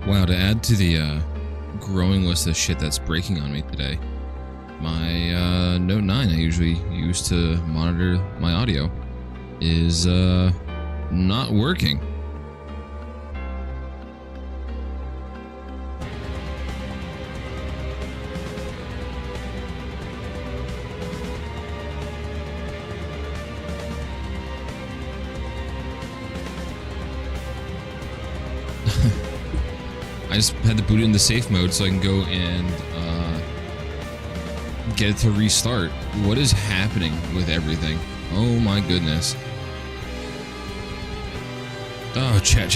Wow, to add to the growing list of shit that's breaking on me today, my Note 9 I usually use to monitor my audio is not working. I just had to boot it into safe mode so I can go and get it to restart. What is happening with everything? Oh my goodness. Oh, chat.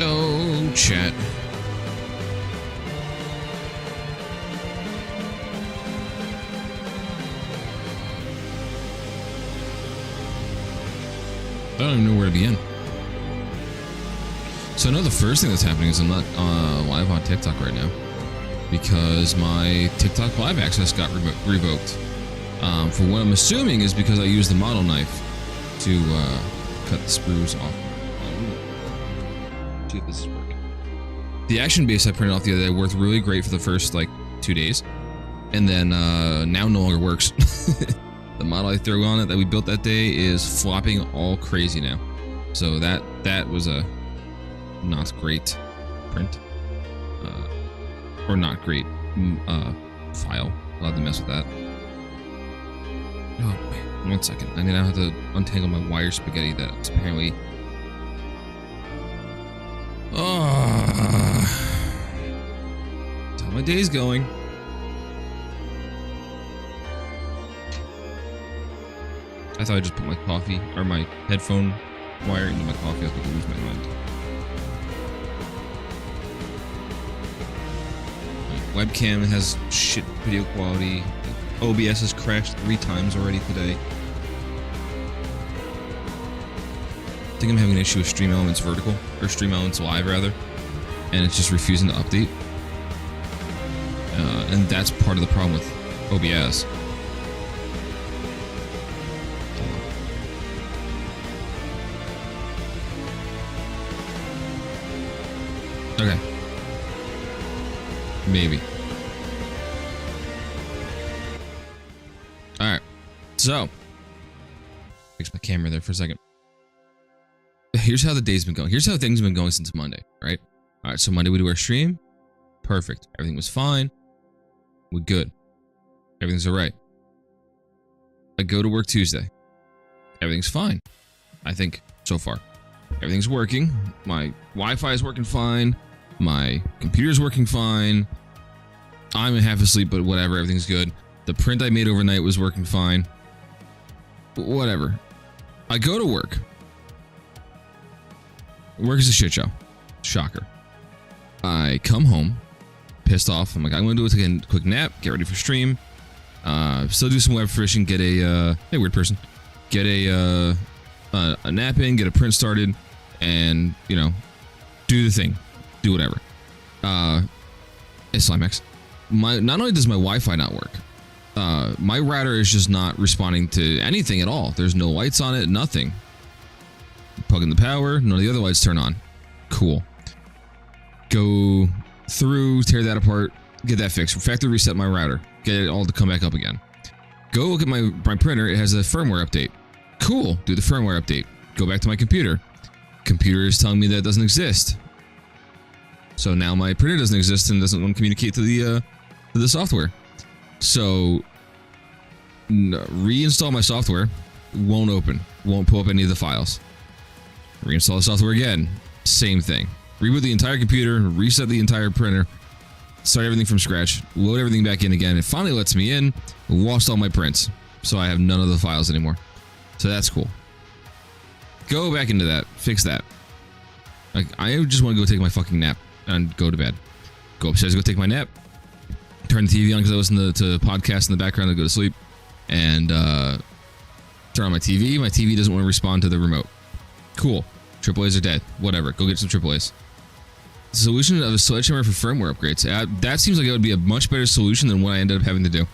Oh, chat. I don't even know where to begin. So I know the first thing that's happening is I'm not live on TikTok right now because my TikTok live access got revoked. For what I'm assuming is because I used the model knife to cut the sprues off. See if this is working. The action base I printed off the other day worked really great for the first like 2 days, and then now no longer works. The model I threw on it that we built that day is flopping all crazy now. So that was a not great print, or not great file. I'll have to mess with that. Oh wait, 1 second. I now have to untangle my wire spaghetti that's apparently. Oh, that's how my day's going. I thought I just put my coffee or my headphone wire into my coffee. I was going to lose my mind. Webcam has shit video quality. OBS has crashed 3 times already today. I think I'm having an issue with Stream Elements Vertical, or Stream Elements Live rather, and it's just refusing to update. And that's part of the problem with OBS. Okay. Maybe. Alright. So. Fix my camera there for a second. Here's how the day's been going. Here's how things have been going since Monday, right? Alright, so Monday we do our stream. Perfect. Everything was fine. We're good. Everything's alright. I go to work Tuesday. Everything's fine. I think, so far. Everything's working. My Wi-Fi is working fine. My computer's working fine. I'm half asleep, but whatever. Everything's good. The print I made overnight was working fine. Whatever. I go to work. Work is a shit show. Shocker. I come home. Pissed off. I'm like, I'm going to do a quick nap. Get ready for stream. Still do some web fishing. Get a... hey, weird person. Get a nap in. Get a print started. And, you know, do the thing. Do whatever. It's Slimex. Not only does my Wi-Fi not work, my router is just not responding to anything at all. There's no lights on it, nothing. Plug in the power, none of the other lights turn on. Cool. Go through, tear that apart, get that fixed. Factory reset my router, get it all to come back up again. Go look at my printer, it has a firmware update. Cool, do the firmware update. Go back to my computer. Computer is telling me that it doesn't exist. So now my printer doesn't exist and doesn't want to communicate to the software. So reinstall my software, won't open, won't pull up any of the files. Reinstall the software again, same thing. Reboot the entire computer, reset the entire printer, start everything from scratch, load everything back in again. It finally lets me in, lost all my prints, so I have none of the files anymore. So that's cool. Go back into that, fix that. Like, I just want to go take my fucking nap and go to bed. Go upstairs, go take my nap. Turn the TV on because I listen to podcasts in the background to go to sleep. And turn on my TV. My TV doesn't want to respond to the remote. Cool. AAAs are dead. Whatever. Go get some AAAs. The solution of a sledgehammer for firmware upgrades. That seems like it would be a much better solution than what I ended up having to do.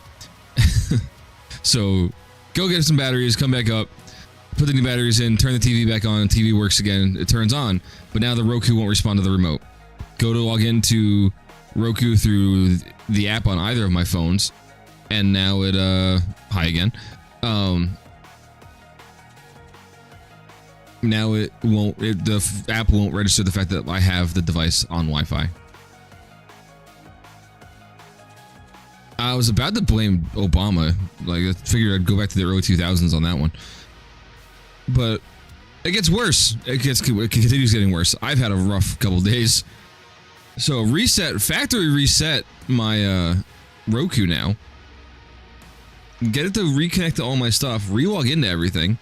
So, go get some batteries, come back up, put the new batteries in, turn the TV back on, TV works again, it turns on, but now the Roku won't respond to the remote. Go to log into Roku through the app on either of my phones, and now it, hi again. Now it won't, the app won't register the fact that I have the device on Wi-Fi. I was about to blame Obama, like I figured I'd go back to the early 2000s on that one. But it gets worse. It continues getting worse. I've had a rough couple days. So factory reset my Roku now. Get it to reconnect to all my stuff, relog into everything,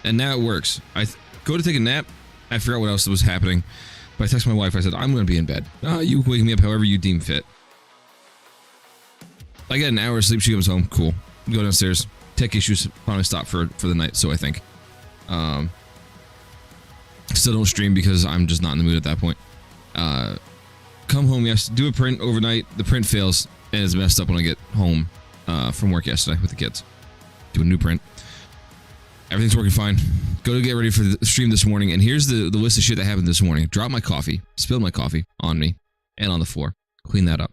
and now it works. I go to take a nap. I forgot what else was happening. But I text my wife. I said, I'm going to be in bed. You wake me up however you deem fit. I get an hour of sleep. She comes home. Cool. Go downstairs. Tech issues finally stop for the night, so I think. Still don't stream because I'm just not in the mood at that point. Come home, yes. Do a print overnight. The print fails and is messed up when I get home from work yesterday with the kids. Do a new print. Everything's working fine. Go to get ready for the stream this morning, and here's the list of shit that happened this morning. Dropped my coffee, spilled my coffee on me and on the floor. Clean that up.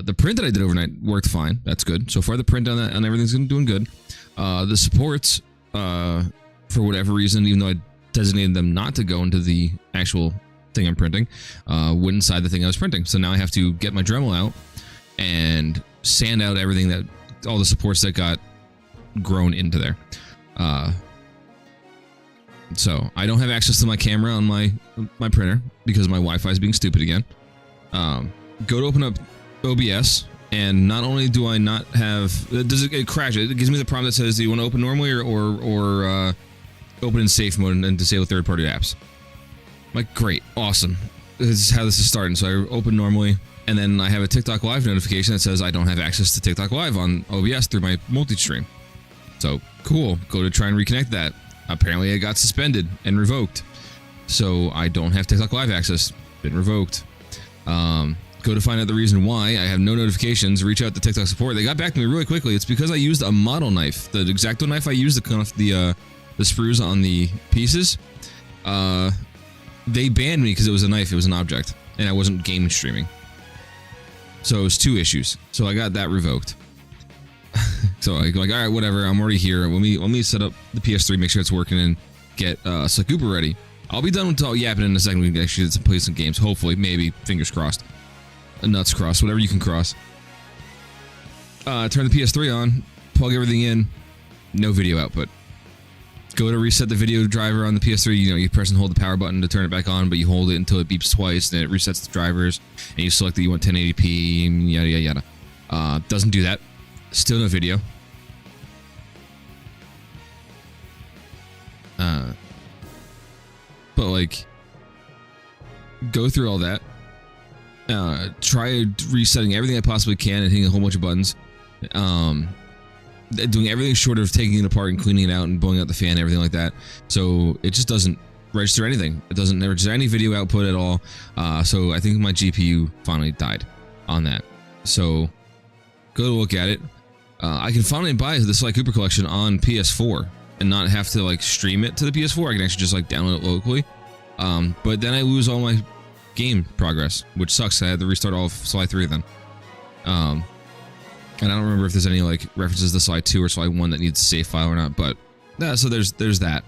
The print that I did overnight worked fine. That's good. So far, the print on that and everything's doing good. The supports, for whatever reason, even though I designated them not to go into the actual thing I'm printing, went inside the thing I was printing. So now I have to get my Dremel out and sand out everything that all the supports that got grown into there. So I don't have access to my camera on my printer because my Wi-Fi is being stupid again. Go to open up OBS And not only do I not have, does it crash? It gives me the prompt that says, do you want to open normally or open in safe mode and disable third-party apps? I'm like, great, awesome. This is how this is starting. So I open normally, and then I have a TikTok Live notification that says I don't have access to TikTok Live on OBS through my multi-stream. So cool, go to try and reconnect that. Apparently it got suspended and revoked. So I don't have TikTok Live access. Been revoked. Go to find out the reason why. I have no notifications. Reach out to TikTok support. They got back to me really quickly. It's because I used a model knife. The X-Acto knife I used to cut off the sprues on the pieces. They banned me because it was a knife. It was an object. And I wasn't game streaming. So it was 2 issues. So I got that revoked. So I go like, all right, whatever. I'm already here. Let me set up the PS3, make sure it's working, and get Sakupa ready. I'll be done with all yapping in a second. We can actually play some games. Hopefully, maybe. Fingers crossed. Nuts crossed. Whatever you can cross. Turn the PS3 on. Plug everything in. No video output. Go to reset the video driver on the PS3. You know, you press and hold the power button to turn it back on, but you hold it until it beeps twice, then it resets the drivers, and you select that you want 1080p, yada, yada, yada. Doesn't do that. Still no video. But, like, go through all that. Try resetting everything I possibly can and hitting a whole bunch of buttons. Doing everything short of taking it apart and cleaning it out and blowing out the fan and everything like that. So it just doesn't register anything. It doesn't register any video output at all. So I think my GPU finally died on that. So go to look at it. I can finally buy the Sly Cooper collection on PS4 and not have to like stream it to the PS4. I can actually just like download it locally. But then I lose all my game progress, which sucks. I had to restart all of Sly 3 then. And I don't remember if there's any like references to Sly 2 or Sly 1 that needs a save file or not, but yeah, so there's that.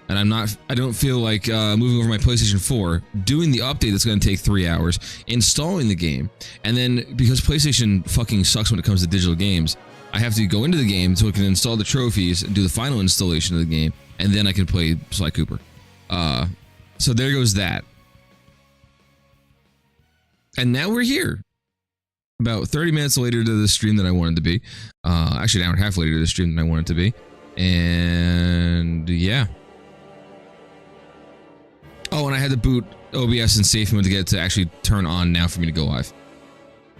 And I don't feel like moving over my PlayStation 4, doing the update that's going to take 3 hours, installing the game, and then because PlayStation fucking sucks when it comes to digital games, I have to go into the game so I can install the trophies and do the final installation of the game, and then I can play Sly Cooper. So there goes that. And now we're here. About 30 minutes later to the stream that I wanted to be. Actually, an hour and a half later to the stream that I wanted to be. And yeah. Oh, and I had to boot OBS and safe mode to get it to actually turn on now for me to go live.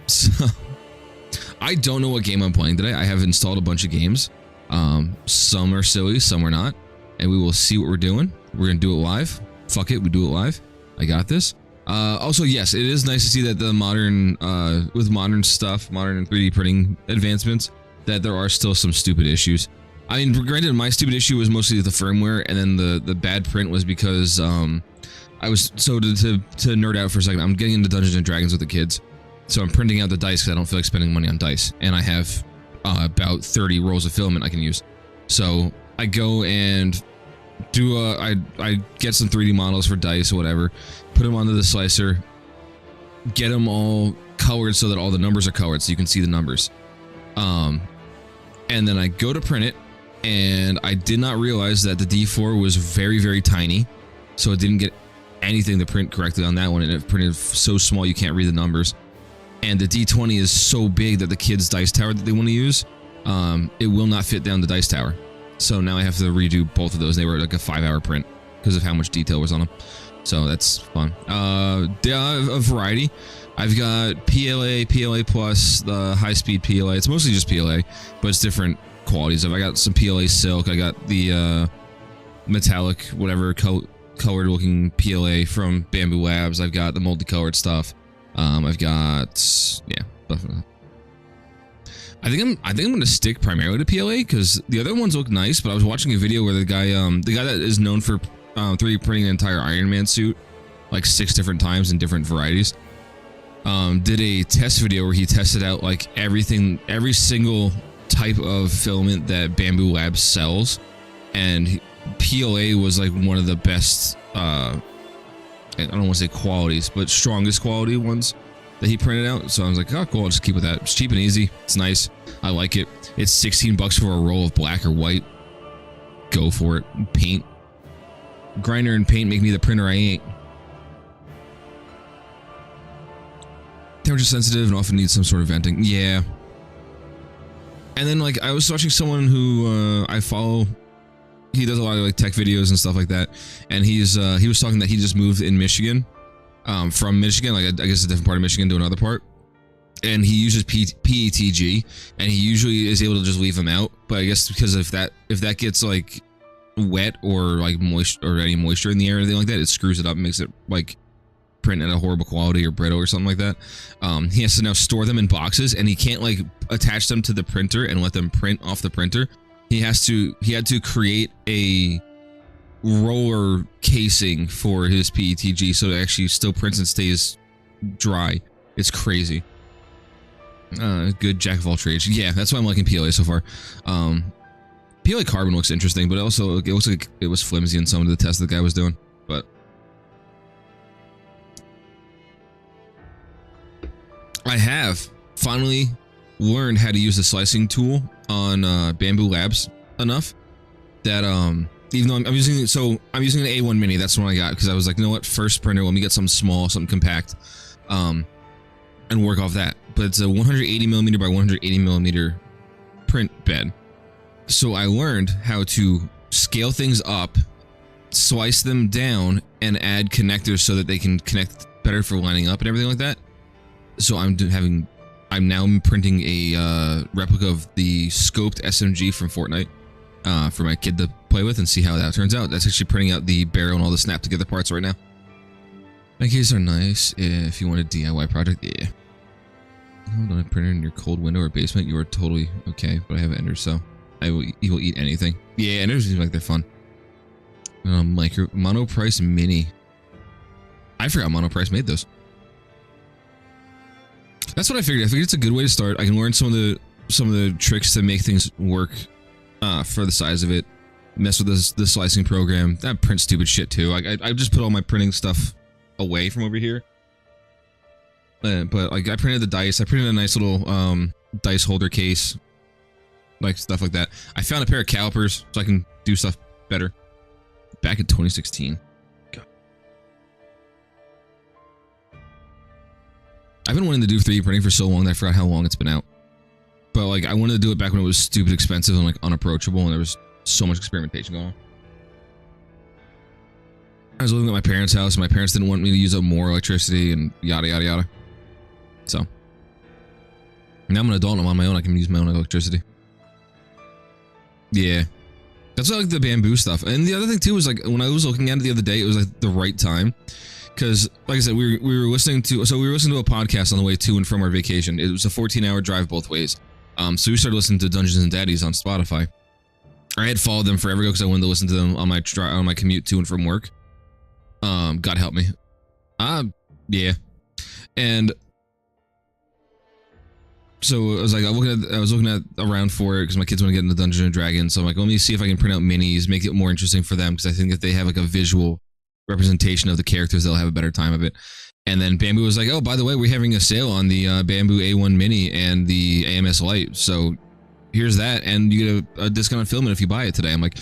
So, I don't know what game I'm playing today. I have installed a bunch of games. Some are silly, some are not. And we will see what we're doing. We're going to do it live. Fuck it, we do it live. I got this. Also, yes, it is nice to see that the modern, with modern stuff, modern 3D printing advancements, that there are still some stupid issues. I mean, granted, my stupid issue was mostly the firmware, and then the bad print was because, I was, so to nerd out for a second, I'm getting into Dungeons and Dragons with the kids. So I'm printing out the dice because I don't feel like spending money on dice. And I have, about 30 rolls of filament I can use. So I go and do I get some 3D models for dice or whatever, put them onto the slicer, get them all colored so that all the numbers are colored so you can see the numbers. And then I go to print it, and I did not realize that the D4 was very, very tiny, so it didn't get anything to print correctly on that one, and it printed so small you can't read the numbers. And the D20 is so big that the kids' dice tower that they want to use, it will not fit down the dice tower. So now I have to redo both of those. They were like a 5-hour print because of how much detail was on them. So that's fun. A variety. I've got PLA, PLA Plus, the high-speed PLA. It's mostly just PLA, but it's different qualities. I got some PLA Silk. I got the metallic, whatever, colored-looking PLA from Bamboo Labs. I've got the multicolored stuff. I've got, yeah, stuff. I think I'm gonna stick primarily to PLA because the other ones look nice. But I was watching a video where the guy that is known for 3D printing an entire Iron Man suit, like 6 different times in different varieties, did a test video where he tested out like everything, every single type of filament that Bamboo Labs sells, and PLA was like one of the best. I don't want to say qualities, but strongest quality ones that he printed out. So I was like, oh, cool, I'll just keep with that. It's cheap and easy. It's nice. I like it. It's 16 bucks for a roll of black or white. Go for it. Paint. Grinder and paint make me the printer I ain't. temperature sensitive and often needs some sort of venting. Yeah. And then like I was watching someone who I follow. He does a lot of like tech videos and stuff like that, and he was talking that he just moved in Michigan, from Michigan, like I guess a different part of Michigan to another part, and he uses PETG, and he usually is able to just leave them out. But I guess because if that gets like wet or like moist or any moisture in the air or anything like that, it screws it up and makes it like print at a horrible quality or brittle or something like that. He has to now store them in boxes, and he can't like attach them to the printer and let them print off the printer. He had to create a roller casing for his PETG so it actually still prints and stays dry. It's crazy. Good jack of all trades. Yeah, that's why I'm liking PLA so far. PLA carbon looks interesting, but also it looks like it was flimsy in some of the tests the guy was doing. But I have finally learned how to use the slicing tool on Bamboo Labs enough that even though I'm using an A1 Mini, that's the one I got because I was like, you know what, first printer, let me get something small, something compact, and work off that. But it's a 180 millimeter by 180 millimeter print bed, so I learned how to scale things up, slice them down, and add connectors so that they can connect better for lining up and everything like that. So I'm now printing a replica of the scoped SMG from Fortnite for my kid to play with and see how that turns out. That's actually printing out the barrel and all the snap together parts right now. Pancakes are nice if you want a DIY project. Yeah. Hold on, a printer in your cold window or basement. You are totally okay, but I have Enders, so he will eat anything. Yeah, Enders seem like they're fun. Monoprice Mini. I forgot Monoprice made those. That's what I figured. I figured it's a good way to start. I can learn some of the tricks to make things work for the size of it. Mess with the slicing program. That prints stupid shit too. I just put all my printing stuff away from over here. But like I printed the dice. I printed a nice little dice holder case, like stuff like that. I found a pair of calipers so I can do stuff better. Back in 2016. God. I've been wanting to do 3D printing for so long that I forgot how long it's been out. But like I wanted to do it back when it was stupid expensive and like unapproachable, and there was so much experimentation going on. I was living at my parents' house, and my parents didn't want me to use up more electricity and yada yada yada. So now I'm an adult and I'm on my own. I can use my own electricity. Yeah. That's why I like the bamboo stuff. And the other thing too was like when I was looking at it the other day, it was like the right time. Because like I said, we were listening to a podcast on the way to and from our vacation. It was a 14-hour drive both ways. So we started listening to Dungeons and Daddies on Spotify. I had followed them forever ago because I wanted to listen to them on my commute to and from work. God help me. Yeah. And so I was like, I was looking at around for it because my kids want to get into Dungeons and Dragons. So I'm like, let me see if I can print out minis, make it more interesting for them, because I think if they have like a visual representation of the characters, they'll have a better time of it. And then Bamboo was like, oh, by the way, we're having a sale on the Bamboo A1 Mini and the AMS Lite. So here's that, and you get a discount on filament if you buy it today. I'm like,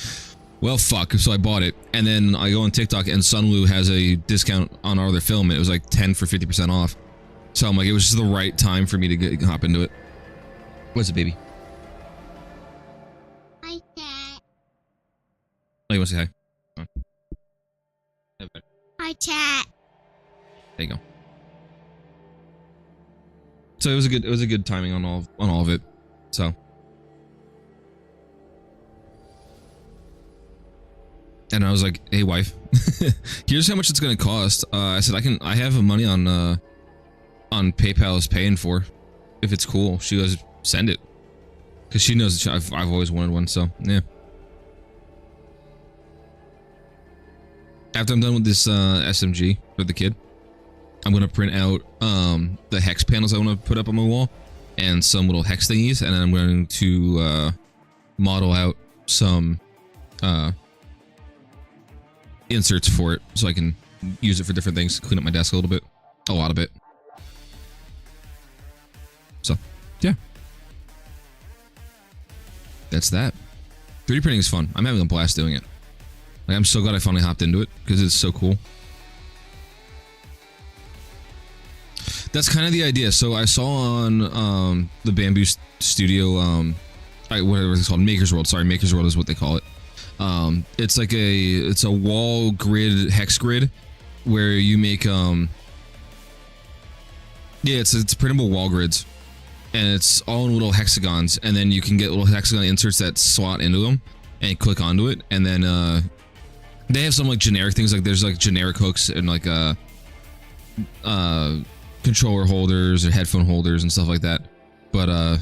well, fuck. So I bought it, and then I go on TikTok, and Sunwoo has a discount on all their filament. It was like 10 for 50% off. So I'm like, it was just the right time for me to hop into it. What's it, baby? Hi, Dad. Oh, you want to say hi? Hi, chat. There you go. So it was a good timing on all of it. So. And I was like, hey wife, here's how much it's gonna cost. I said I have money on PayPal is paying for. If it's cool. She goes, send it. Cause she knows I've always wanted one, so yeah. After I'm done with this SMG for the kid, I'm gonna print out the hex panels I want to put up on my wall and some little hex thingies, and then I'm going to model out some inserts for it so I can use it for different things, clean up my desk a little bit, a lot of it. So yeah, that's that. 3D printing is fun. I'm having a blast doing it. Like, I'm so glad I finally hopped into it because it's so cool. That's kind of the idea. So I saw on the Bamboo Studio, whatever it's called, Maker's World. Sorry, Maker's World is what they call it. It's like it's a wall grid, hex grid, where you make yeah, it's printable wall grids, and it's all in little hexagons, and then you can get little hexagon inserts that slot into them, and click onto it, and then they have some like generic things, like there's like generic hooks and like controller holders or headphone holders and stuff like that. But I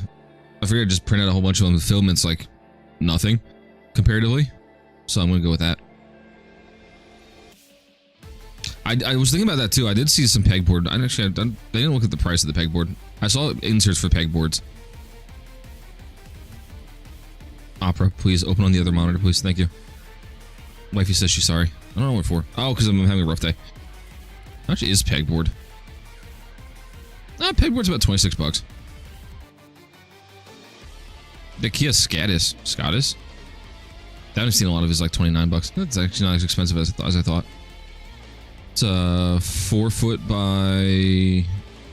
figured I'd just print out a whole bunch of them. The filament's like nothing comparatively, so I'm gonna go with that. I was thinking about that too. I did see some pegboard. I didn't look at the price of the pegboard. I saw inserts for pegboards. Opera, please open on the other monitor, please. Thank you. Wifey says she's sorry. I don't know what for. Oh, because I'm having a rough day. How much is pegboard? Pegboard's about 26 bucks. The Kia Scottis. I haven't seen a lot of. Is like 29 bucks. That's actually not as expensive as I thought. It's 4 foot by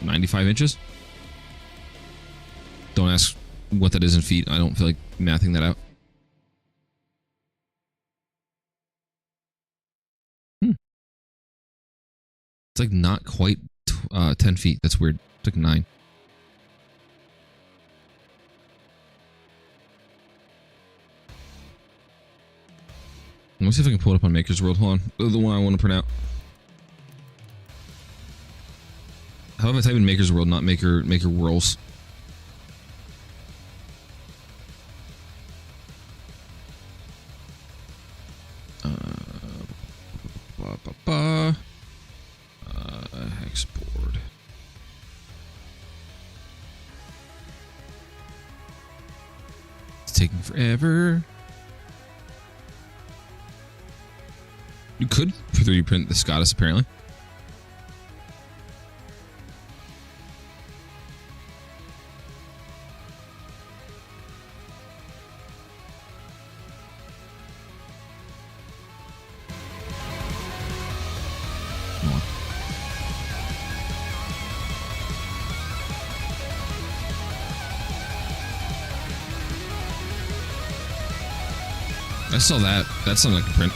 95 inches. Don't ask what that is in feet. I don't feel like mathing that out. It's like not quite 10 feet. That's weird. It's like 9. Let me see if I can pull it up on Maker's World. Hold on. The one I want to print out. How about I type in Maker's World, not Maker Worlds? Hex board. It's taking forever. You could 3D print the Scottis, apparently. I saw that. That's something I can print.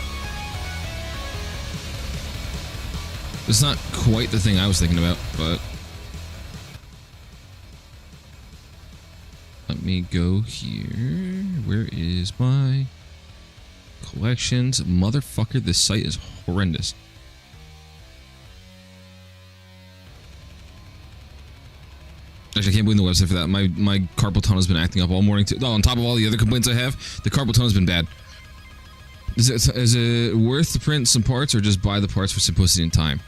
It's not quite the thing I was thinking about, but... Let me go here. Where is my collections? Motherfucker, this site is horrendous. Actually, I can't believe the website for that. My carpal tunnel has been acting up all morning too. Oh, on top of all the other complaints I have, the carpal tunnel has been bad. Is it worth to print some parts or just buy the parts for simplicity and time?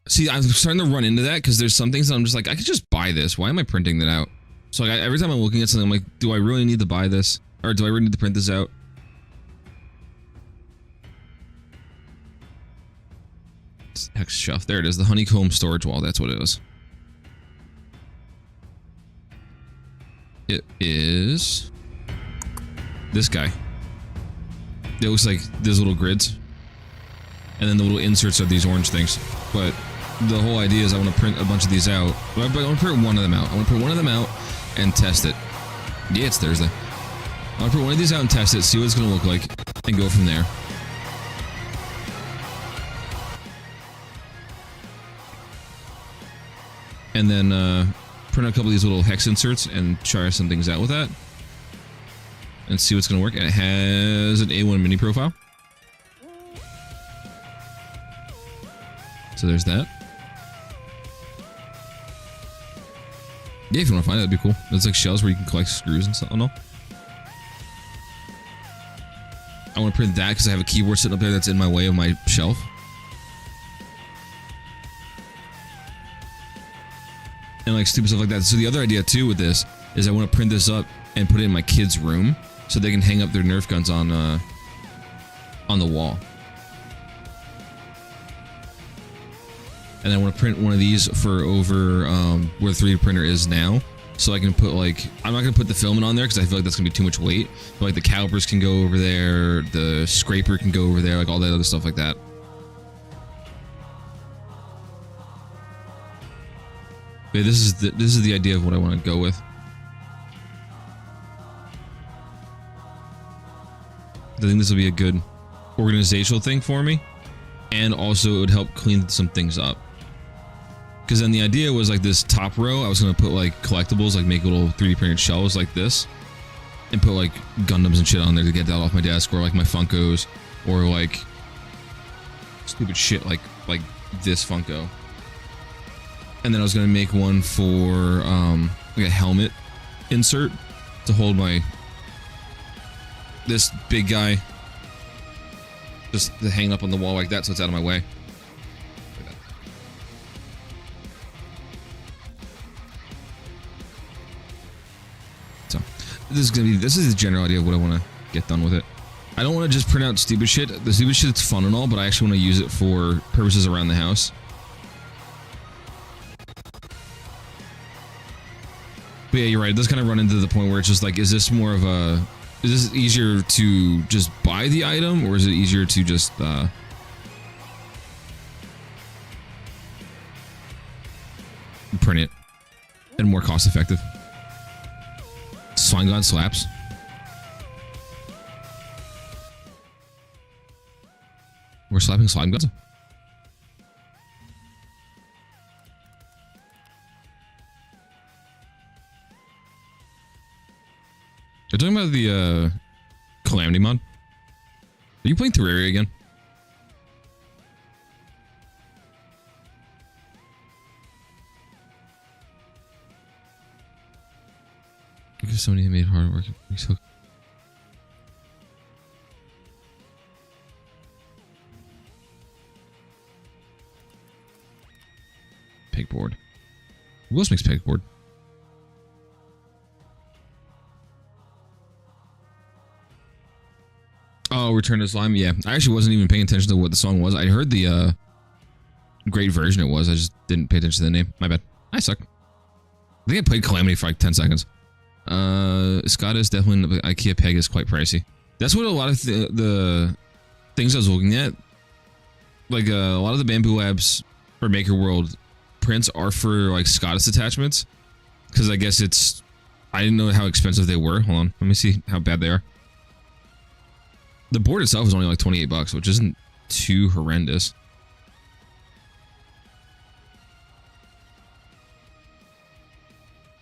See, I'm starting to run into that because there's some things that I'm just like, I could just buy this. Why am I printing that out? So like, every time I'm looking at something, I'm like, do I really need to buy this? Or do I really need to print this out? Hex shelf. There it is. The honeycomb storage wall. That's what it is. It is this guy. It looks like these little grids. And then the little inserts are these orange things. But the whole idea is I want to print a bunch of these out. But I want to print one of them out. I want to print one of them out and test it. Yeah, it's Thursday. I want to print one of these out and test it, see what it's going to look like, and go from there. And then print a couple of these little hex inserts and try some things out with that. And see what's going to work. And it has an A1 mini profile. So there's that. Yeah, if you want to find it, that'd be cool. There's like shells where you can collect screws and stuff. Oh no. I want to print that because I have a keyboard sitting up there that's in my way of my shelf. And like stupid stuff like that. So the other idea too with this is I want to print this up and put it in my kids' room so they can hang up their Nerf guns on the wall. And I want to print one of these for over where the 3D printer is now. So I can put like, I'm not going to put the filament on there because I feel like that's going to be too much weight. But like the calipers can go over there, the scraper can go over there, like all that other stuff like that. Yeah, this is the idea of what I want to go with. I think this will be a good organizational thing for me, and also it would help clean some things up. Because then the idea was like this top row, I was going to put like collectibles, like make little 3D printed shelves like this, and put like Gundams and shit on there to get that off my desk, or like my Funkos, or like stupid shit like this Funko. And then I was going to make one for like a helmet insert to hold this big guy, just hanging up on the wall like that so it's out of my way. So this is the general idea of what I want to get done with it. I don't want to just print out stupid shit. The stupid shit's fun and all, but I actually want to use it for purposes around the house. But yeah, you're right. It does kind of run into the point where it's just like, is this easier to just buy the item, or is it easier to just print it and more cost effective? Slime God slaps. We're slapping slime gods. You're talking about the Calamity mod? Are you playing Terraria again? Because somebody made hard work. Pegboard. Who else makes pegboard? Oh, Return to Slime. Yeah, I actually wasn't even paying attention to what the song was. I heard the great version it was. I just didn't pay attention to the name. My bad. I suck. I think I played Calamity for like 10 seconds. Scott is definitely IKEA peg is quite pricey. That's what a lot of the things I was looking at. Like a lot of the Bamboo Labs or Maker World prints are for like Scottish attachments, because I guess I didn't know how expensive they were. Hold on, let me see how bad they are. The board itself is only like 28 bucks, which isn't too horrendous.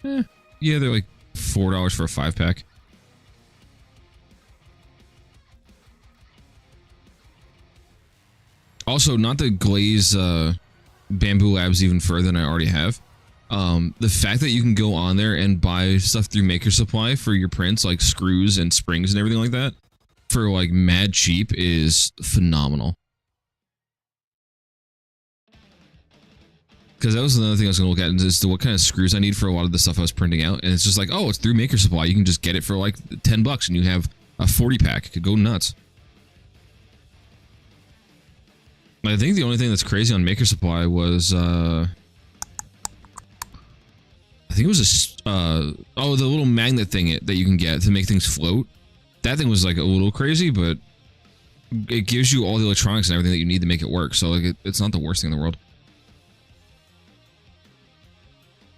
Yeah, they're like $4 for a 5-pack. Also, not to glaze Bamboo Labs even further than I already have. The fact that you can go on there and buy stuff through Maker Supply for your prints, like screws and springs and everything like that, for like mad cheap is phenomenal. Because that was another thing I was going to look at, is what kind of screws I need for a lot of the stuff I was printing out. And it's just like, oh, it's through Maker Supply. You can just get it for like 10 bucks and you have a 40-pack. It could go nuts. I think the only thing that's crazy on Maker Supply was, I think it was oh, the little magnet thing that you can get to make things float. That thing was like a little crazy, but it gives you all the electronics and everything that you need to make it work. So like it's not the worst thing in the world.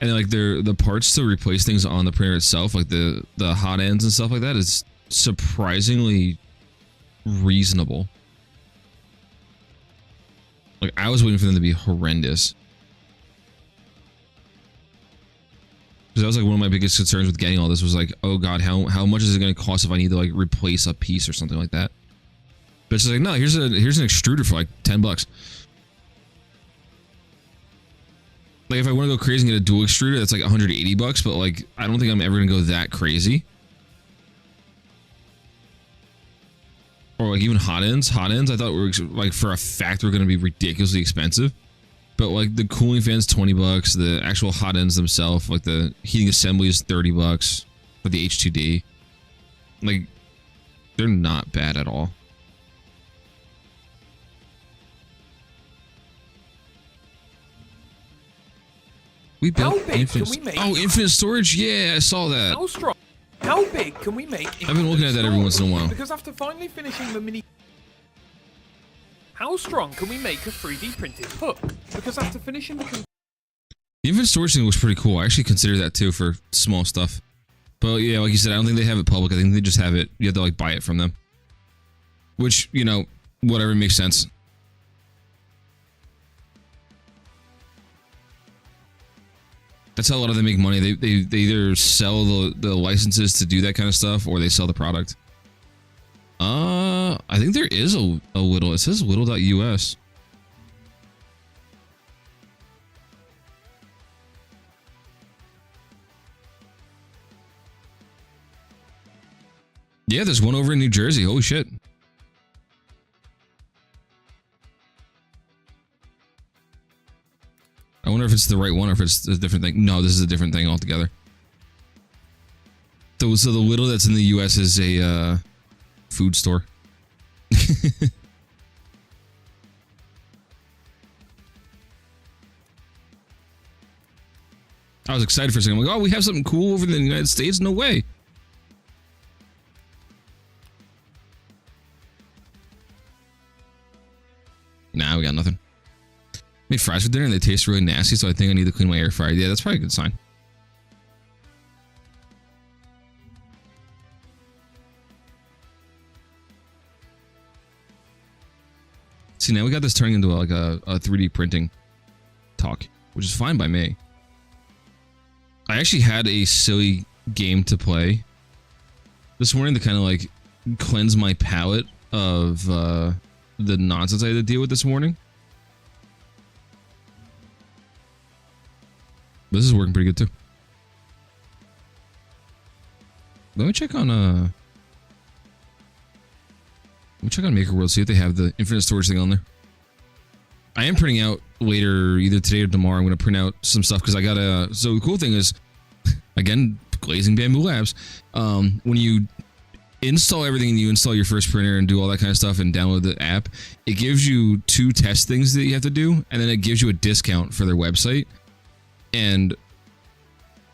And like the parts to replace things on the printer itself, like the hot ends and stuff like that, is surprisingly reasonable. Like I was waiting for them to be horrendous. Because that was like one of my biggest concerns with getting all this, was like, oh god, how much is it going to cost if I need to like replace a piece or something like that? But it's just like, no, here's an extruder for like 10 bucks. Like if I want to go crazy and get a dual extruder, that's like 180 bucks, but like I don't think I'm ever going to go that crazy. Or like even hot ends. Hot ends I thought were like for a fact were going to be ridiculously expensive. But like the cooling fans, 20 bucks. The actual hot ends themselves, like the heating assembly, is 30 bucks for the H2D. Like they're not bad at all. We built infinite storage. Yeah, I saw that. How big can we make? I've been looking at that every once in a while. Because after finally finishing the mini. How strong can we make a 3D printed hook? Because after finishing the The infinite storage thing was pretty cool. I actually consider that too for small stuff. But yeah, like you said, I don't think they have it public. I think they just have it. You have to like buy it from them. Which, you know, whatever makes sense. That's how a lot of them make money. They either sell the licenses to do that kind of stuff, or they sell the product. I think there is a little. It says little.us. Yeah, there's one over in New Jersey. Holy shit. I wonder if it's the right one or if it's a different thing. No, this is a different thing altogether. So the little that's in the US is a food store. I was excited for a second. I'm like, oh, we have something cool over in the United States? No way. Nah, we got nothing. Made fries for dinner and they taste really nasty, so I think I need to clean my air fryer. Yeah, that's probably a good sign. See, now we got this turning into like a 3D printing talk, which is fine by me. I actually had a silly game to play this morning to kind of like cleanse my palate of the nonsense I had to deal with this morning. This is working pretty good too. Let me check on Maker World, see if they have the infinite storage thing on there. I am printing out later, either today or tomorrow. I'm going to print out some stuff because I got a. So the cool thing is, again, Glazing Bamboo Labs. When you install everything and you install your first printer and do all that kind of stuff and download the app, it gives you 2 test things that you have to do, and then it gives you a discount for their website. And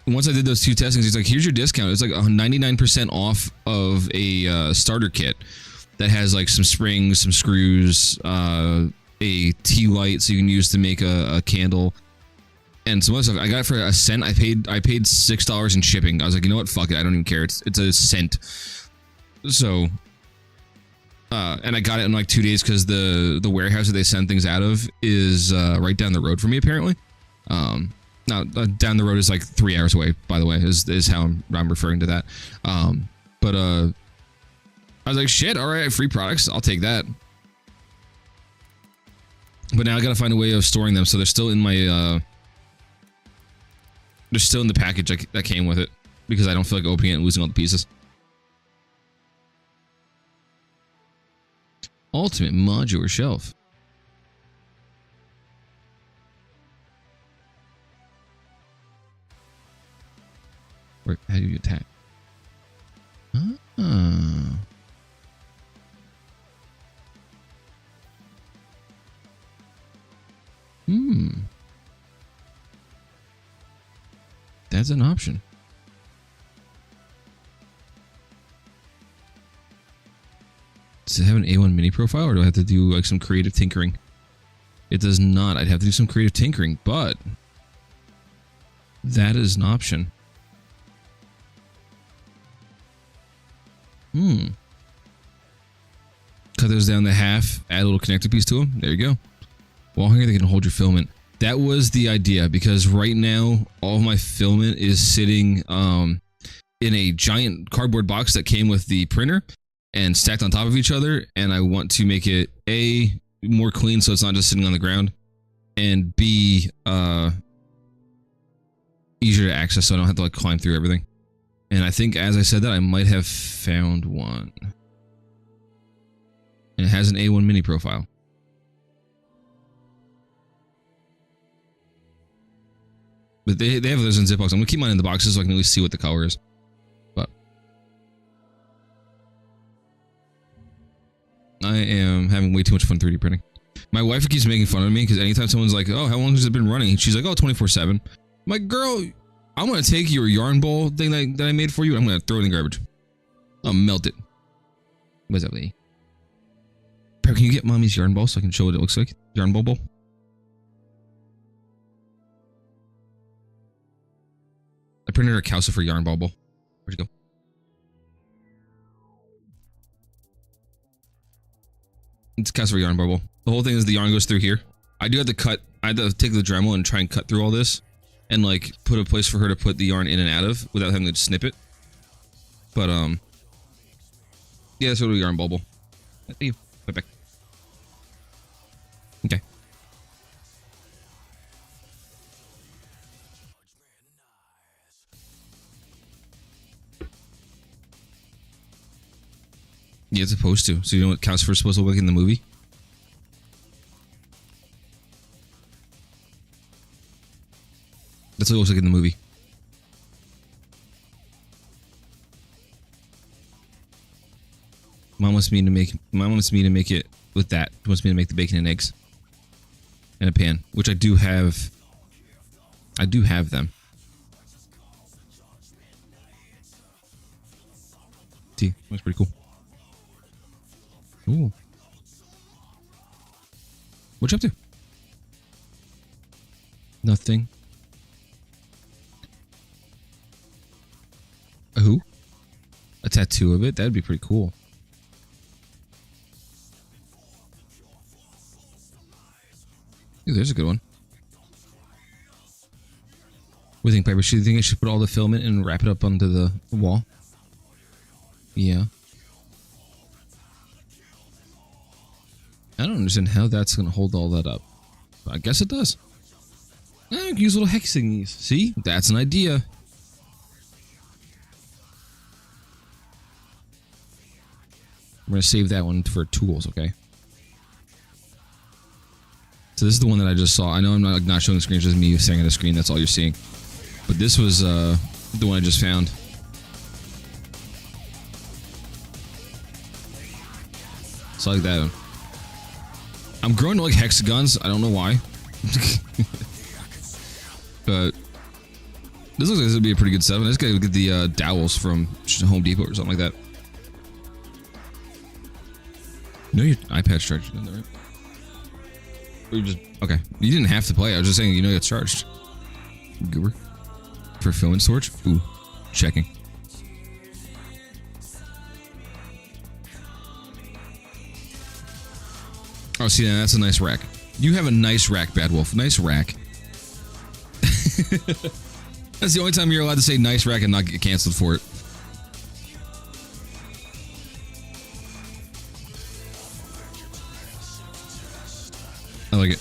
once I did those 2 testings, it's like, here's your discount. It's like 99% off of a starter kit that has like some springs, some screws, a tea light so you can use to make a candle, and some other stuff. I got it for a cent. I paid $6 in shipping. I was like, you know what? Fuck it. I don't even care. It's a cent. So, and I got it in like 2 days because the warehouse that they send things out of is right down the road from me, apparently. Now, down the road is like 3 hours away, by the way, is how I'm referring to that. But I was like, shit, all right, free products, I'll take that. But now I gotta find a way of storing them, so they're still in my, they're still in the package that came with it, because I don't feel like opening it and losing all the pieces. Ultimate modular shelf. Where, how do you attack? Ah. That's an option. Does it have an A1 mini profile, or do I have to do like some creative tinkering? It does not. I'd have to do some creative tinkering, but that is an option. Cut those down to half, add a little connector piece to them. There you go. While here, they can hold your filament. That was the idea, because right now, all of my filament is sitting in a giant cardboard box that came with the printer and stacked on top of each other, and I want to make it A, more clean so it's not just sitting on the ground, and B, easier to access so I don't have to like climb through everything. And I think, as I said that, I might have found one. And it has an A1 mini profile. But they have those in Ziplocs. I'm going to keep mine in the boxes so I can at least see what the color is. But I am having way too much fun 3D printing. My wife keeps making fun of me because anytime someone's like, oh, how long has it been running? She's like, oh, 24/7. I'm like, girl, I'm going to take your yarn ball thing that I made for you and I'm going to throw it in the garbage. I'll melt it. What's up, lady? Can you get mommy's yarn ball so I can show what it looks like? Yarn ball ball? printed a calcifer yarn bubble. Where'd you go? It's calcifer yarn bubble. The whole thing is the yarn goes through here. I do have to cut. I had to take the Dremel and try and cut through all this, and like put a place for her to put the yarn in and out of without having to snip it. But yeah, that's what a yarn bubble. Thank you. Put it back. Okay. Yeah, it's supposed to. So you know what calcifer is supposed to look like in the movie? That's what it looks like in the movie. Mom wants me to make it with that. She wants me to make the bacon and eggs in a pan, which I do have. I do have them. See, that's pretty cool. Ooh. What you up to? Nothing. A who? A tattoo of it? That'd be pretty cool. Ooh, there's a good one. What do you think, Piper? Do you think I should put all the filament and wrap it up onto the wall? Yeah. I don't understand how that's going to hold all that up. But I guess it does. I can use little hex thingies. See? That's an idea. I'm going to save that one for tools, okay? So this is the one that I just saw. I know I'm not showing the screen, it's just me staring at the screen. That's all you're seeing. But this was the one I just found. So I like that one. I'm growing to like hexagons. I don't know why. But this looks like this would be a pretty good setup. I just gotta get the dowels from Home Depot or something like that. You know your iPad's charged, right? Or you just okay. You didn't have to play. I was just saying, you know, it's charged. Goober for filament storage. Ooh, checking. Oh, see, that's a nice rack. You have a nice rack, Bad Wolf. Nice rack. That's the only time you're allowed to say nice rack and not get canceled for it. I like it.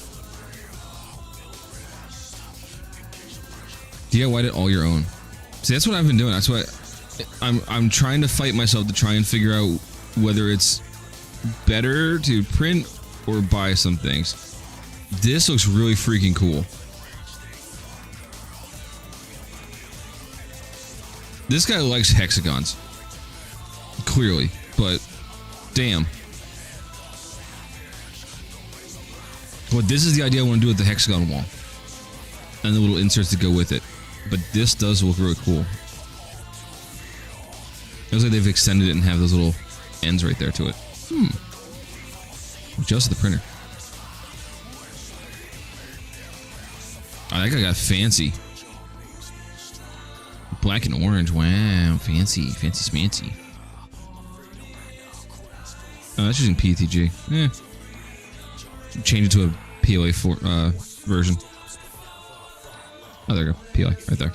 DIY'd it all your own. See, that's what I've been doing. That's what I'm trying to fight myself to try and figure out whether it's better to print or buy some things. This looks really freaking cool. This guy likes hexagons. Clearly, but damn. Well, this is the idea I want to do with the hexagon wall. And the little inserts that go with it. But this does look really cool. It looks like they've extended it and have those little ends right there to it. Just the printer. Oh, that guy got fancy. Black and orange. Wow, fancy. Fancy smancy. Oh, that's using PETG. Change it to a PLA version. Oh, there you go. PLA, right there.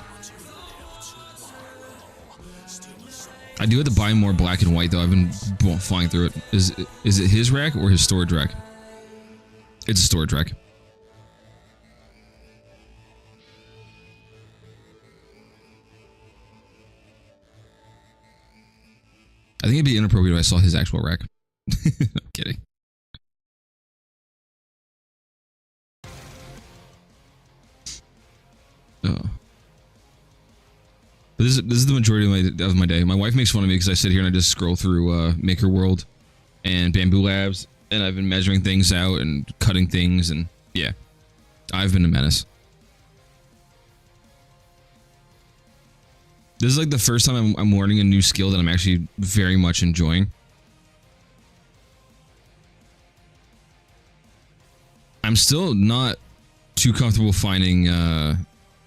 I do have to buy more black and white, though. I've been flying through it. Is it his rack or his storage rack? It's a storage rack. I think it'd be inappropriate if I saw his actual rack. I'm kidding. Oh. But this is the majority of my day. My wife makes fun of me because I sit here and I just scroll through Maker World and Bamboo Labs, and I've been measuring things out and cutting things, and yeah, I've been a menace. This is like the first time I'm learning a new skill that I'm actually very much enjoying. I'm still not too comfortable finding out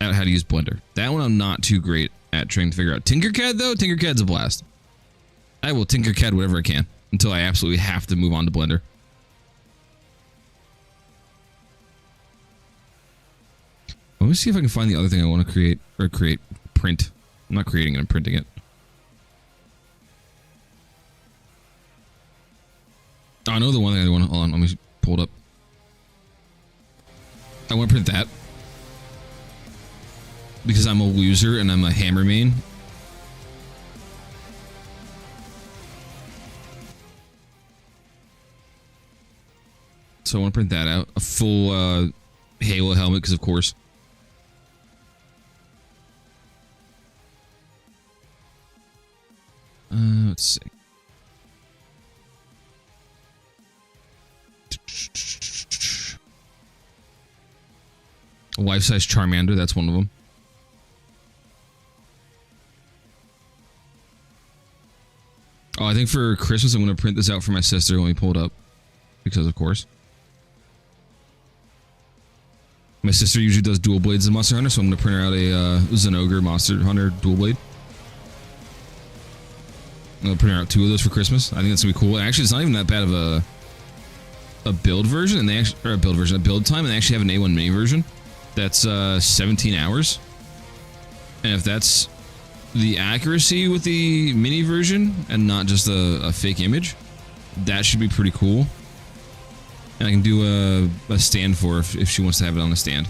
how to use Blender. That one I'm not too great trying to figure out. Tinkercad, though? Tinkercad's a blast. I will Tinkercad whatever I can until I absolutely have to move on to Blender. Let me see if I can find the other thing I want to create, or print. I'm not creating it, I'm printing it. Oh, I know the one thing I want to, hold on, let me pull it up. I want to print that. Because I'm a loser and I'm a hammer main. So I want to print that out. A full Halo helmet, because of course. Let's see. A life-size Charmander, that's one of them. Oh, I think for Christmas I'm going to print this out for my sister when we pull it up. Because of course. My sister usually does dual blades in Monster Hunter, so I'm going to print her out a Zenogre Monster Hunter dual blade. I'm going to print her out 2 of those for Christmas. I think that's going to be cool. And actually, it's not even that bad of a build version, and they actually, or a build time, and they actually have an A1 mini version. That's 17 hours. And if that's the accuracy with the mini version and not just a fake image, that should be pretty cool. And I can do a stand for her if she wants to have it on a stand.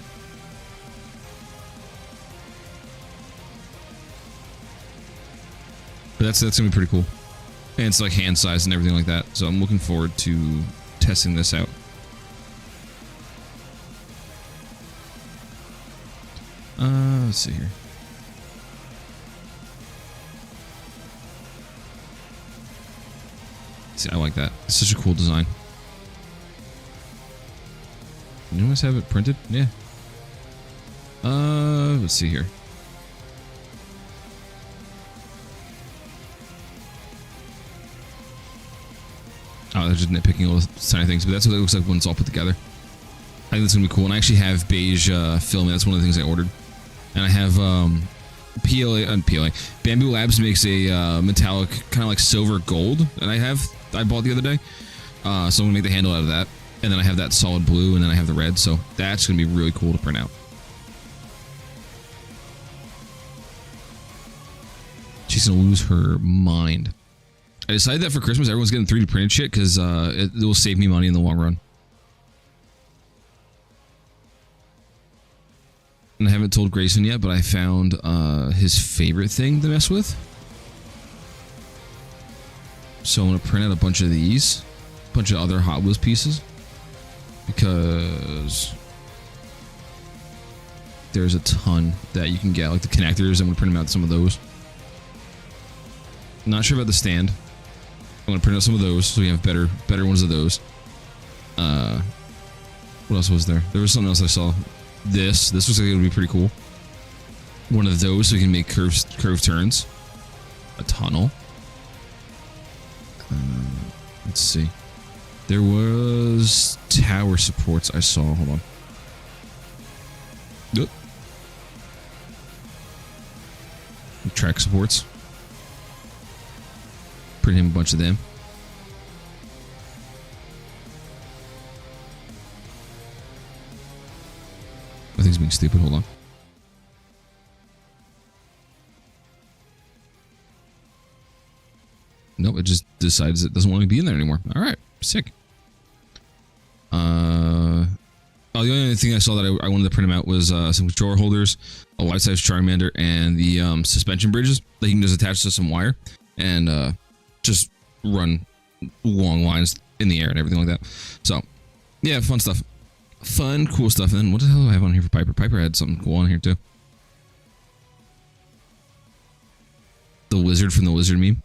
But that's gonna be pretty cool. And it's like hand size and everything like that. So I'm looking forward to testing this out. Let's see here. See, I like that. It's such a cool design. You guys have it printed? Yeah. Let's see here. Oh, they're just nitpicking little tiny things, but that's what it looks like when it's all put together. I think that's gonna be cool. And I actually have beige filament. That's one of the things I ordered. And I have PLA. Bamboo Labs makes a metallic, kind of like silver gold, and I bought the other day. So I'm gonna make the handle out of that. And then I have that solid blue, and then I have the red, so that's going to be really cool to print out. She's going to lose her mind. I decided that for Christmas, everyone's getting 3D printed shit, because it will save me money in the long run. And I haven't told Grayson yet, but I found his favorite thing to mess with. So I'm going to print out a bunch of these. A bunch of other Hot Wheels pieces. Because there's a ton that you can get, like the connectors. I'm going to print them out some of those. Not sure about the stand. I'm going to print out some of those so we have better ones of those. What else was there? There was something else I saw. This looks like it would be pretty cool. One of those so we can make curved turns. A tunnel. Let's see. There was tower supports I saw. Hold on. Yep. Track supports. Print him a bunch of them. I think it's being stupid. Hold on. Nope, it just decides it doesn't want to be in there anymore. All right, sick. Oh, the only thing I saw that I wanted to print them out was some controller holders, a life-size Charmander, and the suspension bridges that you can just attach to some wire and just run long lines in the air and everything like that. So, yeah, fun stuff. Fun, cool stuff. And then what the hell do I have on here for Piper? Piper had something cool on here too. The lizard from the lizard meme.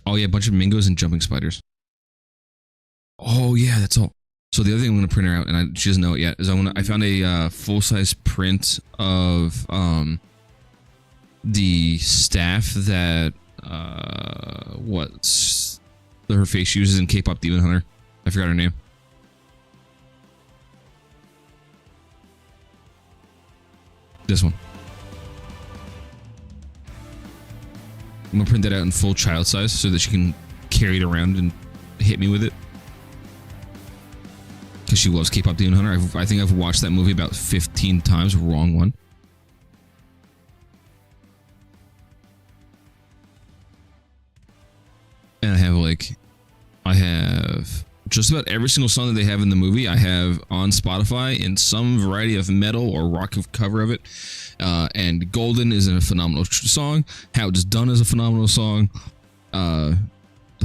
Oh yeah, a bunch of mingos and jumping spiders. Oh yeah, that's all. So the other thing I'm going to print her out, and she doesn't know it yet, is I found a full-size print of the staff that her face uses in K-pop Demon Hunter. I forgot her name. This one. I'm gonna print that out in full child size so that she can carry it around and hit me with it. Because she loves K-pop Demon Hunter. I think I've watched that movie about 15 times. Wrong one. And I have just about every single song that they have in the movie. I have on Spotify in some variety of metal or rock cover of it. And Golden is a phenomenal song. How It's Done is a phenomenal song. The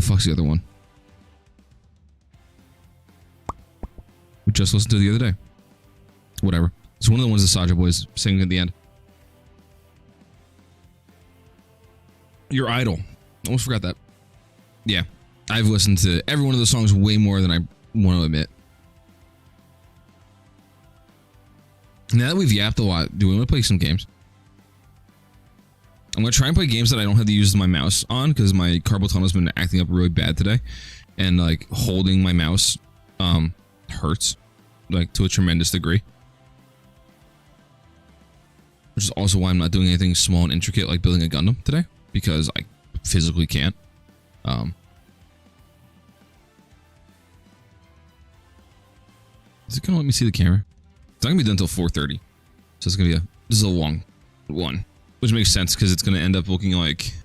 fuck's the other one? We just listened to the other day. Whatever. It's one of the ones the Saja Boys sing at the end. Your Idol. Almost forgot that. Yeah. I've listened to every one of the songs way more than I want to admit. Now that we've yapped a lot, do we want to play some games? I'm going to try and play games that I don't have to use my mouse on because my carpal tunnel's been acting up really bad today. And like holding my mouse hurts like to a tremendous degree. Which is also why I'm not doing anything small and intricate like building a Gundam today because I physically can't. Is it gonna let me see the camera? It's not gonna be done until 4:30, so it's gonna be this is a long one, which makes sense because it's gonna end up looking like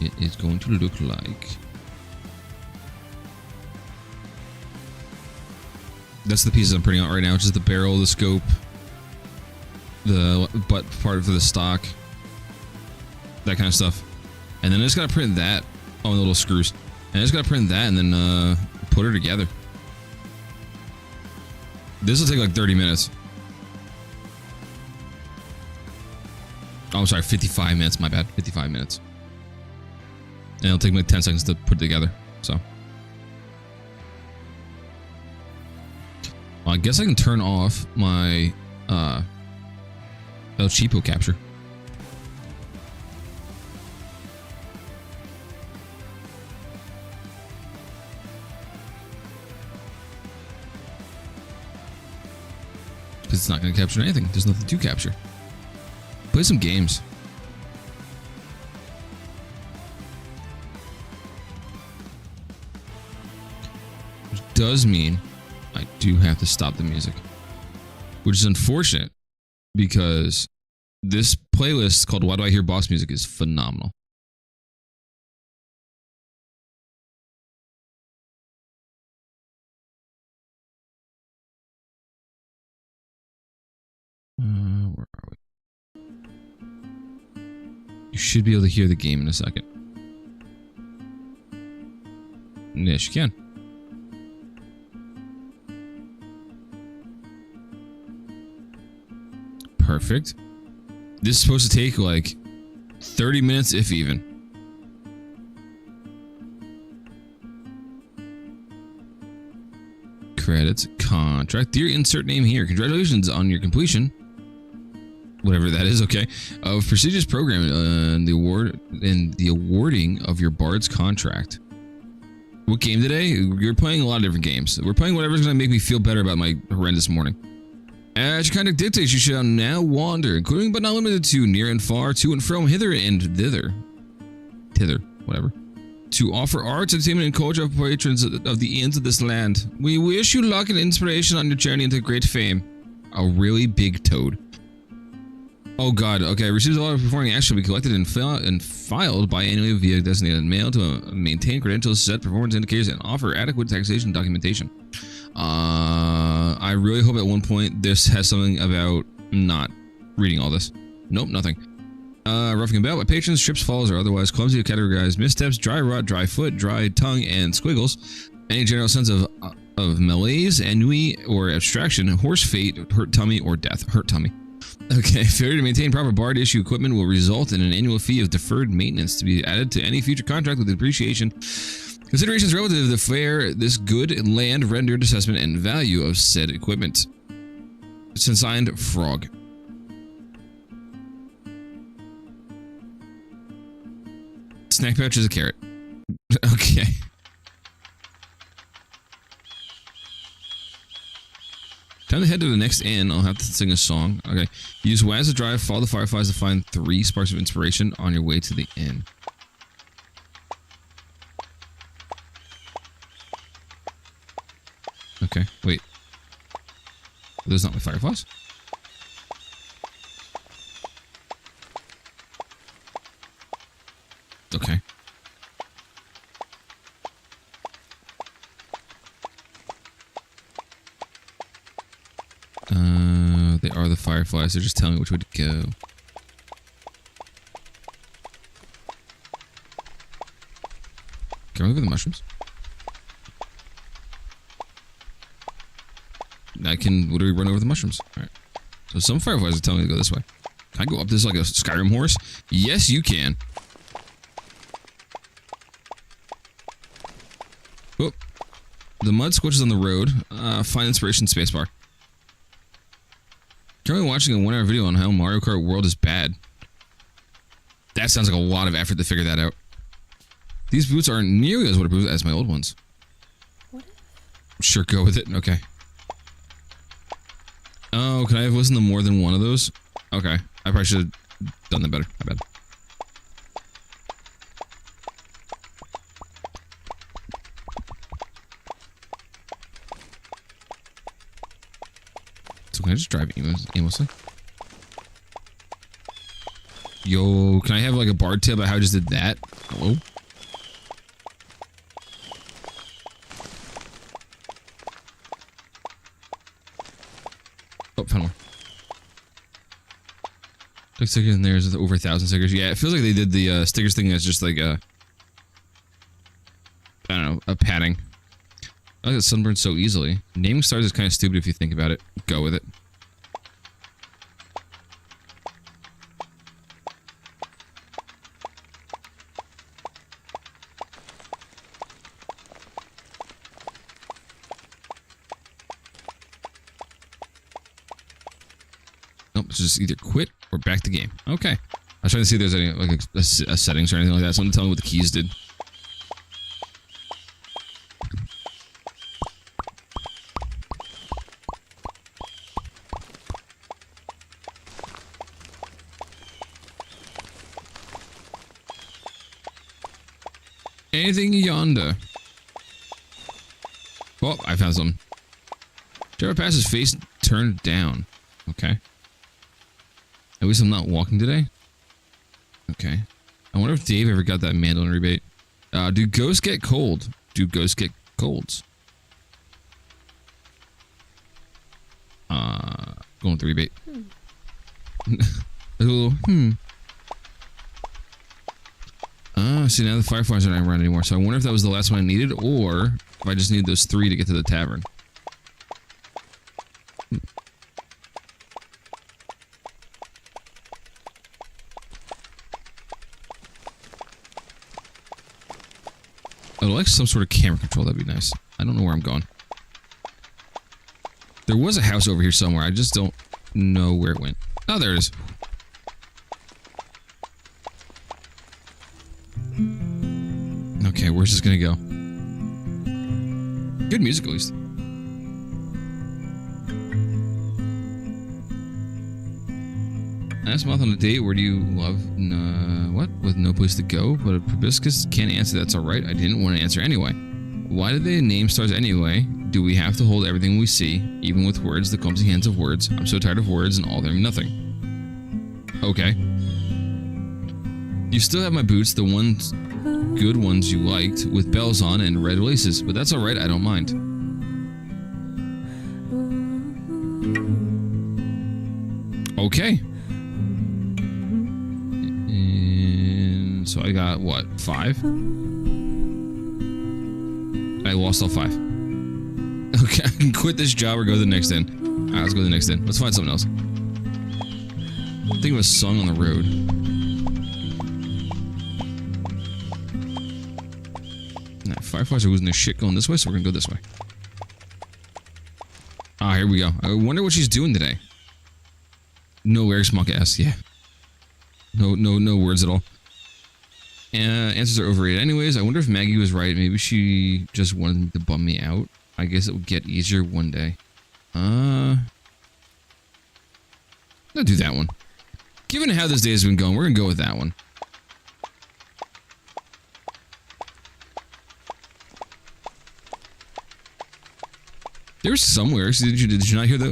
it is going to look like. That's the pieces I'm printing out right now, which is the barrel, the scope, the butt part for the stock, that kind of stuff. And then I just gotta print that. Oh, the little screws. And I just gotta print that and then put her together. This will take like 30 minutes. Oh, I'm sorry, 55 minutes. My bad. 55 minutes. And it'll take me like 10 seconds to put it together. So. Well, I guess I can turn off my El Cheapo capture. Because it's not going to capture anything. There's nothing to capture. Play some games. Which does mean I do have to stop the music. Which is unfortunate because this playlist called Why Do I Hear Boss Music is phenomenal. Where are we? You should be able to hear the game in a second. Yes, you can. Perfect. This is supposed to take like 30 minutes, if even. Credits, contract. Dear insert name here. Congratulations on your completion. Whatever that is, okay. Of prestigious program and the awarding of your Bard's contract. What game today? We're playing a lot of different games. We're playing whatever's going to make me feel better about my horrendous morning. As your conduct dictates, you shall now wander, including but not limited to near and far, to and from, hither and thither. Thither, whatever. To offer arts, entertainment, and culture of patrons of the ends of this land. We wish you luck and inspiration on your journey into great fame. A really big toad. Oh god, okay. Receives a lot of performing action will be collected and filed biannually via designated mail to maintain credentials, set performance indicators, and offer adequate taxation documentation. I really hope at one point this has something about not reading all this. Nope, nothing. Roughing about by patrons, trips, falls, or otherwise clumsy categorized missteps, dry rot, dry foot, dry tongue, and squiggles. Any general sense of malaise, ennui, or abstraction, horse fate, hurt tummy, or death. Hurt tummy. Okay, failure to maintain proper Bard issue equipment will result in an annual fee of deferred maintenance to be added to any future contract with depreciation. Considerations relative to the fair, this good land rendered assessment and value of said equipment. It's signed Frog. Snack pouch is a carrot. Okay. Time to head to the next inn. I'll have to sing a song. Okay. Use Waz to drive, follow the fireflies to find 3 sparks of inspiration on your way to the inn. Okay, wait. Those not my fireflies? Okay. They are the fireflies. They're just telling me which way to go. Can I move the mushrooms? I can literally run over the mushrooms. Alright. So some fireflies are telling me to go this way. Can I go up this like a Skyrim horse? Yes, you can. Oh. The mud squishes on the road. Find inspiration spacebar. Currently watching a 1-hour video on how Mario Kart World is bad. That sounds like a lot of effort to figure that out. These boots aren't nearly as waterproof as my old ones. What? Sure, go with it. Okay. Oh, can I have listened to more than one of those? Okay. I probably should have done that better. My bad. So can I just drive aimlessly? Yo, can I have like a bard tip about how I just did that? Hello? Oh, found more. Like stickers in there is over 1,000 stickers. Yeah, it feels like they did the stickers thing as just like a, I don't know, a padding. I like that sunburned so easily. Naming stars is kind of stupid if you think about it. Go with it. Nope, it's just either quit or back the game. Okay. I was trying to see if there's any like a settings or anything like that. Someone tell me what the keys did. Anything yonder? Oh, I found something. Trevor passes face turned down. Okay. At least I'm not walking today. Okay. I wonder if Dave ever got that mandolin rebate. Do ghosts get cold? Do ghosts get colds? Going with the rebate. A little, see now the fireflies are not around anymore, so I wonder if that was the last one I needed, or if I just needed those 3 to get to the tavern. I'd like some sort of camera control, that'd be nice. I don't know where I'm going. There was a house over here somewhere, I just don't know where it went. Oh, there it is. Okay, where's this gonna go? Good music, at least. Ask Moth on a date, where do you love? What? With no place to go? But a proboscis can't answer, that's alright. I didn't want to answer anyway. Why did they name stars anyway? Do we have to hold everything we see, even with words, the clumsy hands of words? I'm so tired of words and all them nothing. Okay. You still have my boots, the ones, good ones you liked, with bells on and red laces, but that's alright, I don't mind. Okay. And so I got, what, 5? I lost all 5. Okay, I can quit this job or go to the next inn. Alright, let's go to the next inn. Let's find something else. Think of a song on the road. Nah, fireflies are losing their shit going this way, so we're gonna go this way. Ah, here we go. I wonder what she's doing today. No Eric's monk ass, yeah. No words at all. Answers are overrated. Anyways, I wonder if Maggie was right. Maybe she just wanted to bum me out. I guess it will get easier one day. I'll do that one. Given how this day has been going, we're gonna go with that one. There's somewhere. Did you not hear the?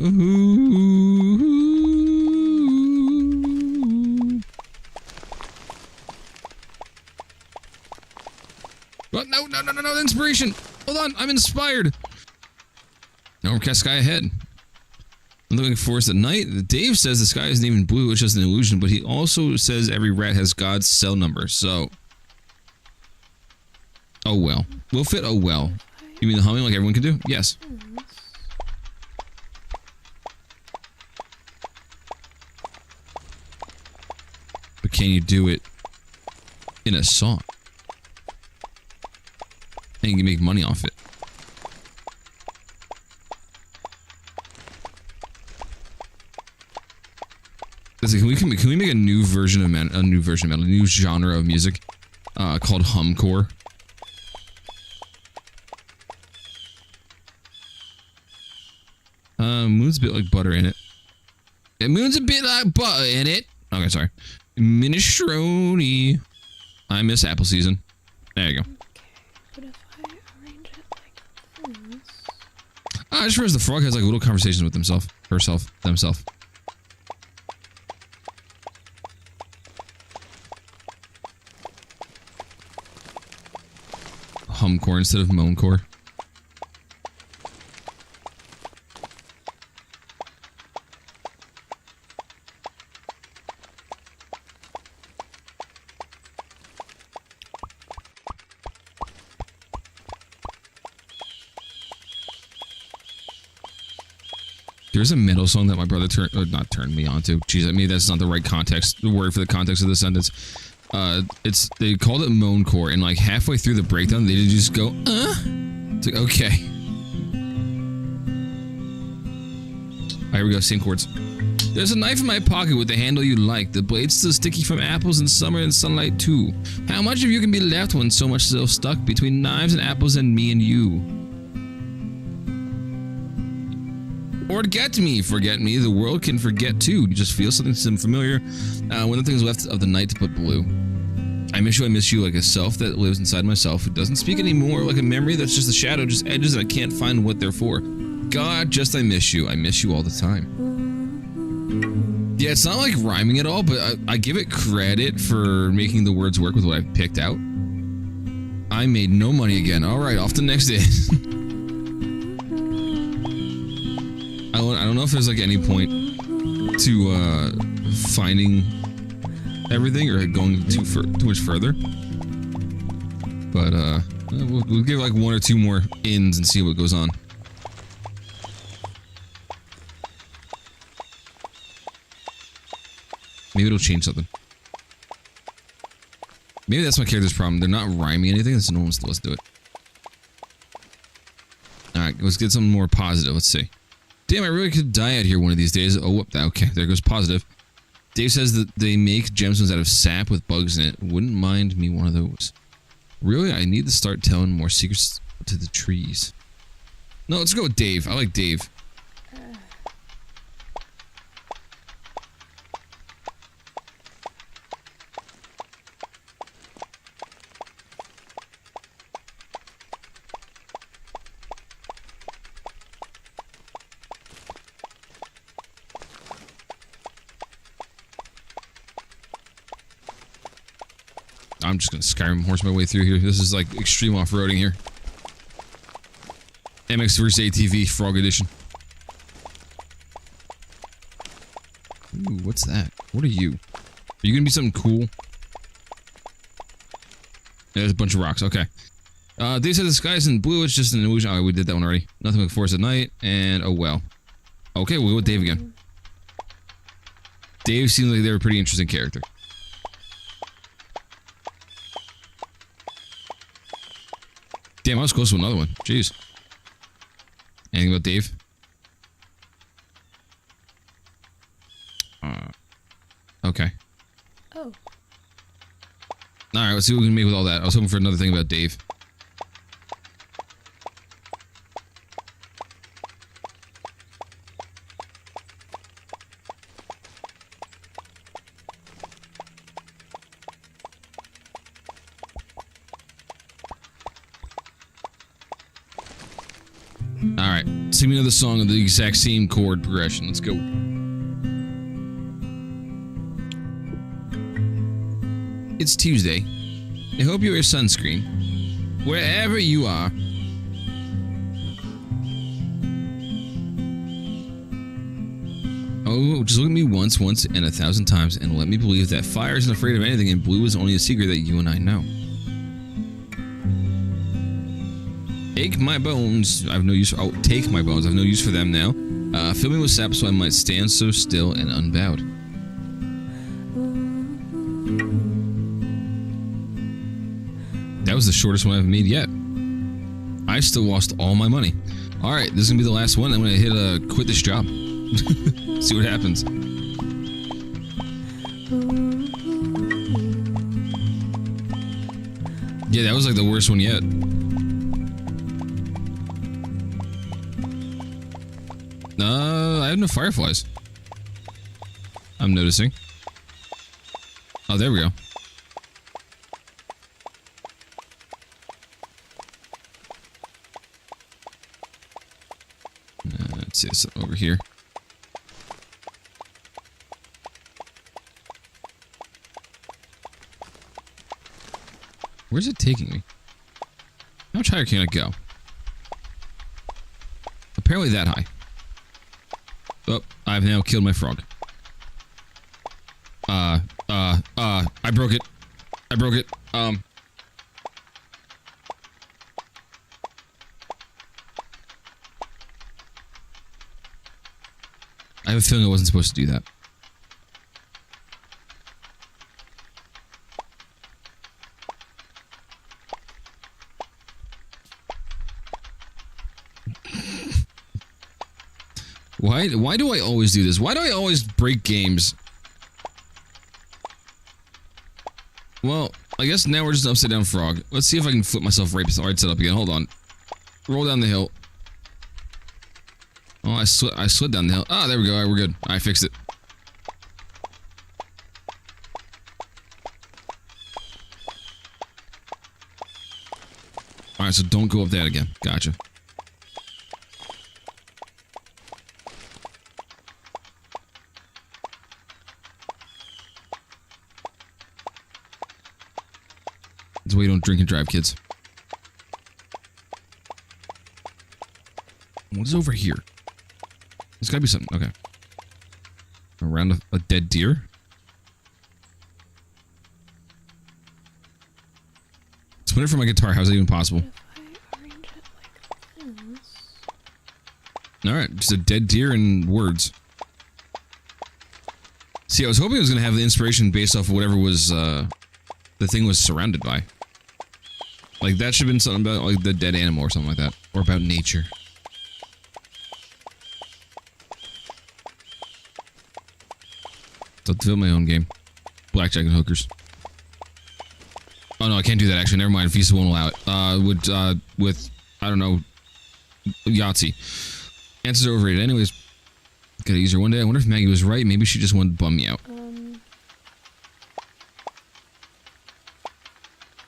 Well, no! Inspiration. Hold on, I'm inspired. No overcast sky ahead. I'm looking for us at night. Dave says the sky isn't even blue, it's just an illusion, but he also says every rat has God's cell number, so... Oh well. We'll fit oh well. You mean the humming like everyone can do? Yes. But can you do it in a song? And you can make money off it. Can we make a new version of metal, a new genre of music, called humcore? Moon's a bit like butter in it. Yeah, moon's a bit like butter in it. Okay, sorry. Minestrone. I miss apple season. There you go. Okay, but if I arrange it like this... I just realized the frog has like little conversations with themselves. Humcore instead of moancore. There's a metal song that my brother turned me on to. Jeez, I mean that's not the right context. The word for the context of the sentence. They called it moancore, and like halfway through the breakdown, they just go, It's like, okay. Alright, here we go, same chords. There's a knife in my pocket with the handle you like. The blade's still sticky from apples in summer and sunlight too. How much of you can be left when so much still stuck between knives and apples and me and you? Or forget me, the world can forget too. You just feel something familiar when nothing's left of the night but blue. I miss you like a self that lives inside myself. It doesn't speak anymore like a memory that's just a shadow, just edges that I can't find what they're for. God, just I miss you all the time. Yeah, it's not like rhyming at all, but I give it credit for making the words work with what I've picked out. I made no money again. Alright, off to the next day. I don't know if there's like any point to finding everything or going too much further, but we'll give like one or two more ins and see what goes on. Maybe it'll change something. Maybe that's my character's problem. They're not rhyming anything, so no one wants to do it. Alright, let's get something more positive. Let's see. Damn, I really could die out here one of these days. Oh, whoop, okay, there goes positive. Dave says that they make gemstones out of sap with bugs in it. Wouldn't mind me one of those. Really? I need to start telling more secrets to the trees. No, let's go with Dave. I like Dave. I'm just gonna Skyrim horse my way through here. This is like extreme off-roading here. MX vs ATV Frog Edition. Ooh, what's that? What are you? Are you gonna be something cool? There's a bunch of rocks. Okay. Dave said the sky isn't blue. It's just an illusion. Oh, we did that one already. Nothing but force at night. And oh well. Okay, we'll go with Dave again. Dave seems like they're a pretty interesting character. Damn, I was close to another one. Jeez. Anything about Dave? Okay. Oh. Alright, let's see what we can make with all that. I was hoping for another thing about Dave. Alright, sing me another song of the exact same chord progression. Let's go. It's Tuesday. I hope you wear sunscreen. Wherever you are. Oh, just look at me once, and 1,000 times, and let me believe that fire isn't afraid of anything, and blue is only a secret that you and I know. Take my bones. I've no use for. Oh, take my bones. I've no use for them now. Fill me with sap so I might stand so still and unbowed. That was the shortest one I've made yet. I still lost all my money. All right, this is gonna be the last one. I'm gonna hit quit this job. See what happens. Yeah, that was like the worst one yet. I have no fireflies. I'm noticing. Oh, there we go. Let's see this over here. Where's it taking me? How much higher can I go? Apparently that high. Oh, I've now killed my frog. I broke it. I broke it. I have a feeling I wasn't supposed to do that. Why do I always do this? Why do I always break games? Well, I guess now we're just an upside down frog. Let's see if I can flip myself right side up again. Hold on. Roll down the hill. Oh, I slid down the hill. Ah, there we go. All right, we're good. I fixed it. Alright, so don't go up that again. Gotcha. That's why you don't drink and drive, kids. What's over here? There's gotta be something. Okay. Around a dead deer? It's winter for my guitar. How's that even possible? If I arrange it like this. Alright, just a dead deer and words. See, I was hoping it was gonna have the inspiration based off of whatever was, the thing was surrounded by. Like, that should have been something about, like, the dead animal or something like that. Or about nature. So, to build my own game. Blackjack and hookers. Oh, no, I can't do that, actually. Never mind. FIFA won't allow it. With, I don't know, Yahtzee. Answers are overrated. Anyways, gotta use her one day. I wonder if Maggie was right. Maybe she just wanted to bum me out.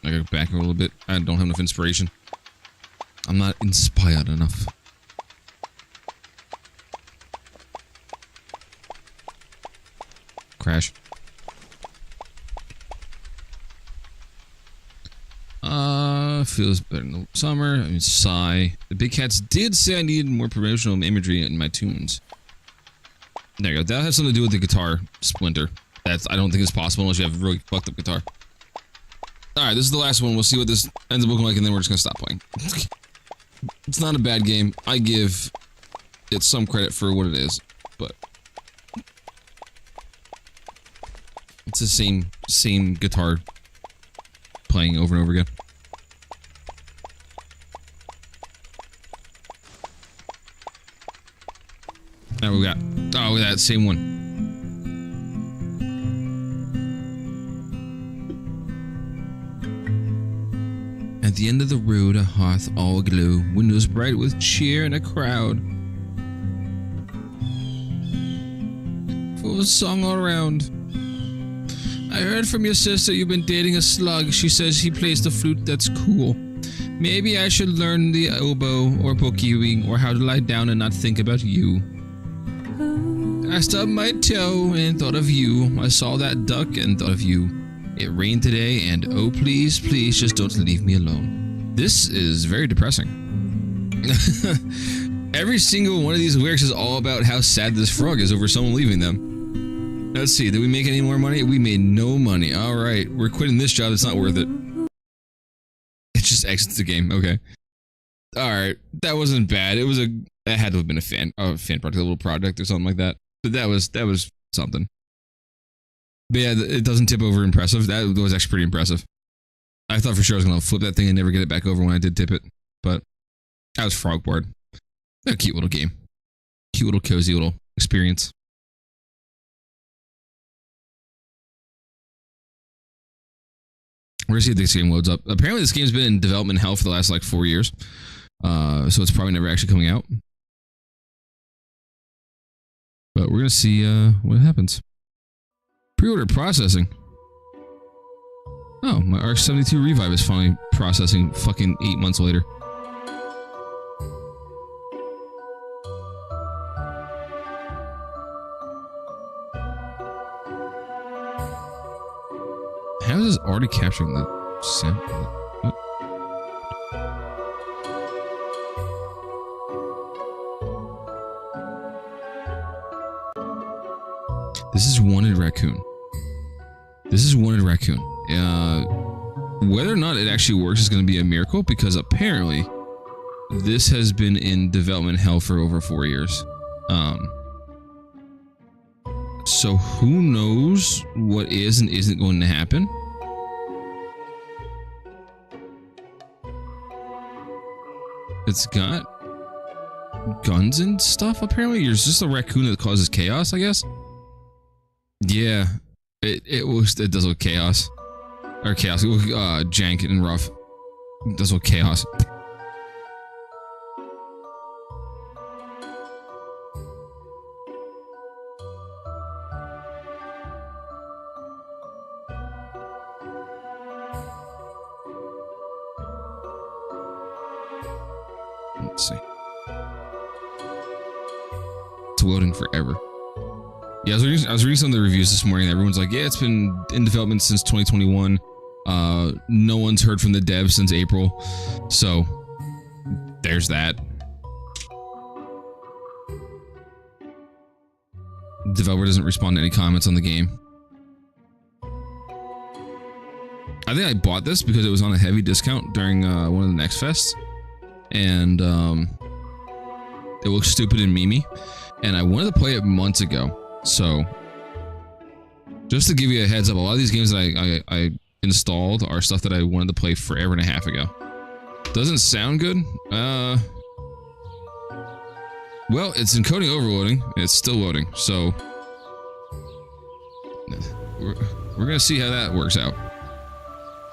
I gotta back her a little bit. I don't have enough inspiration. I'm not inspired enough. Crash. Feels better in the summer. I mean, sigh. The big cats did say I needed more promotional imagery in my tunes. There you go. That has something to do with the guitar splinter. That's, I don't think it's possible unless you have a really fucked up guitar. Alright, this is the last one. We'll see what this ends up looking like, and then we're just gonna stop playing. It's not a bad game. I give it some credit for what it is, but it's the same guitar playing over and over again. Now we got, oh, look at that, same one. At the end of the road, a hearth all aglow, windows bright with cheer and a crowd. Full of song all around. I heard from your sister you've been dating a slug. She says he plays the flute, that's cool. Maybe I should learn the oboe or pokewing or how to lie down and not think about you. I stubbed my toe and thought of you. I saw that duck and thought of you. It rained today and oh please, please just don't leave me alone. This is very depressing. Every single one of these lyrics is all about how sad this frog is over someone leaving them. Let's see, did we make any more money? We made no money. Alright, we're quitting this job, it's not worth it. It just exits the game, okay. Alright, that wasn't bad. That had to have been a fan project, a little project or something like that. But that was something. But yeah, it doesn't tip over impressive. That was actually pretty impressive. I thought for sure I was going to flip that thing and never get it back over when I did tip it. But I was frog bored. A cute little game. Cute little cozy little experience. We're gonna see if this game loads up. Apparently this game's been in development hell for the last like 4 years. So it's probably never actually coming out. But we're gonna see what happens. Pre-order processing. Oh, my ARC-72 Revive is finally processing fucking 8 months later. How is this already capturing the sound? What? This is Wanted Raccoon. This is Wanted Raccoon. Whether or not it actually works is going to be a miracle because apparently this has been in development hell for over 4 years. So who knows what is and isn't going to happen? It's got guns and stuff, apparently. There's just a raccoon that causes chaos, I guess. Yeah, it does look chaos. Or chaos, it looks jank and rough. It does look chaos. Let's see. It's loading forever. Yeah, I was reading some of the reviews this morning. Everyone's like, yeah, it's been in development since 2021. No one's heard from the devs since April. So, there's that. Developer doesn't respond to any comments on the game. I think I bought this because it was on a heavy discount during one of the Next Fests. And it looks stupid and memey. And I wanted to play it months ago. So, just to give you a heads up, a lot of these games that I installed are stuff that I wanted to play forever and a half ago. Doesn't sound good? Well, it's encoding overloading, and it's still loading, so we're gonna see how that works out.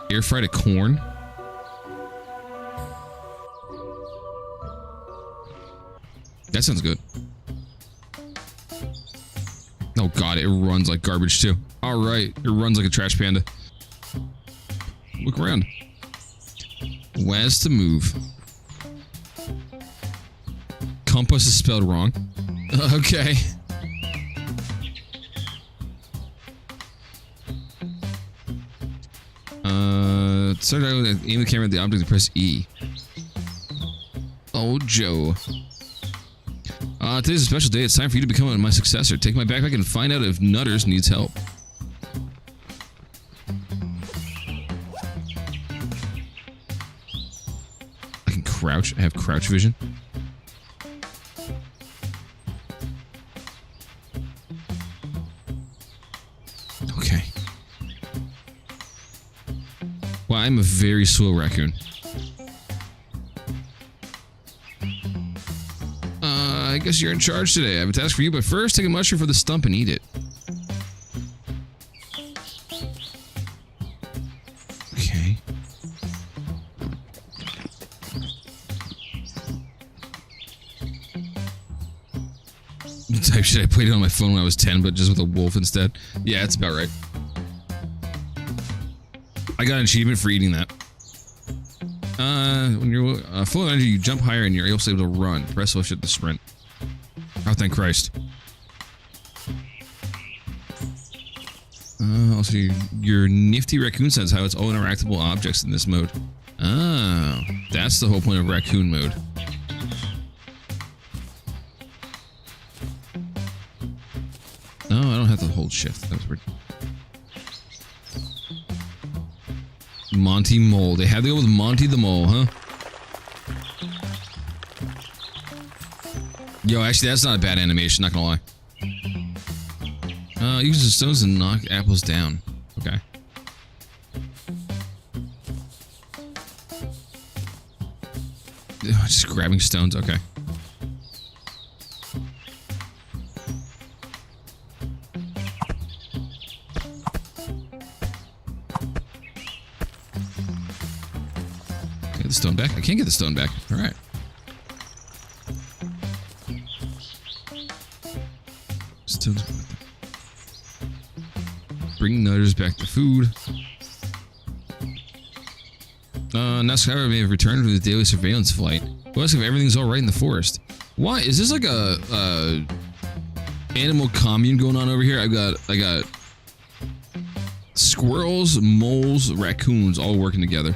Air fried a corn. That sounds good. Oh god, it runs like garbage too. Alright, it runs like a trash panda. Look around. Where's to move? Compass is spelled wrong. Okay. Start out with aim the camera at the object and press E. Oh, Joe. Today's a special day. It's time for you to become my successor. Take my backpack and find out if Nutters needs help. I can crouch. I have crouch vision. Okay. Well, I'm a very slow raccoon. I guess you're in charge today. I have a task for you, but first take a mushroom for the stump and eat it. Okay. Type shit, I played it on my phone when I was 10, but just with a wolf instead. Yeah, that's about right. I got an achievement for eating that. when you're full of energy, you jump higher and you're also able to run. Press left shift to sprint. Oh, thank Christ. Also, your nifty raccoon sense highlights all interactable objects in this mode. Oh, that's the whole point of raccoon mode. No, I don't have to hold shift. That was weird. Monty Mole. They had to go with Monty the Mole, huh? Yo, actually, that's not a bad animation, not gonna lie. Use the stones to knock apples down. Okay. Just grabbing stones, okay. Get the stone back? I can't get the stone back. Alright. Stones. Bring nutters back to food. Now Skyrim may have returned from the daily surveillance flight. We'll ask if everything's alright in the forest. Why? Is this like a animal commune going on over here? I got squirrels, moles, raccoons all working together.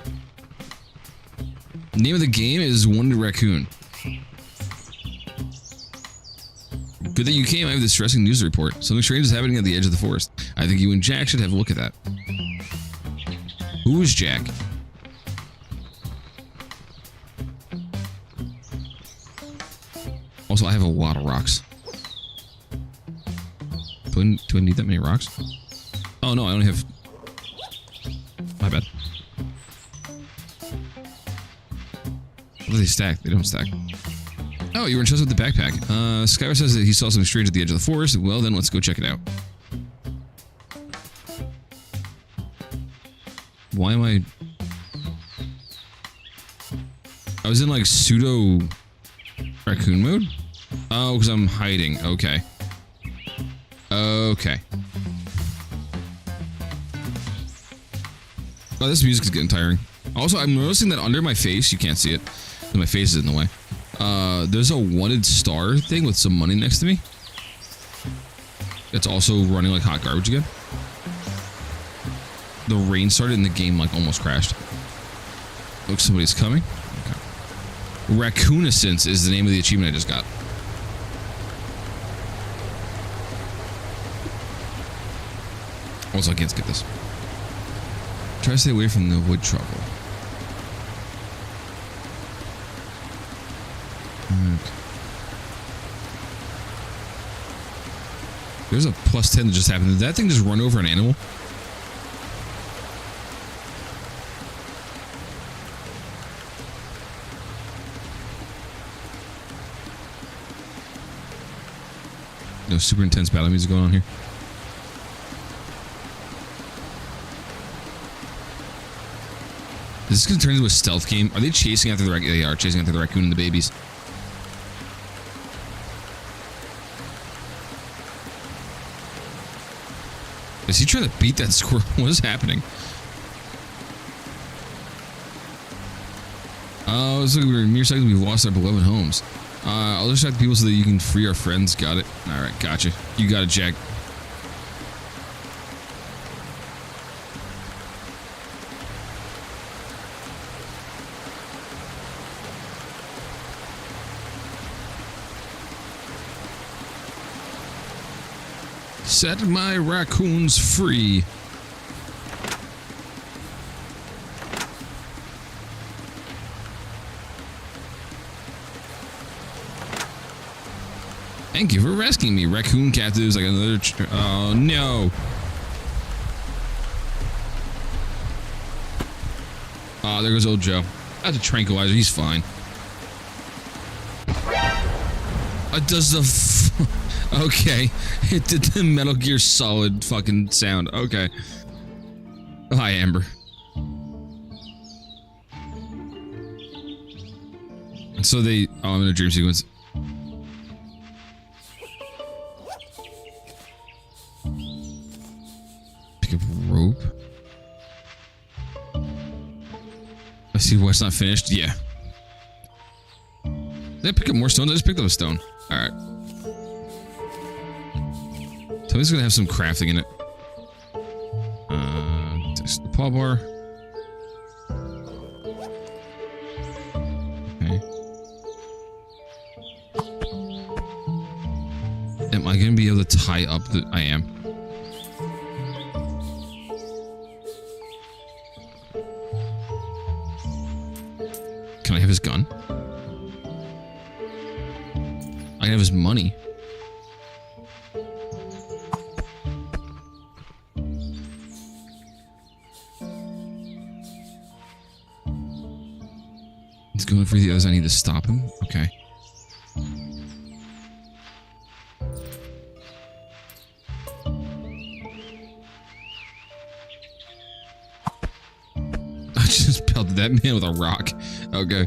The name of the game is Wanted Raccoon. Good that you came. I have this distressing news report. Something strange is happening at the edge of the forest. I think you and Jack should have a look at that. Who is Jack? Also, I have a lot of rocks. Do I need that many rocks? Oh no, I only have... My bad. What do they stack? They don't stack. Oh, you were entrusted with the backpack. Skylar says that he saw something strange at the edge of the forest. Well, then let's go check it out. Why am I... I was in like pseudo raccoon mode? Oh, because I'm hiding. Okay. Okay. Oh, this music is getting tiring. Also, I'm noticing that under my face, you can't see it, because my face is in the way. There's a wanted star thing with some money next to me. It's also running like hot garbage again. The rain started and the game like almost crashed. Looks somebody's coming. Okay. Raccooniscence is the name of the achievement I just got. Also, I can't skip this. Try to stay away from the wood trouble. Okay. There's a +10 that just happened. Did that thing just run over an animal? No super intense battle music going on here. Is this going to turn into a stealth game? Are they chasing after the raccoon? They are chasing after the raccoon and the babies. Is he trying to beat that squirrel? What is happening? Oh, looks like we're mere seconds we've lost our beloved homes. I'll distract people so that you can free our friends. Got it. Alright, gotcha. You got it, Jack. Set my raccoons free. Thank you for rescuing me. Raccoon captives like another... Oh, no. Oh, there goes old Joe. That's a tranquilizer. He's fine. Does the... Okay. It did the Metal Gear Solid fucking sound. Okay. Hi, Amber. So they... Oh, I'm in a dream sequence. Pick up rope. I see why it's not finished. Yeah. Did I pick up more stones? I just picked up a stone. Alright. Tell me it's gonna have some crafting in it. Test the paw bar. Okay. Am I gonna be able to tie up the... I am. Can I have his gun? I can have his money. He's going for the others. I need to stop him. Okay. I just pelted that man with a rock. Okay.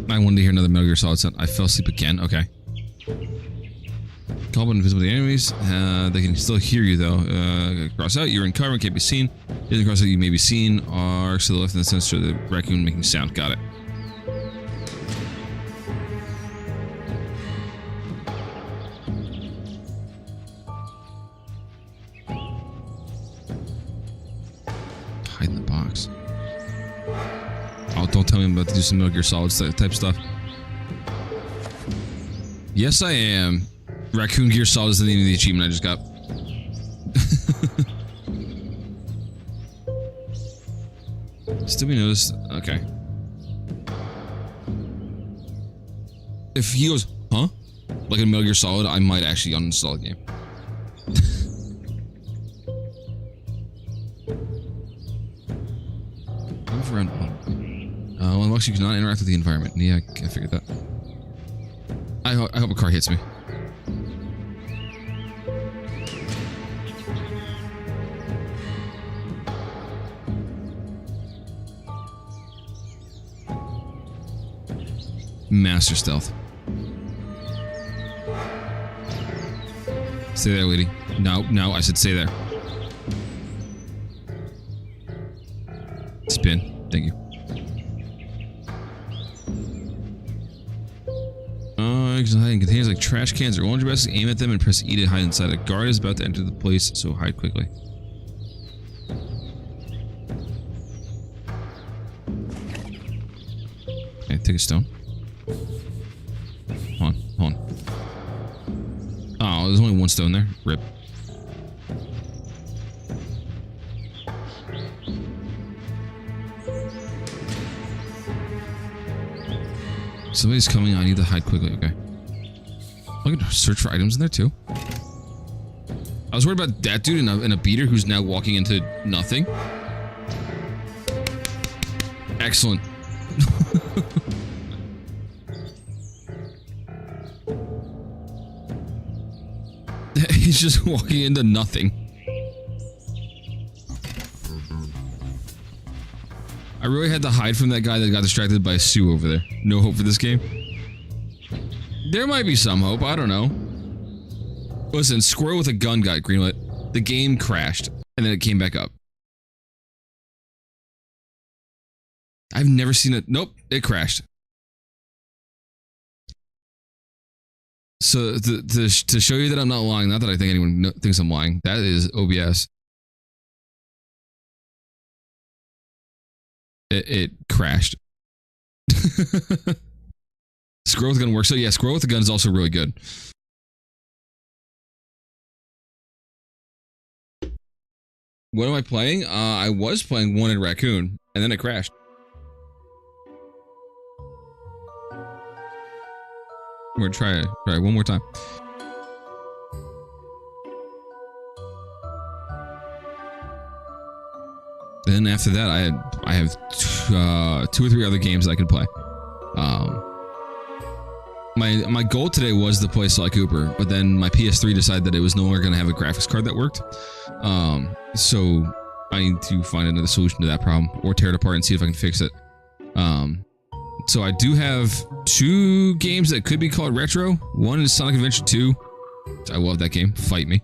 I wanted to hear another Metal Gear Solid sound. I fell asleep again. Okay. Call button invisible to enemies. They can still hear you though. Cross out. You're in cover and can't be seen. Isn't cross out. You may be seen. Are to the left in the sense of the raccoon making sound. Got it. Hide in the box. Oh, don't tell me I'm about to do some Metal Gear Solid type stuff. Yes, I am. Raccoon Gear Solid is the name of the achievement I just got. Still be noticed. Okay. If he goes, huh? Like in Metal Gear Solid, I might actually uninstall the game. Move around. Well, unless you cannot interact with the environment. Yeah, I figured that. I hope a car hits me. Master stealth. Stay there, lady. No, I said stay there. Spin. Thank you. Hiding containers like trash cans or laundry baskets. Aim at them and press E to hide inside. A guard is about to enter the place, so hide quickly. Okay, take a stone. Hold on. Oh, there's only one stone there. Rip. Somebody's coming. I need to hide quickly. Okay. I can search for items in there too. I was worried about that dude in a beater who's now walking into nothing. Excellent. He's just walking into nothing. I really had to hide from that guy that got distracted by Sue over there. No hope for this game. There might be some hope. I don't know. Listen, squirrel with a gun got greenlit. The game crashed, and then it came back up. I've never seen it. Nope, it crashed. So to show you that I'm not lying, not that I think anyone thinks I'm lying, that is OBS. It crashed. Squirrel with a gun works. So yeah, squirrel with a gun is also really good. What am I playing? I was playing Wanted Raccoon, and then it crashed. We're gonna try it one more time. Then after that, I have 2 or 3 other games I can play. My goal today was to play Sly Cooper, but then my PS3 decided that it was no longer going to have a graphics card that worked. So I need to find another solution to that problem, or tear it apart and see if I can fix it. So I do have 2 games that could be called retro. One is Sonic Adventure 2. I love that game. Fight me.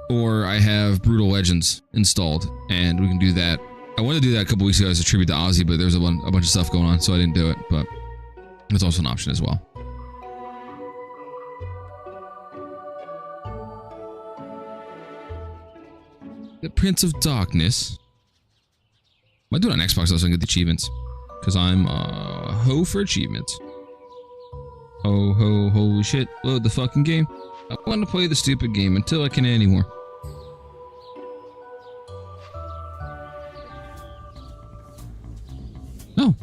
Or I have Brutal Legends installed, and we can do that. I wanted to do that a couple weeks ago as a tribute to Ozzy, but there was a bunch of stuff going on, so I didn't do it. But it's also an option as well. The Prince of Darkness. I might do it on Xbox though, so I can get the achievements. Because I'm a hoe for achievements. Oh, ho, holy shit. Load the fucking game. I want to play the stupid game until I can't anymore. Oh.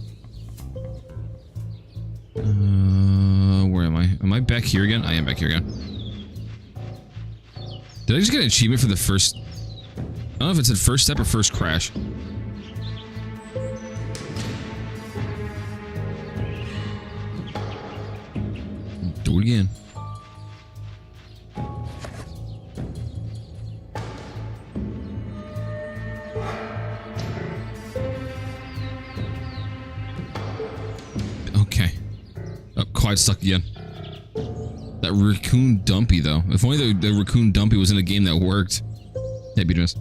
Where am I? Am I back here again? I am back here again. Did I just get an achievement for the first... I don't know if it said first step or first crash. Do it again. Okay. Oh, quite stuck again. That Raccoon Dumpy, though. If only the Raccoon Dumpy was in a game that worked. Hey, Beatrice.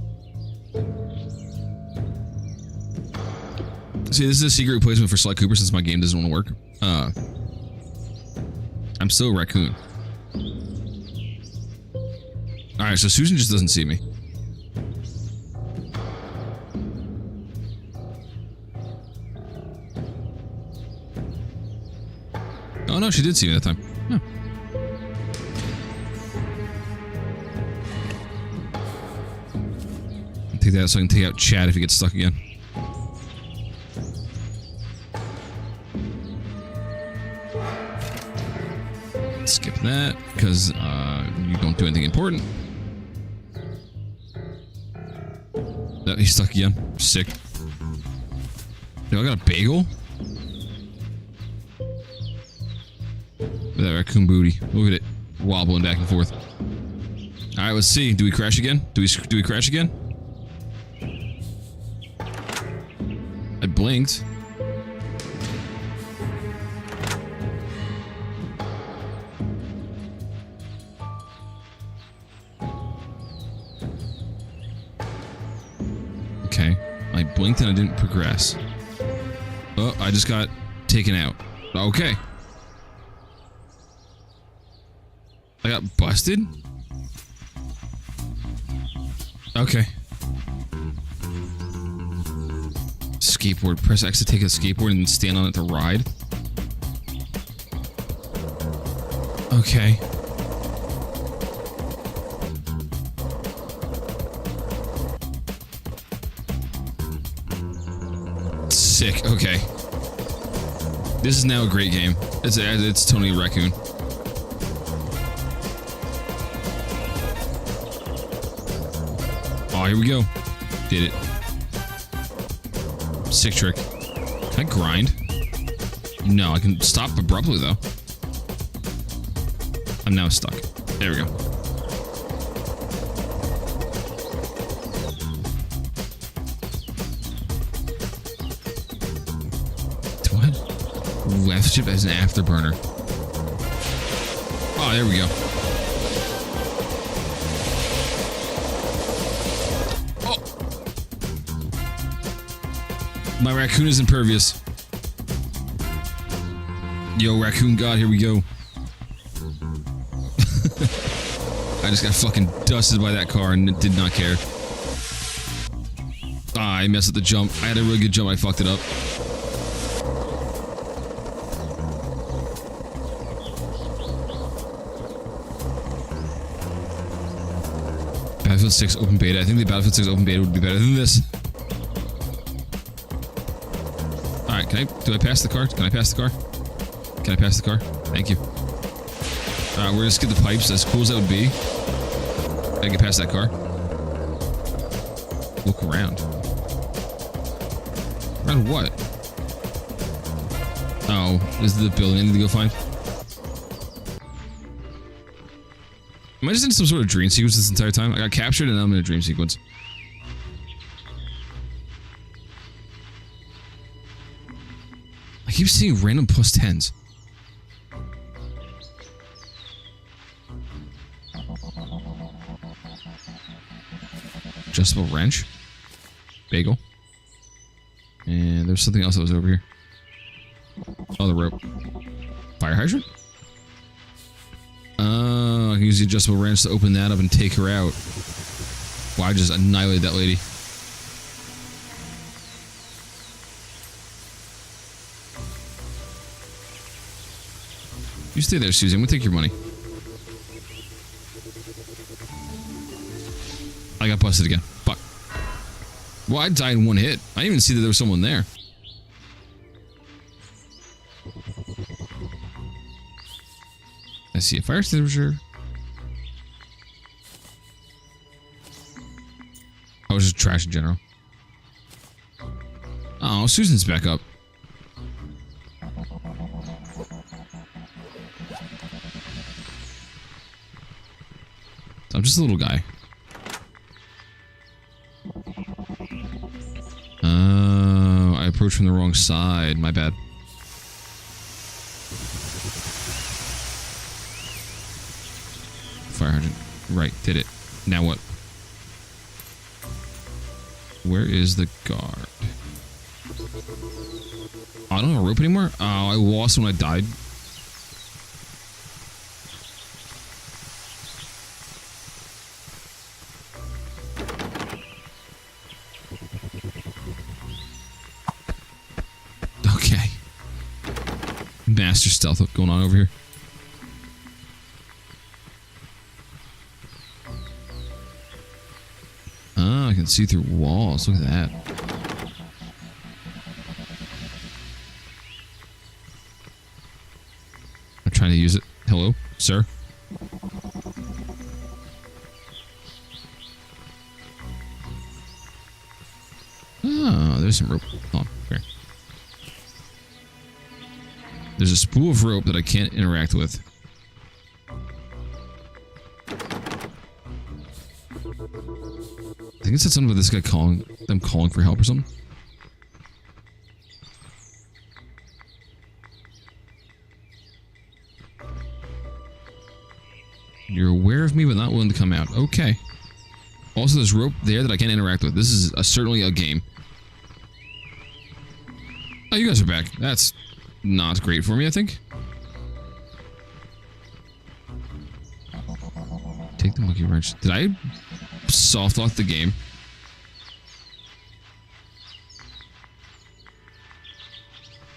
See, this is a secret replacement for Sly Cooper since my game doesn't want to work. I'm still a raccoon. Alright, so Susan just doesn't see me. Oh no, she did see me that time. Huh. Take that so I can take out Chad if he gets stuck again. Skip that, because you don't do anything important. Oh, he's stuck again. Sick. Yo, I got a bagel? Look at that raccoon booty. Look at it. Wobbling back and forth. Alright, let's see. Do we crash again? Do we crash again? I blinked. Okay. I blinked and I didn't progress. Oh, I just got taken out. Okay. I got busted? Okay. Skateboard. Press X to take a skateboard and stand on it to ride. Okay. Sick. Okay. This is now a great game. It's Tony the Raccoon. Oh, here we go. Did it. Sick trick. Can I grind? No, I can stop abruptly though. I'm now stuck. There we go. What? Left shift as an afterburner. Oh, there we go. My raccoon is impervious. Yo, raccoon god, here we go. I just got fucking dusted by that car and did not care. Ah, I messed up the jump. I had a really good jump, I fucked it up. Battlefield 6 open beta. I think the Battlefield 6 open beta would be better than this. Alright, do I pass the car? Can I pass the car? Can I pass the car? Thank you. Alright, we're gonna skip the pipes, as cool as that would be. I get past that car. Look around. Around what? Oh, this is the building I need to go find. Am I just in some sort of dream sequence this entire time? I got captured and now I'm in a dream sequence. I keep seeing random +10s. Adjustable wrench. Bagel. And there's something else that was over here. Oh, the rope. Fire hydrant? Oh, I can use the adjustable wrench to open that up and take her out. Wow, I just annihilated that lady. You stay there, Susie. I'm gonna take your money. I got busted again. Fuck. Well, I died in one hit. I didn't even see that there was someone there. I see a fire extinguisher. I was just trash in general. Oh, Susan's back up. I'm just a little guy. Oh, I approached from the wrong side. My bad. Fire hydrant. Right, did it. Now what? Where is the guard? Oh, I don't have a rope anymore? Oh, I lost when I died. Okay. Master stealth going on over here. Ah, I can see through walls. Look at that. I'm trying to use it. Hello, sir? Oh, there's some rope. Hold on, here. There's a spool of rope that I can't interact with. I think it said something about this guy calling for help or something. You're aware of me but not willing to come out. Okay. Also, there's rope there that I can't interact with. This is certainly a game. Oh, you guys are back. That's not great for me, I think. Take the monkey wrench. Did I soft lock the game?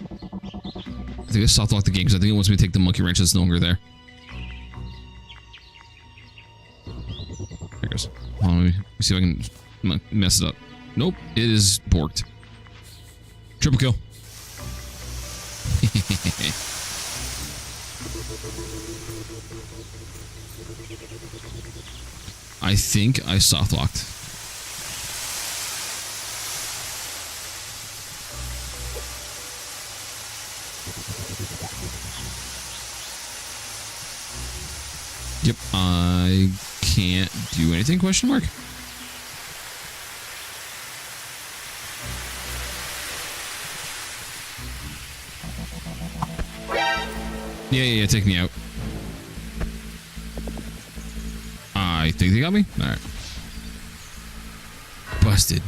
I think I soft locked the game because I think it wants me to take the monkey wrench that's no longer there. There it goes. Hold on, let me see if I can mess it up. Nope, it is borked. Triple kill. I think I soft locked. Yep, I can't do anything, question mark? Yeah, take me out. I think they got me? Alright. Busted.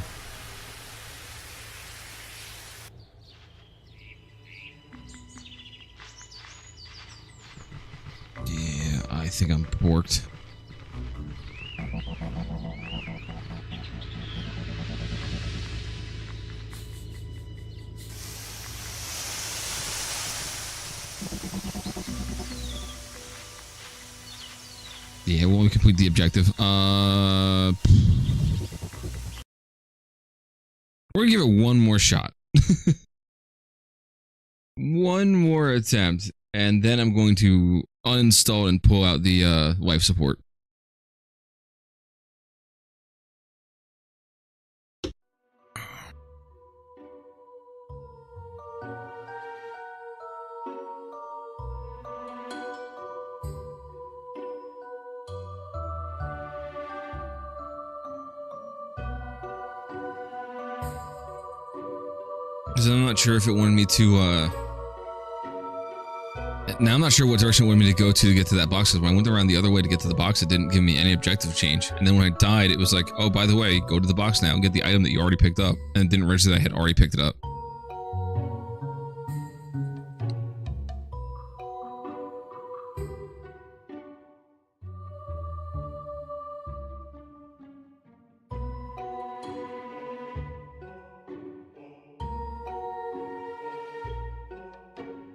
Yeah, I think I'm borked. Yeah, we'll complete the objective. We're gonna give it one more shot. One more attempt, and then I'm going to uninstall and pull out the life support. Because I'm not sure if it wanted me to Now I'm not sure what direction it wanted me to go to get to that box, because when I went around the other way to get to the box, it didn't give me any objective change. And then when I died, it was like, oh, by the way, go to the box now and get the item that you already picked up. And it didn't register that I had already picked it up.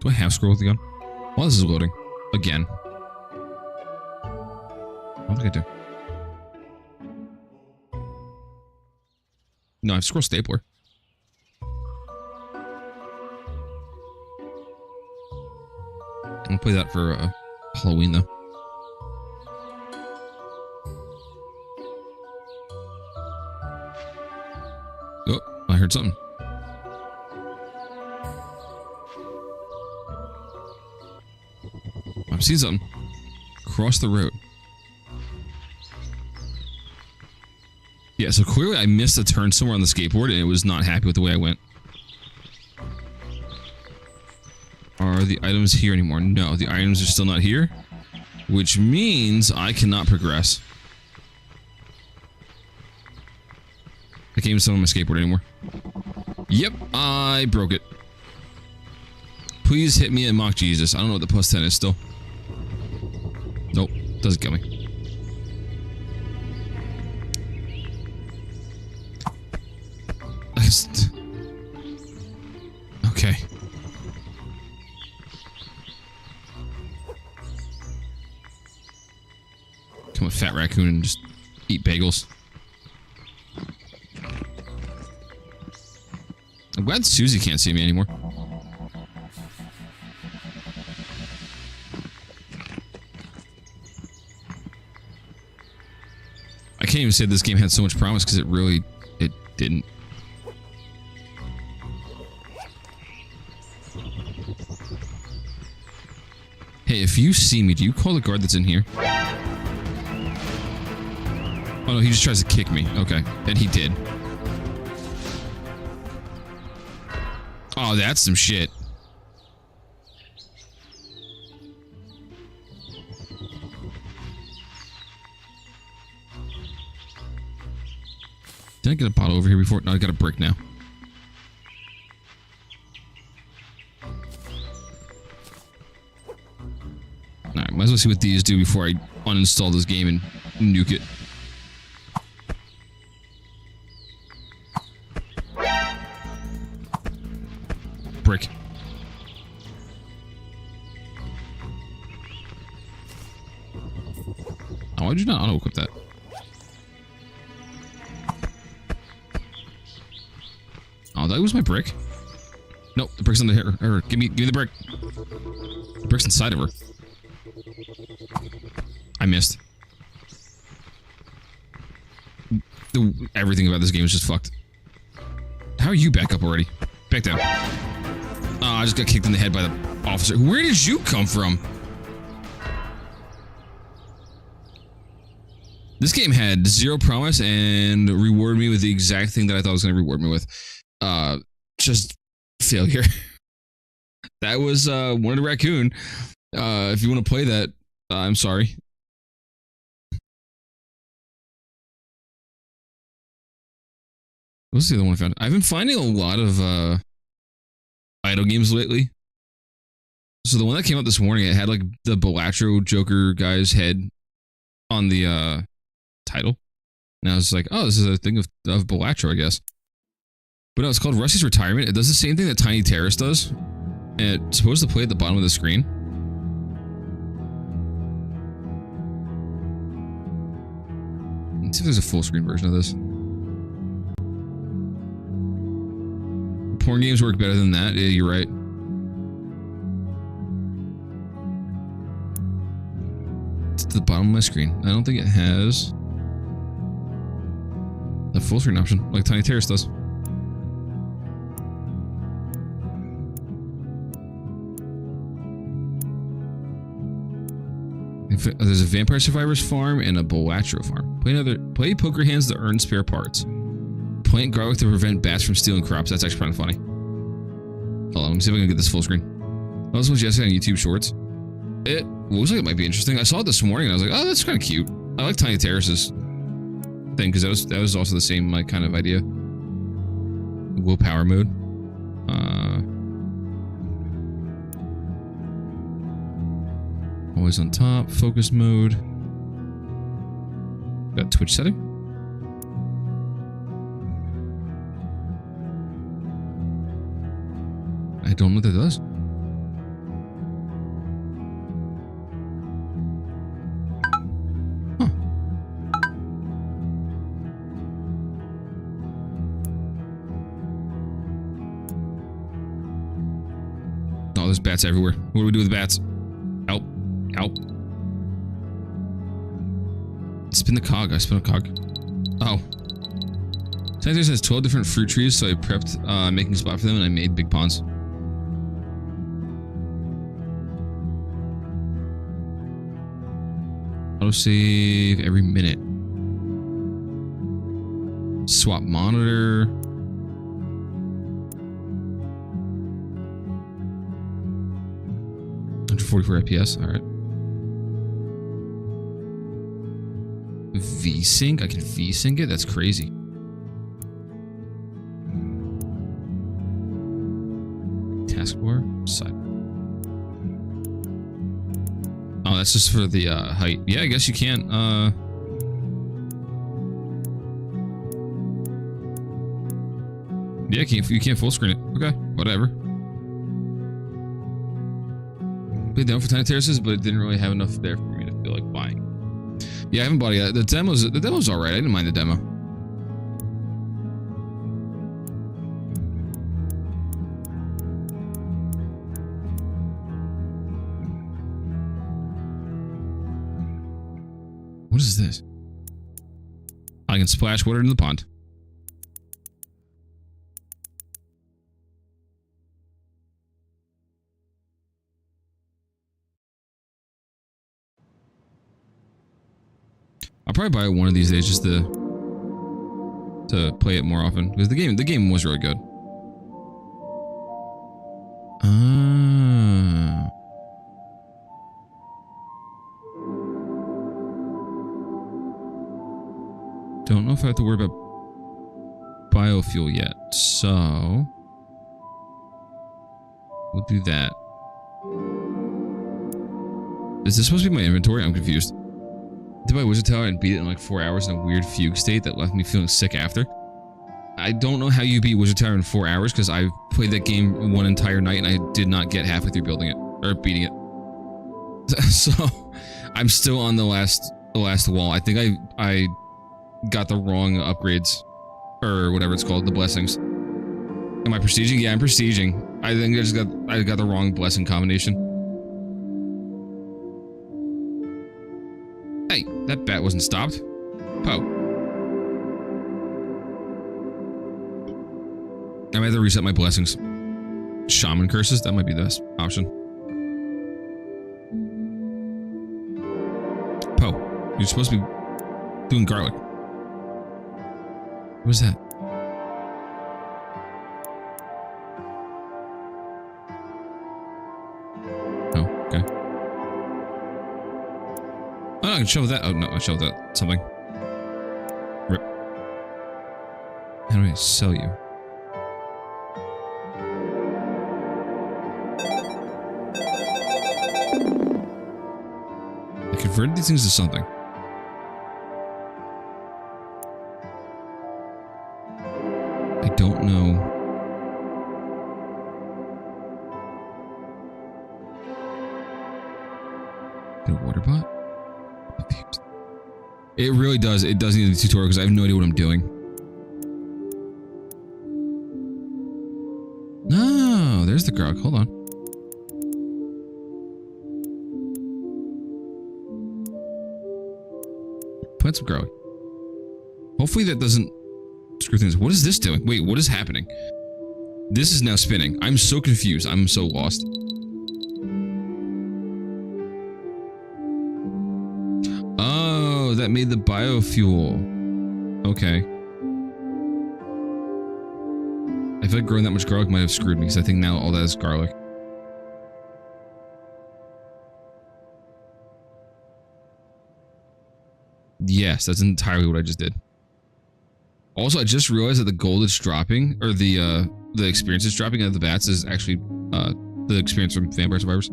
Do I have scroll with the gun? While this is loading. Again. I don't think I do. No, I have scroll stapler. I'll play that for Halloween, though. Oh, I heard something. I've seen something. Cross the road. Yeah, so clearly I missed a turn somewhere on the skateboard and it was not happy with the way I went. Are the items here anymore? No, the items are still not here. Which means I cannot progress. I can't even summon my skateboard anymore. Yep, I broke it. Please hit me and mock Jesus. I don't know what the plus 10 is still. Nope, doesn't kill me. Okay. Become a fat raccoon and just eat bagels. I'm glad Susie can't see me anymore. I can't even say this game had so much promise because it didn't. Hey, if you see me, do you call the guard that's in here? Oh no, he just tries to kick me. Okay, and he did. Oh, that's some shit. Did I get a bottle over here before? No, I got a brick now. Alright, might as well see what these do before I uninstall this game and nuke it. Brick. Oh, why'd you not auto-equip that? Oh, that was my brick. Nope, the brick's on the her. Give me the brick. The brick's inside of her. I missed. Everything about this game is just fucked. How are you back up already? Back down. Oh, I just got kicked in the head by the officer. Where did you come from? This game had zero promise and rewarded me with the exact thing that I thought it was going to reward me with. Just failure. That was one of the raccoon. If you want to play that, I'm sorry. What's the other one I found? I've been finding a lot of idle games lately. So the one that came out this morning, it had like the Belatro Joker guy's head on the title. And I was like, oh, this is a thing of Belatro, I guess. But no, it's called Rusty's Retirement. It does the same thing that Tiny Terrace does. And it's supposed to play at the bottom of the screen. Let's see if there's a full screen version of this. Porn games work better than that. Yeah, you're right. It's at the bottom of my screen. I don't think it has the full screen option like Tiny Terrace does. There's a Vampire Survivors farm and a Belatro farm. Play poker hands to earn spare parts. Plant garlic to prevent bats from stealing crops. That's actually kind of funny. Hold on, let me see if I can get this full screen. Oh, this was yesterday on YouTube Shorts. It looks like it might be interesting. I saw it this morning and I was like, oh, that's kind of cute. I like Tiny Terraces thing because that was also the same like kind of idea. Willpower mode. Always on top. Focus mode. Got Twitch setting. I don't know what that does. Huh. Oh, there's bats everywhere. What do we do with the bats? Help. Help. Spin the cog. I spin a cog. Oh. Sanitation has 12 different fruit trees, so I prepped making a spot for them and I made big ponds. Autosave every minute. Swap monitor. .144 FPS. All right. V-Sync? I can V-Sync it? That's crazy. Taskbar? Side. Oh, that's just for the height. Yeah, I guess you can't. Yeah, you can't full screen it. Okay, whatever. Played down for Tiny Terraces, but it didn't really have enough there for me to feel like buying. Yeah, I haven't bought it yet. The demo's alright. I didn't mind the demo. What is this? I can splash water into the pond. I'll probably buy it one of these days just to play it more often because the game was really good. Don't know if I have to worry about biofuel yet, so we'll do that. Is this supposed to be my inventory? I'm confused. Did my Wizard Tower and beat it in like 4 hours in a weird fugue state that left me feeling sick after. I don't know how you beat Wizard Tower in 4 hours because I played that game one entire night and I did not get halfway through building it or beating it. So I'm still on the last wall. I think I got the wrong upgrades or whatever it's called, the blessings. Am I prestiging? Yeah, I'm prestiging. I think I got the wrong blessing combination. Hey, that bat wasn't stopped. Poe. I might have to reset my blessings. Shaman curses? That might be the best option. Poe, you're supposed to be doing garlic. What was that? Oh, okay. Oh, no, I can shovel that. Oh, no, I shoveled that. Something. Rip. How do I sell you? I converted these things to something. I don't know. The water bot? Confused. It really does. It does need a tutorial because I have no idea what I'm doing. No, there's the grog. Hold on. Plant some garlic. Hopefully that doesn't screw things. What is this doing? Wait, what is happening? This is now spinning. I'm so confused. I'm so lost. Oh, that made the biofuel. Okay. I feel like growing that much garlic might have screwed me because I think now all that is garlic. Yes, that's entirely what I just did. Also, I just realized that the gold is dropping, or the experience is dropping out of the bats is actually the experience from Vampire Survivors.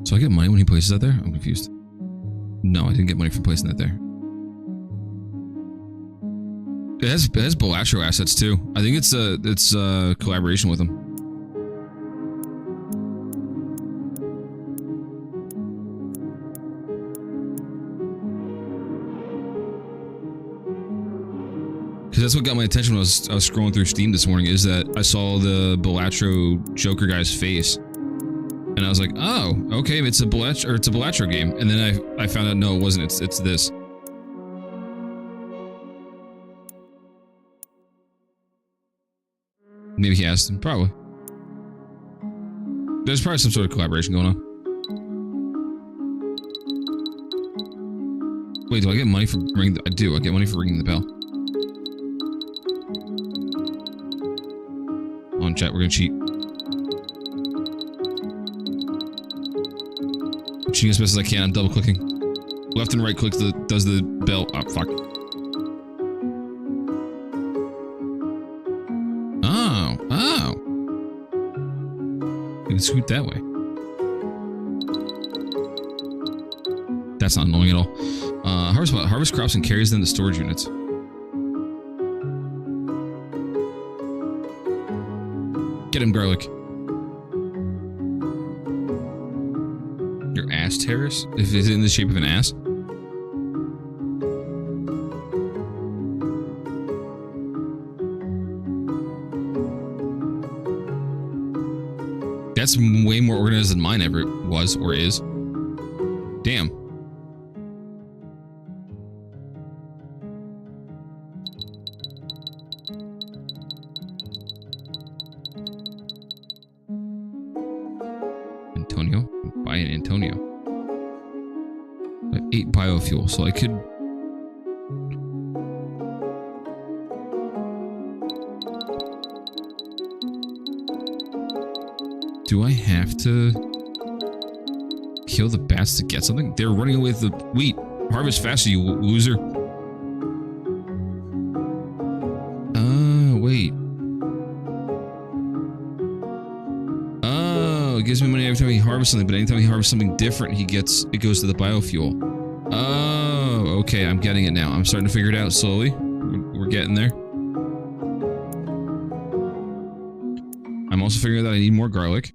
So I get money when he places that there? I'm confused. No, I didn't get money from placing that there. It has Belatro assets too. I think it's a collaboration with them. Because that's what got my attention when I was scrolling through Steam this morning, is that I saw the Belatro Joker guy's face. And I was like, oh, okay, it's a Belatro game. And then I found out, no, it wasn't, it's this. Maybe he asked him, probably. There's probably some sort of collaboration going on. Wait, do I get money for ringing the... I do, I get money for ringing the bell. On chat, we're gonna cheat. I'm cheating as best as I can, I'm double clicking. Left and right click does the bell. Oh, fuck. Oh. You can scoot that way. That's not annoying at all. Harvest crops and carries them to storage units. Get him, garlic. Your ass terrace? If it's in the shape of an ass? That's way more organized than mine ever was or is. Damn. Antonio? Buy an Antonio. I have 8 biofuel, so I could... Do I have to kill the bats to get something? They're running away with the wheat. Harvest faster, you loser. Wait. Oh, it gives me money every time he harvests something, but anytime he harvests something different, it goes to the biofuel. Oh, okay, I'm getting it now. I'm starting to figure it out slowly. We're getting there. I'm also figuring out that I need more garlic.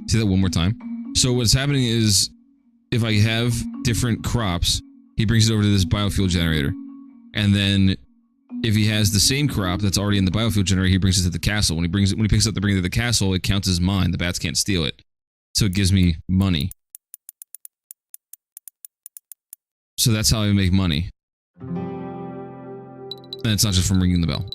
Say that one more time. So what's happening is, if I have different crops, he brings it over to this biofuel generator. And then, if he has the same crop that's already in the biofuel generator, he brings it to the castle. When he picks up to bring it to the castle, it counts as mine. The bats can't steal it. So it gives me money. So that's how I make money. And it's not just from ringing the bell.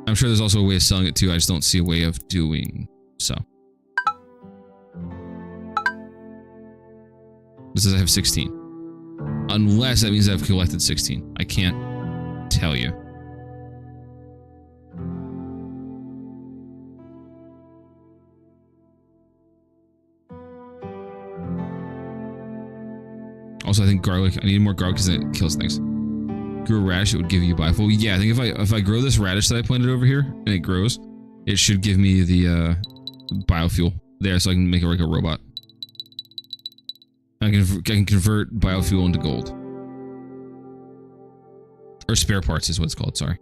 I'm sure there's also a way of selling it too, I just don't see a way of doing so. It says I have 16. Unless that means I've collected 16. I can't tell you. Also, I think garlic, I need more garlic because it kills things. Grow radish, it would give you biofuel. Yeah, I think if I grow this radish that I planted over here and it grows, it should give me the biofuel there, so I can make it like a robot. I can convert biofuel into gold, or spare parts is what it's called. Sorry.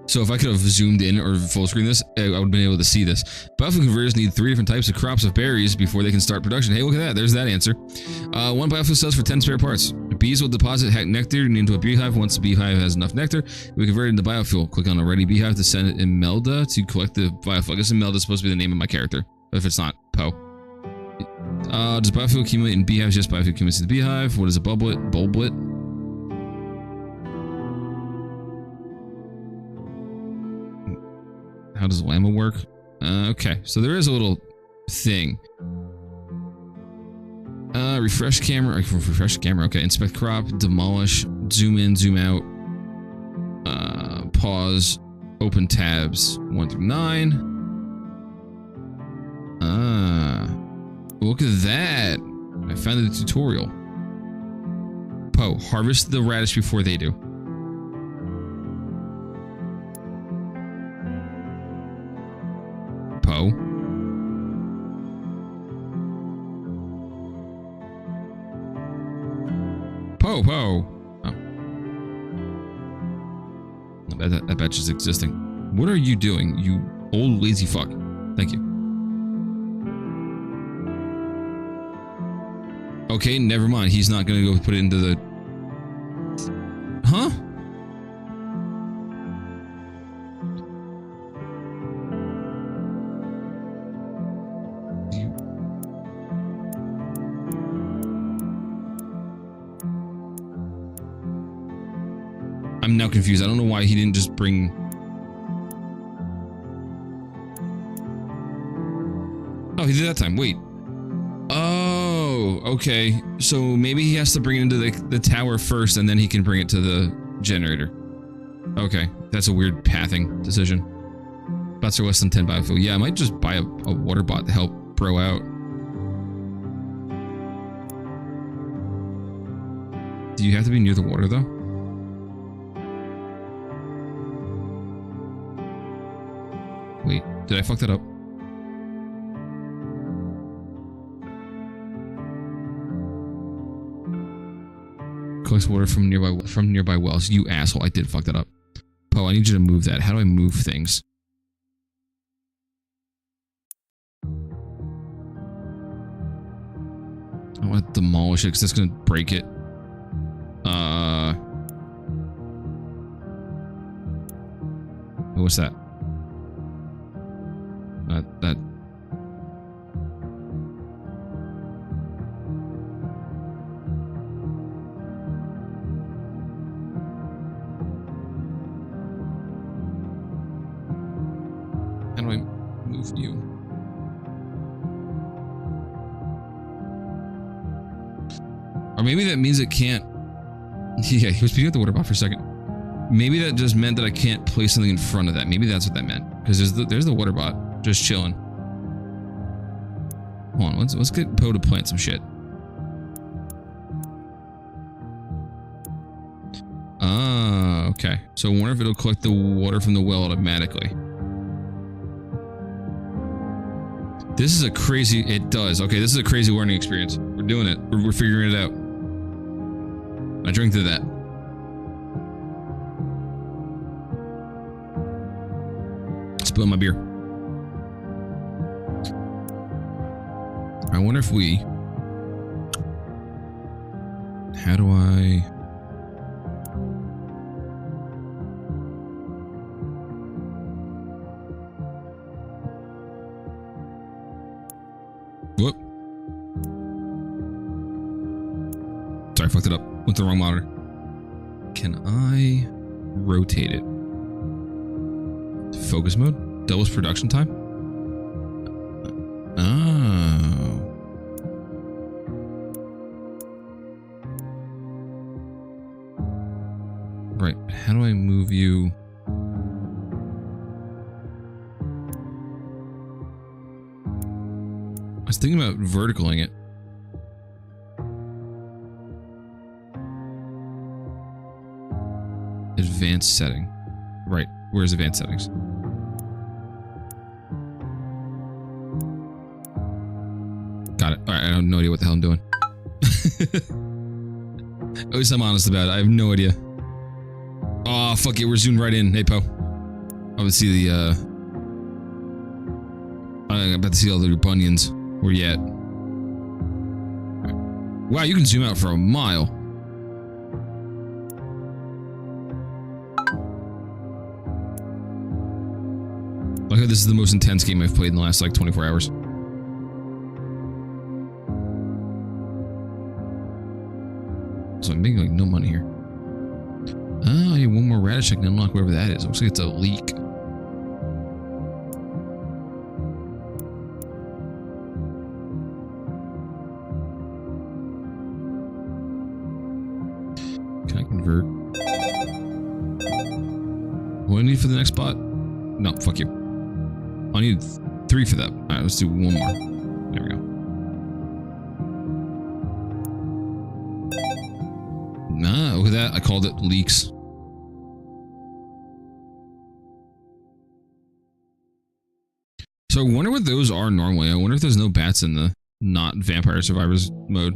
So if I could have zoomed in or full screen this, I would have been able to see this. Biofuel converters need 3 different types of crops of berries before they can start production. Hey, look at that. There's that answer. 1 biofuel sells for 10 spare parts. Bees will deposit nectar into a beehive. Once the beehive has enough nectar, we convert it into biofuel. Click on a ready beehive to send it Imelda to collect the biofuel. I guess Imelda is supposed to be the name of my character, if it's not Poe. Does biofuel accumulate in beehives? Yes, biofuel accumulates in the beehive. What is a bulblet? Bulblet? How does llama work? Okay, so there is a little thing. Refresh camera. Refresh camera. Okay. Inspect crop. Demolish. Zoom in. Zoom out. Pause. Open tabs 1 through 9. Look at that. I found the tutorial. Poe, harvest the radish before they do. Poe. Poe. Oh. That batch is existing. What are you doing, you old lazy fuck? Thank you. Okay, never mind. He's not gonna go put it into the... Huh? I'm now confused. I don't know why he didn't just bring... Oh, he did that time. Wait. Oh, okay. So maybe he has to bring it into the tower first and then he can bring it to the generator. Okay. That's a weird pathing decision. Bots are less than 10 biofuel. Yeah, I might just buy a water bot to help bro out. Do you have to be near the water though? Wait, did I fuck that up? Collects water from nearby wells. You asshole! I did fuck that up. Poe, I need you to move that. How do I move things? I want to demolish it because that's gonna break it. What's that? That. How do I move you? Or maybe that means it can't. Yeah, he was speaking at the water bot for a second. Maybe that just meant that I can't place something in front of that. Maybe that's what that meant. Because there's the water bot just chilling. Hold on, let's get Poe to plant some shit. Ah, okay. So I wonder if it'll collect the water from the well automatically. This is a crazy... It does. Okay, this is a crazy learning experience. We're doing it. We're figuring it out. I drink to that. Spill my beer. I wonder if we... How do I... Whoop. Sorry, I fucked it up. Went to the wrong monitor. Can I rotate it? Focus mode? Doubles production time? Oh. Right. How do I move you? I was thinking about verticaling it. Advanced setting. Right. Where's advanced settings? Got it. Alright, I have no idea what the hell I'm doing. At least I'm honest about it. I have no idea. Oh, fuck it. We're zoomed right in. Hey, Poe. I'm about to see the, I'm about to see all the bunions. Where you at? Wow, you can zoom out for a mile. Like how this is the most intense game I've played in the last, like, 24 hours. So I'm making, like, no money here. Oh, I have one more radish I can unlock, whatever that is. Looks like it's a leak. I need for the next spot? No, fuck you. I need 3 for that. Alright, let's do 1 more. There we go. Nah, look at that. I called it leaks. So I wonder what those are normally. I wonder if there's no bats in the not Vampire Survivors mode.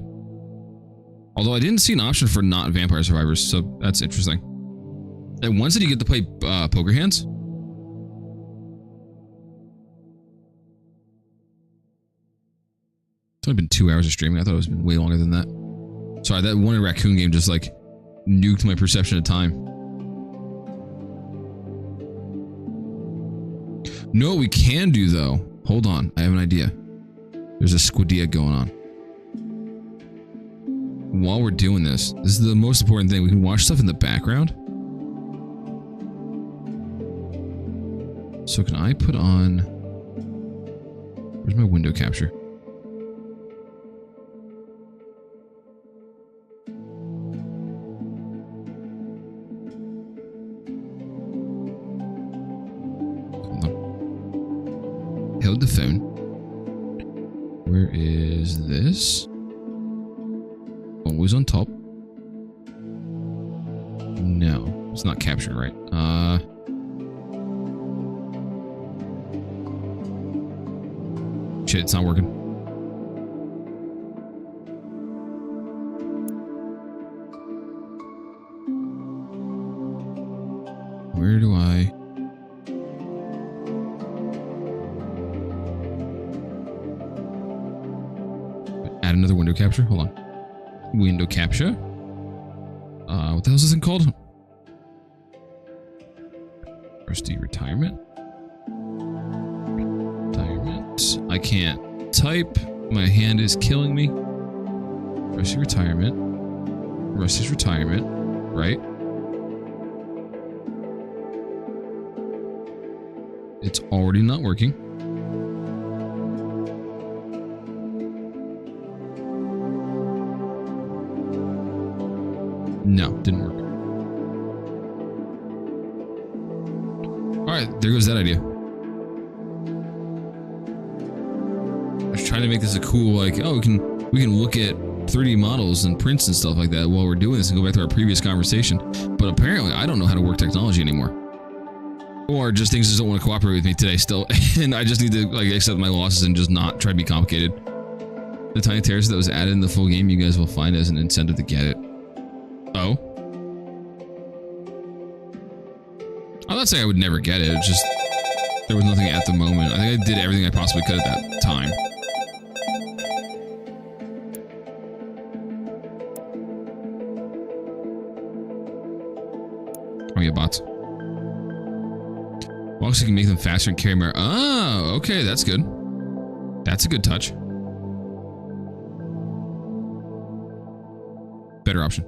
Although I didn't see an option for not Vampire Survivors, so that's interesting. And once did you get to play Poker Hands? It's only been 2 hours of streaming. I thought it was been way longer than that. Sorry, that one raccoon game just like nuked my perception of time. No, what we can do though. Hold on, I have an idea. There's a squidea going on. While we're doing this, this is the most important thing. We can watch stuff in the background. So can I put on... Where's my window capture? Hold on. Held the phone. Where is this? Always on top. No, it's not captured right. Shit, it's not working. Where do I... Add another window capture? Hold on. Window capture? What the hell is this thing called? Rusty retirement? I can't type. My hand is killing me. Rusty retirement. Rusty's retirement. Right? It's already not working. No, didn't work. Alright, there goes that idea. Trying to make this a cool, like, oh, we can look at 3D models and prints and stuff like that while we're doing this and go back to our previous conversation. But apparently, I don't know how to work technology anymore. Or just things just don't want to cooperate with me today still. And I just need to, like, accept my losses and just not try to be complicated. The tiny terrace that was added in the full game, you guys will find as an incentive to get it. Oh? I'm not saying I would never get it, it's just there was nothing at the moment. I think I did everything I possibly could at that time. Oh yeah, bots. Well, also you can make them faster and carry more. Oh, okay, that's good. That's a good touch. Better option.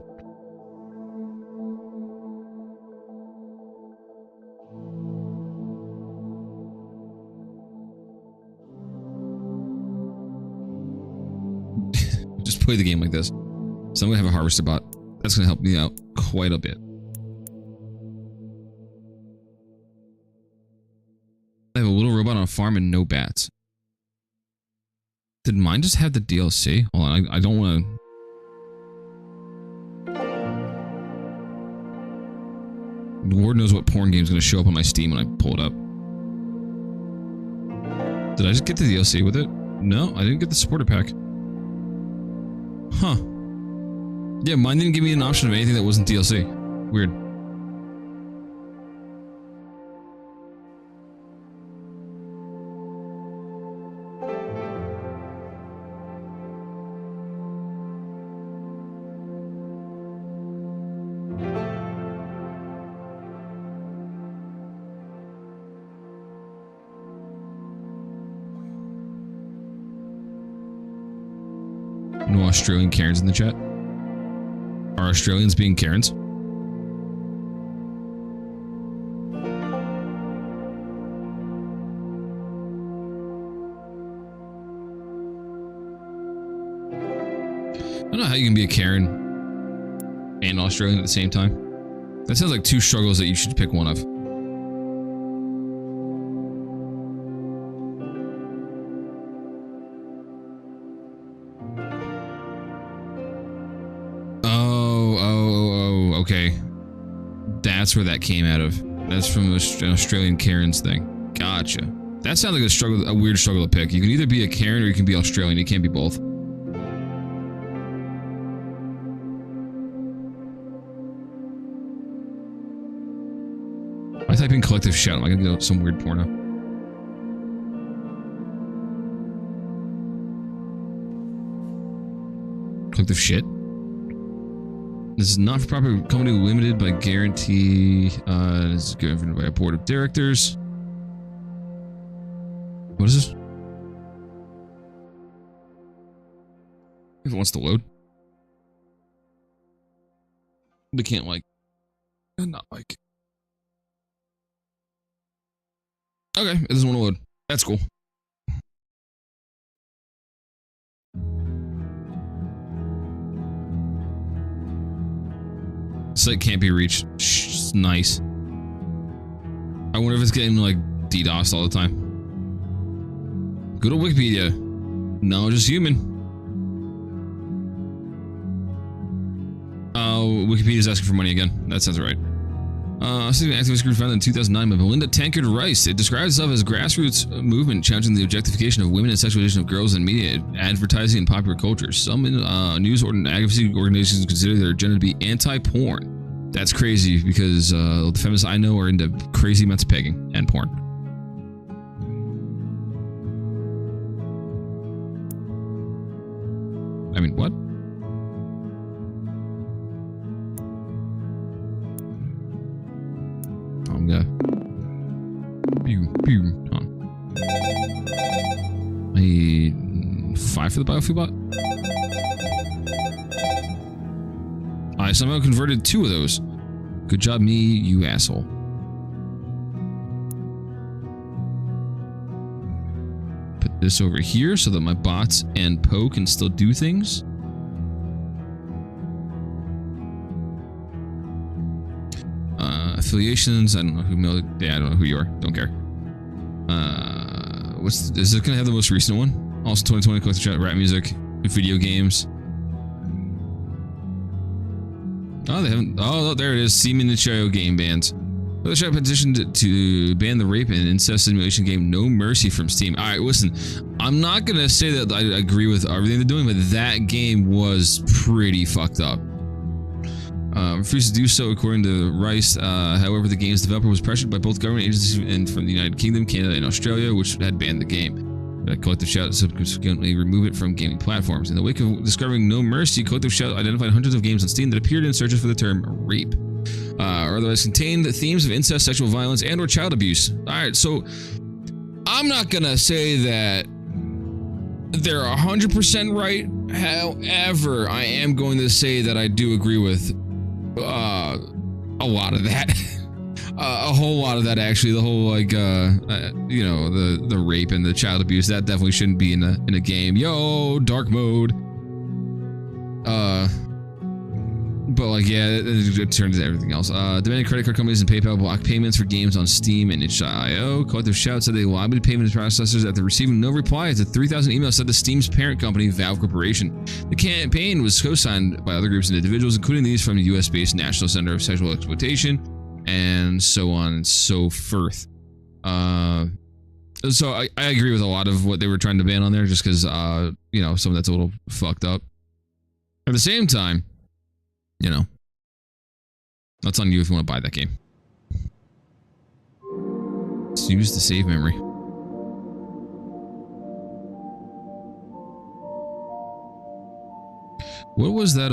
Just play the game like this. So I'm gonna have a harvester bot. That's gonna help me out quite a bit. I have a little robot on a farm and no bats. Did mine just have the DLC? Hold on, I don't want to... Lord knows what porn game is going to show up on my Steam when I pull it up. Did I just get the DLC with it? No, I didn't get the supporter pack. Huh. Yeah, mine didn't give me an option of anything that wasn't DLC. Weird. No Australian Karens in the chat? Are Australians being Karens? I don't know how you can be a Karen and Australian at the same time. That sounds like two struggles that you should pick one of. okay. That's where that came out of. That's from an Australian Karen's thing. Gotcha. That sounds like a struggle, a weird struggle to pick. You can either be a Karen or you can be Australian. You can't be both. I type in collective shout. Am I gonna go some weird porno? Collective shit. This is not for profit company limited by guarantee. This is governed by a board of directors. What is this? If it wants to load. They can't like. Not like. Okay, it doesn't want to load. That's cool. Site can't be reached. Shh, nice. I wonder if it's getting like DDoS all the time. Go to Wikipedia. Knowledge is human. Wikipedia is asking for money again. That sounds right. A activist group founded in 2009 by Melinda Tankard Rice. It describes itself as a grassroots movement challenging the objectification of women and sexualization of girls in media, advertising, and popular culture. Some news and advocacy organizations consider their agenda to be anti-porn. That's crazy because the feminists I know are into crazy amounts of pegging and porn. I mean, what? I'm gonna pew pew on. I need 5 for the biofuel bot. I somehow converted 2 of those. Good job, me, you asshole. Put this over here so that my bots and Poe can still do things. Affiliations, I don't know who. Yeah, I don't know who you are. Don't care. Is it gonna have the most recent one? Also, 2020 collective chat, rap music, video games. Oh, they haven't. Oh, there it is. Seaman and Chiyo game bans. The chat petitioned to ban the rape and incest simulation game No Mercy from Steam. All right, listen. I'm not gonna say that I agree with everything they're doing, but that game was pretty fucked up. Refused to do so, according to Rice. However, the game's developer was pressured by both government agencies and from the United Kingdom, Canada, and Australia, which had banned the game. Collective Shout subsequently removed it from gaming platforms. In the wake of discovering No Mercy, Collective Shout identified hundreds of games on Steam that appeared in searches for the term rape, or otherwise contained themes of incest, sexual violence, and/or child abuse. All right, so I'm not gonna say that they're 100% right. However, I am going to say that I do agree with a lot of that. A whole lot of that, actually. The whole, like, you know, the rape and the child abuse, that definitely shouldn't be in a game. Yo, dark mode. But, like, yeah, it turns to everything else. Demanding credit card companies and PayPal block payments for games on Steam and itch.io. Collective Shout said they lobbied payment processors after receiving no reply to 3,000 emails sent to Steam's parent company, Valve Corporation. The campaign was co-signed by other groups and individuals, including these from the US-based National Center of Sexual Exploitation, and so on and so forth. So I agree with a lot of what they were trying to ban on there, just because, you know, some of that's a little fucked up. At the same time, you know, that's on you if you want to buy that game. Let's use the save memory. What was that,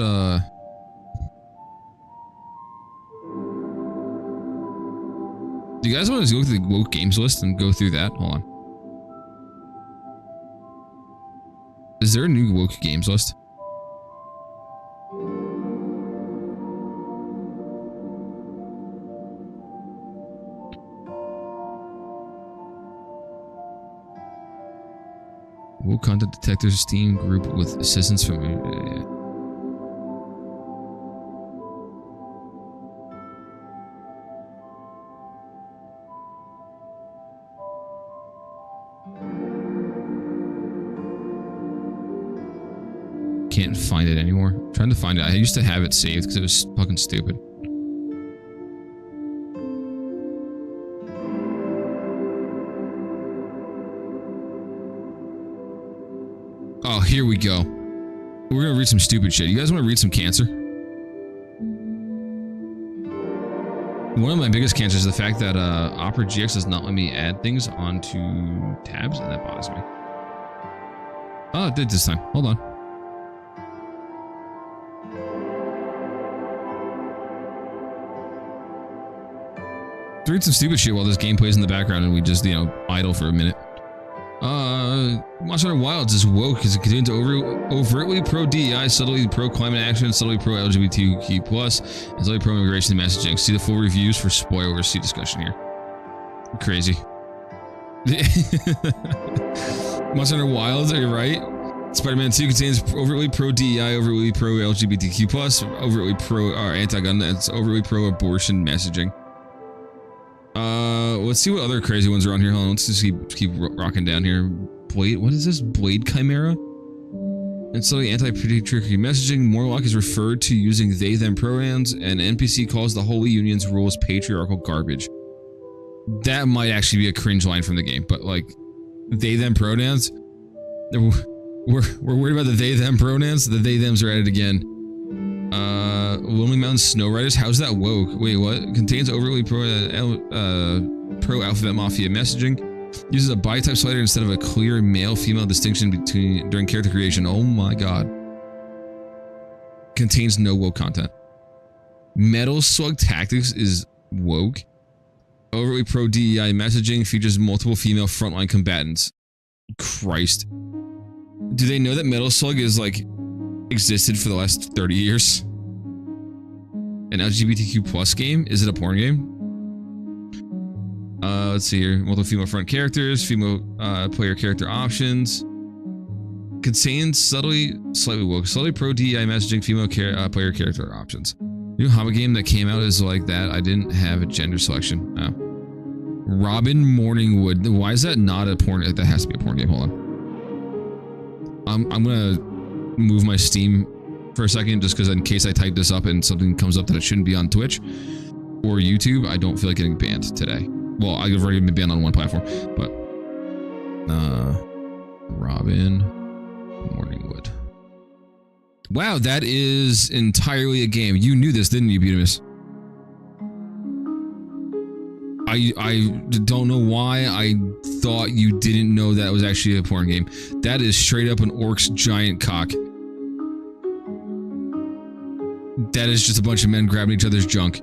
do you guys want to go through the woke games list and go through that? Hold on. Is there a new woke games list? Woke content detectors Steam group with assistance from can't find it anymore. I'm trying to find it. I used to have it saved because it was fucking stupid. Oh, here we go. We're gonna read some stupid shit. You guys want to read some cancer? One of my biggest cancers is the fact that Opera GX does not let me add things onto tabs, and that bothers me. Oh, it did this time. Hold on. Read some stupid shit while this game plays in the background and we just, you know, idle for a minute. Monster Hunter Wilds is woke because it contains overtly pro-DEI, subtly pro-climate action, subtly pro-LGBTQ+, and subtly pro-immigration messaging. See the full reviews for spoilers. See discussion here. Crazy. Monster Hunter Wilds, are you right? Spider-Man 2 contains overtly pro-DEI, overtly pro-LGBTQ+, overtly pro-anti-gun, and overtly pro-abortion messaging. Let's see what other crazy ones are on here. Hold on, let's just keep rocking down here. Blade, what is this? Blade Chimera? And so anti-patriarchy messaging. Morlock is referred to using they, them pronouns, and NPC calls the Holy Union's rules patriarchal garbage. That might actually be a cringe line from the game, but like, they, them pronouns? We're worried about the they, them pronouns? The they, thems are at it again. Lonely Mountain Snow Riders, how's that woke? Wait, what? Contains overly pro-alphabet mafia messaging. Uses a bi-type slider instead of a clear male-female distinction during character creation. Oh my god. Contains no woke content. Metal Slug Tactics is woke. Overly pro-DEI messaging features multiple female frontline combatants. Christ. Do they know that Metal Slug is like existed for the last 30 years? An LGBTQ plus game? Is it a porn game? Let's see here. Multiple female front characters, female player character options. Contains slightly woke, slightly pro DEI messaging, female player character options. New Hobbit game that came out is like that. I didn't have a gender selection. Oh. Robin Morningwood. Why is that not a porn? That has to be a porn game. Hold on. I'm gonna move my Steam for a second, just because in case I type this up and something comes up that it shouldn't be on Twitch or YouTube, I don't feel like getting banned today. Well, I've already been banned on one platform, but Robin Morningwood. Wow, that is entirely a game. You knew this, didn't you, Butamus? I don't know why I thought you didn't know that was actually a porn game. That is straight up an orc's giant cock. That is just a bunch of men grabbing each other's junk.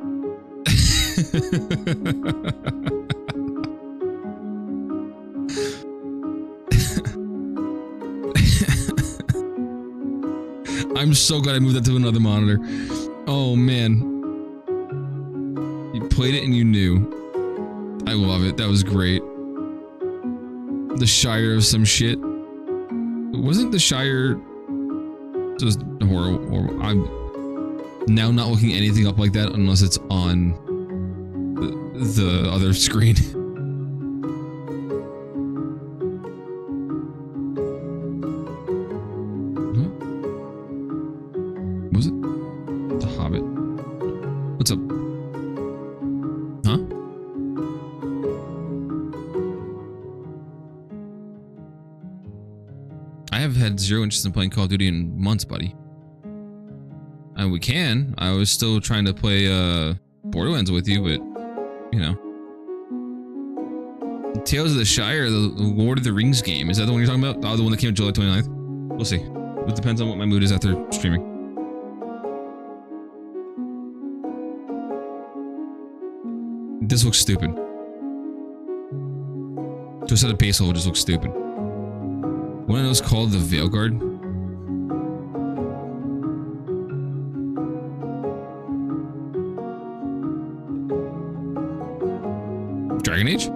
I'm so glad I moved that to another monitor. Oh man. You played it and you knew. I love it. That was great. The Shire of some shit. Wasn't the Shire just horrible? I'm now not looking anything up like that unless it's on the other screen. Was it? The Hobbit. What's up? Huh? I have had zero interest in playing Call of Duty in months, buddy. And we can. I was still trying to play Borderlands with you, but you know. Tales of the Shire, the Lord of the Rings game. Is that the one you're talking about? Oh, the one that came out July 29th? We'll see. It depends on what my mood is after streaming. This looks stupid. Just at a base level, it just looks stupid. One of those called the Veilguard. Dragon Age?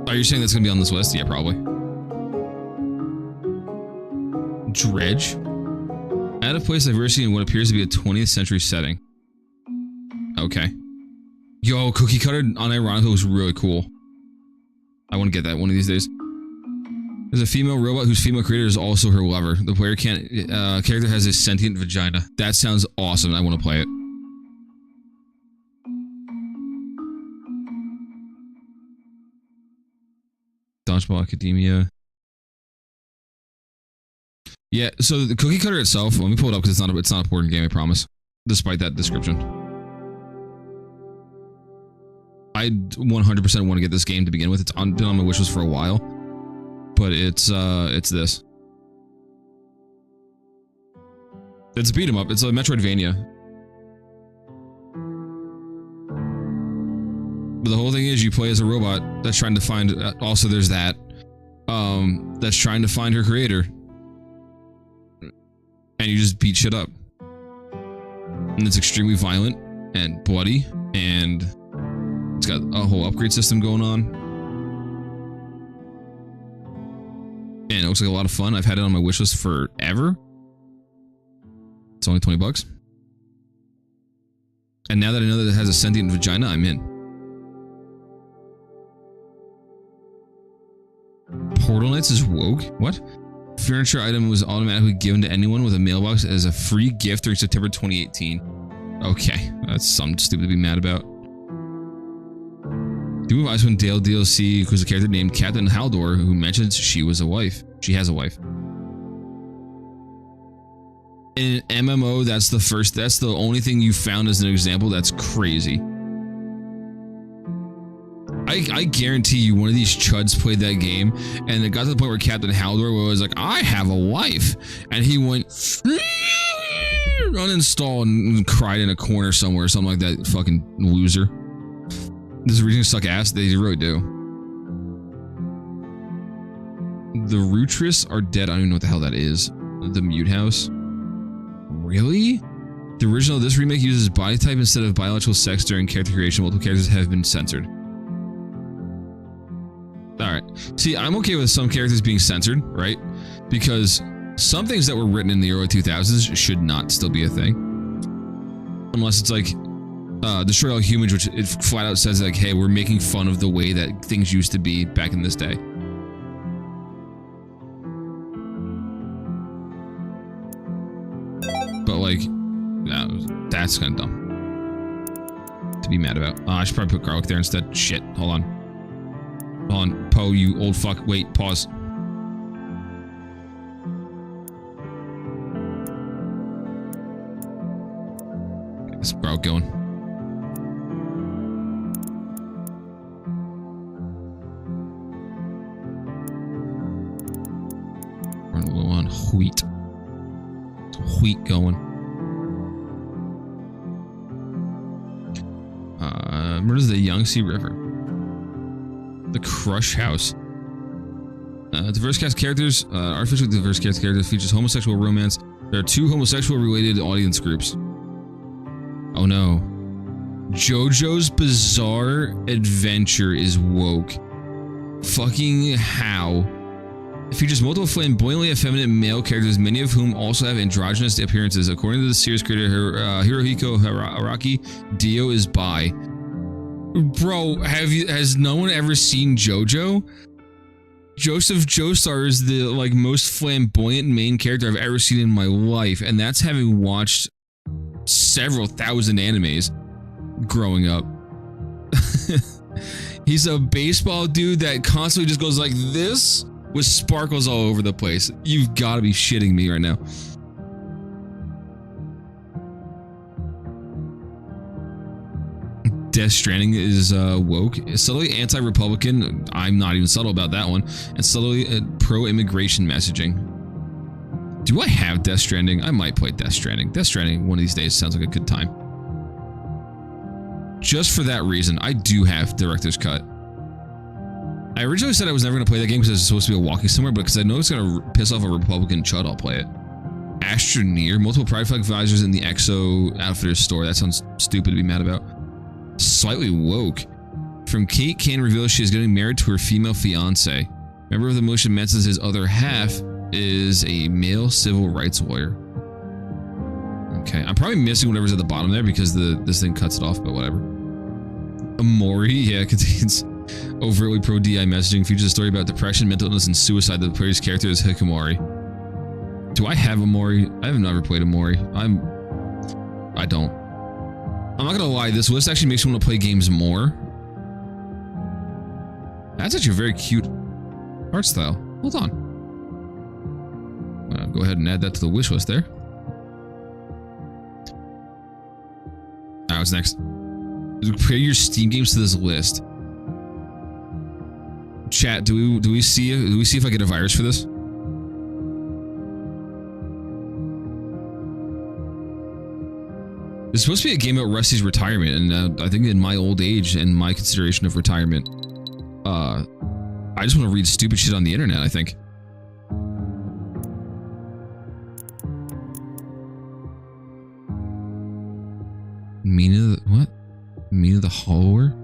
Are you saying that's gonna be on this list? Yeah, probably. Dredge? Add a place diversity in what appears to be a 20th century setting. Okay. Yo, Cookie Cutter unironically was really cool. I want to get that one of these days. There's a female robot whose female creator is also her lover. The player character has a sentient vagina. That sounds awesome. I want to play it. Dodgeball Academia. Yeah, so the cookie cutter itself, let me pull it up because it's not a board game, I promise. Despite that description. I 100% want to get this game to begin with. It's been on my wish list for a while. But it's this. It's a beat 'em up. It's a Metroidvania. But the whole thing is you play as a robot that's trying to find, also there's that, that's trying to find her creator. And you just beat shit up. And it's extremely violent and bloody, and it's got a whole upgrade system going on. And it looks like a lot of fun. I've had it on my wish list forever. It's only $20. And now that I know that it has a sentient vagina, I'm in. Portal Knights is woke? What? Furniture item was automatically given to anyone with a mailbox as a free gift during September 2018. Okay, that's something stupid to be mad about. Doom of Icewind Dale DLC includes a character named Captain Haldor who mentions she was a wife. She has a wife. In an MMO, that's the only thing you found as an example. That's crazy. I guarantee you one of these chuds played that game and it got to the point where Captain Haldor was like, I have a wife. And he went, uninstall and cried in a corner somewhere or something like that. Fucking loser. Does the region suck ass? They really do. The Rutris are dead. I don't even know what the hell that is. The Mute House. Really? The original, this remake uses body type instead of biological sex during character creation. Multiple characters have been censored. Alright. See, I'm okay with some characters being censored, right? Because some things that were written in the early 2000s should not still be a thing. Unless it's like Destroy All Humans, which it flat out says like, hey, we're making fun of the way that things used to be back in this day. But like, no, that's kind of dumb to be mad about. I should probably put garlic there instead. Shit, hold on. Hold on, Poe, you old fuck. Wait, pause. Get this garlic going. Run a little on wheat. Wheat going. Where's the Yangtze River? The Crush House. Diverse cast characters. Artificially diverse cast characters features homosexual romance. There are 2 homosexual related audience groups. Oh no. JoJo's Bizarre Adventure is woke. Fucking how? It features multiple flamboyantly effeminate male characters, many of whom also have androgynous appearances. According to the series creator Hirohiko Araki, Dio is bi. Bro, has no one ever seen JoJo? Joseph Joestar is the like most flamboyant main character I've ever seen in my life, and that's having watched several thousand animes growing up. He's a baseball dude that constantly just goes like this with sparkles all over the place. You've got to be shitting me right now. Death Stranding is woke, subtly anti-Republican. I'm not even subtle about that one, and subtly pro-immigration messaging. Do I have Death Stranding? I might play Death Stranding. Death Stranding one of these days sounds like a good time. Just for that reason, I do have Director's Cut. I originally said I was never going to play that game because it's supposed to be a walking somewhere, but because I know it's going to piss off a Republican chud, I'll play it. Astroneer, multiple Pride Flag visors in the Exo Outfitters store. That sounds stupid to be mad about. Slightly woke. From Kate Kane reveals she is getting married to her female fiance. Member of the militia mentions his other half is a male civil rights lawyer. Okay, I'm probably missing whatever's at the bottom there because this thing cuts it off, but whatever. Amori, yeah, contains overtly pro-DI messaging, features a story about depression, mental illness, and suicide. The player's character is Hikamori. Do I have Amori? I have never played Amori. I don't. I'm not gonna lie, this list actually makes me want to play games more. That's actually a very cute art style. Hold on. Go ahead and add that to the wish list there. Alright, what's next? Compare your Steam games to this list. Chat, do we see if I get a virus for this? It's supposed to be a game about Rusty's retirement, and I think in my old age and my consideration of retirement, I just want to read stupid shit on the internet, I think. Mina, what? Mina the Hollower?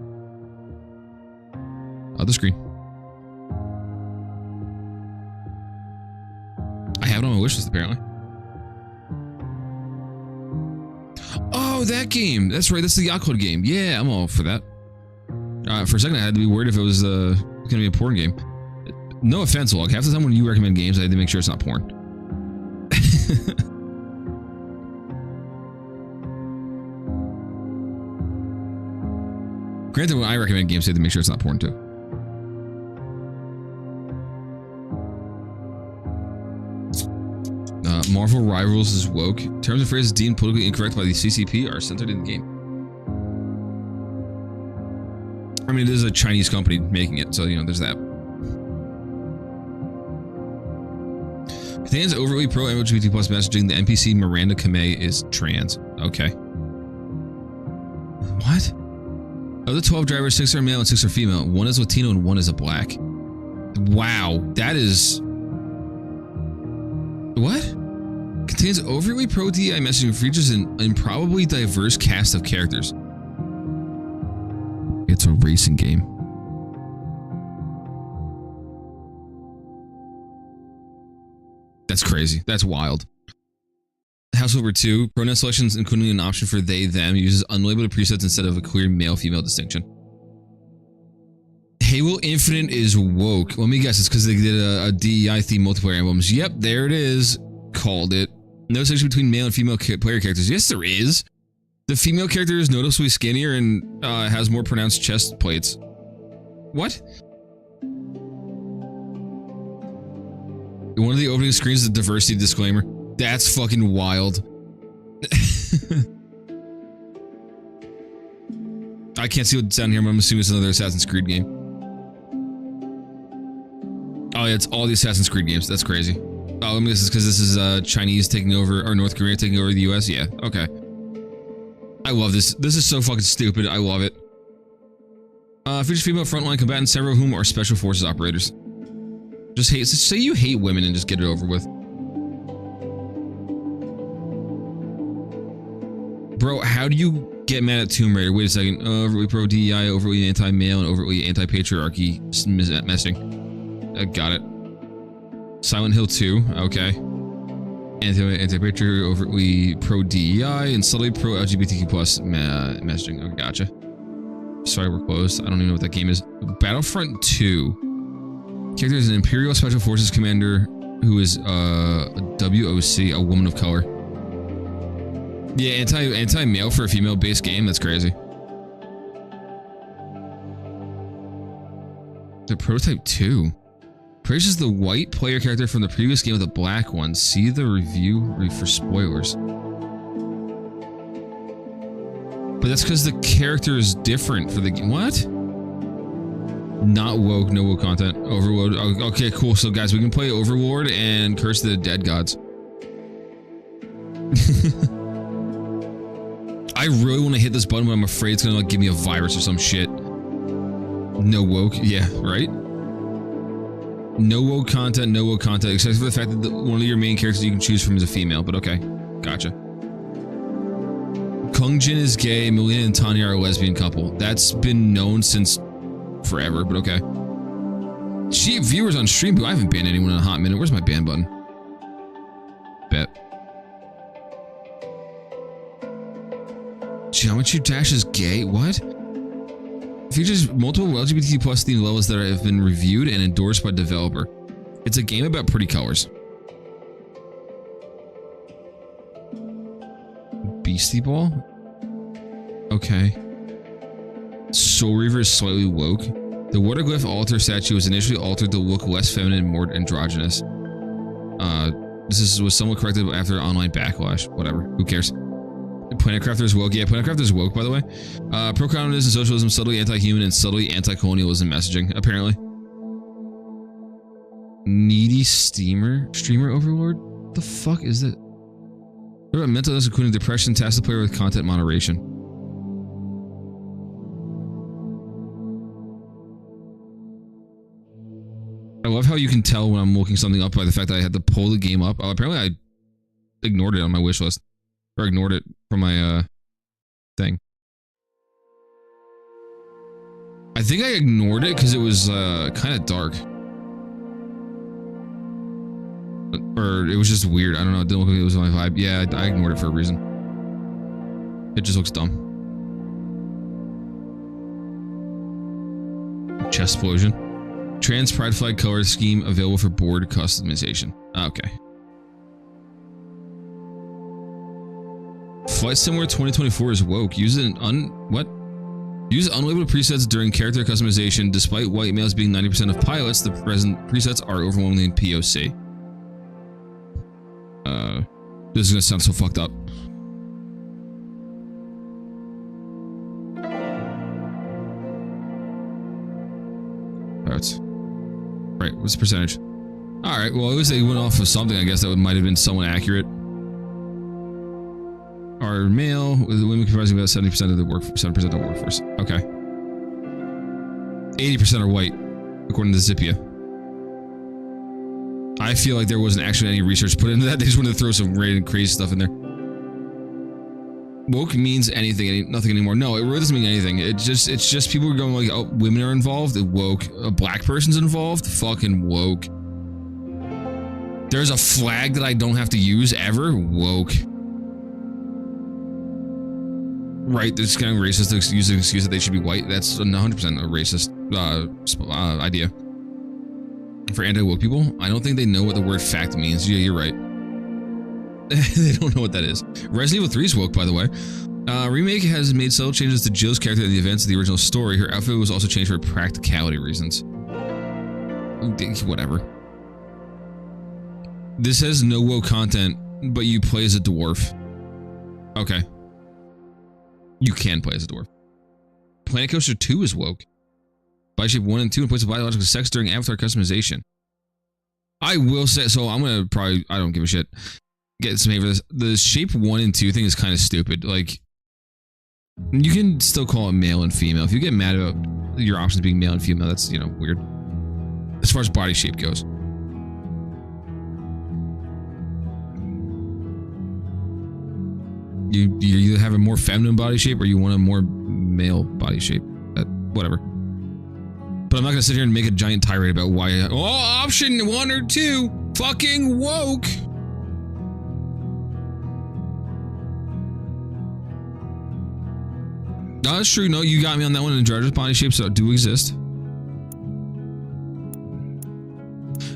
Other screen. I have it on my wishlist apparently. Oh, that game! That's right, that's the Yacht Club game. Yeah, I'm all for that. For a second, I had to be worried if it was going to be a porn game. No offense, Log. Half the time when you recommend games, I had to make sure it's not porn. Granted, when I recommend games, I have to make sure it's not porn too. Marvel Rivals is woke. Terms and phrases deemed politically incorrect by the CCP are censored in the game. I mean, it is a Chinese company making it, so, you know, there's that. Contains overtly pro-LGBT plus messaging. The NPC Miranda Kamei is trans. Okay. What? Of the 12 drivers, 6 are male and 6 are female. 1 is Latino and 1 is a black. Wow, that is... What? Contains overtly pro-DEI messaging, features an improbably diverse cast of characters. It's a racing game. That's crazy. That's wild. House Over 2, pronoun selections including an option for they, them, uses unlabeled presets instead of a clear male-female distinction. Halo Infinite is woke. Let me guess, it's because they did a DEI-themed multiplayer emblems. Yep, there it is. Called it. No section between male and female player characters. Yes, there is. The female character is noticeably skinnier and has more pronounced chest plates. What? One of the opening screens is a diversity disclaimer. That's fucking wild. I can't see what's down here, but I'm assuming it's another Assassin's Creed game. Oh yeah, it's all the Assassin's Creed games. That's crazy. Oh, let me guess, it's because this is Chinese taking over, or North Korea taking over the US? Yeah, okay. I love this. This is so fucking stupid. I love it. Features female frontline combatants, several of whom are special forces operators. Just say you hate women and just get it over with. Bro, how do you get mad at Tomb Raider? Wait a second. Overtly pro-DEI, overtly anti-male, and overtly anti-patriarchy messaging. Got it. Silent Hill 2, okay. Anti-patriarchy, overtly pro-DEI, and subtly pro-LGBTQ plus messaging. Okay, gotcha. Sorry, we're closed. I don't even know what that game is. Battlefront 2. Character is an Imperial Special Forces commander who is a WOC, a woman of color. Yeah, anti-male for a female-based game. That's crazy. The Prototype 2. Praises the white player character from the previous game with a black one. See the review for spoilers. But that's because the character is different for the game. What? Not woke, no woke content. Overlord. Okay, cool. So guys, we can play Overlord and Curse of the Dead Gods. I really want to hit this button, but I'm afraid it's gonna like give me a virus or some shit. No woke. Yeah, right? No woke content, except for the fact that one of your main characters you can choose from is a female, but okay. Gotcha. Kung Jin is gay, Melina and Tanya are a lesbian couple. That's been known since forever, but okay. Cheap viewers on stream, who I haven't banned anyone in a hot minute. Where's my ban button? Bet. Geometry Dash is gay? What? Features multiple LGBTQ plus themed levels that have been reviewed and endorsed by developer. It's a game about pretty colors. Beastie Ball? Okay. Soul Reaver is slightly woke. The Waterglyph altar statue was initially altered to look less feminine and more androgynous. was somewhat corrected after online backlash. Whatever. Who cares? Planet Crafters woke. Yeah, Planet Crafters woke, by the way. Pro-communism and socialism, subtly anti-human and subtly anti-colonialism messaging, apparently. Needy streamer overlord? What the fuck is that? What about mental illness, including depression, task the player with content moderation? I love how you can tell when I'm looking something up by the fact that I had to pull the game up. Oh, apparently I ignored it on my wish list. Or ignored it from my thing. I think I ignored it because it was kind of dark. Or it was just weird. I don't know. It didn't look like it was my vibe. Yeah, I ignored it for a reason. It just looks dumb. Chest explosion. Trans pride flag color scheme available for board customization. Okay. Flight Simulator 2024 is woke. Use Use unlabeled presets during character customization. Despite white males being 90% of pilots, the present presets are overwhelmingly in POC. This is gonna sound so fucked up. Right, what's the percentage? Alright, well at least they went off of something, I guess, that might have been somewhat accurate. Are male, with women comprising about 70% of the 7% of the workforce. Okay. 80% are white, according to Zipia. I feel like there wasn't actually any research put into that. They just wanted to throw some random crazy stuff in there. Woke means anything, nothing anymore. No, it really doesn't mean anything. It's just people are going like, oh, women are involved. Woke. A black person's involved. Fucking woke. There's a flag that I don't have to use ever. Woke. Right, this kind of racist to use an excuse that they should be white. That's 100% a racist idea. For anti-woke people, I don't think they know what the word fact means. Yeah, you're right. They don't know what that is. Resident Evil 3 is woke, by the way. Remake has made subtle changes to Jill's character in the events of the original story. Her outfit was also changed for practicality reasons. Whatever. This has no woke content, but you play as a dwarf. Okay. You can play as a dwarf. Planet Coaster 2 is woke. Body shape 1 and 2 in place of biological sex during avatar customization. I will say, so I'm gonna probably, I don't give a shit, get some hate for this. The shape 1 and 2 thing is kind of stupid. Like, you can still call it male and female. If you get mad about your options being male and female, that's, you know, weird. As far as body shape goes. You either have a more feminine body shape or you want a more male body shape. Whatever. But I'm not gonna sit here and make a giant tirade about why. Oh, option 1 or 2, fucking woke. No, that's true. No, you got me on that one. And Jar's body shapes do exist.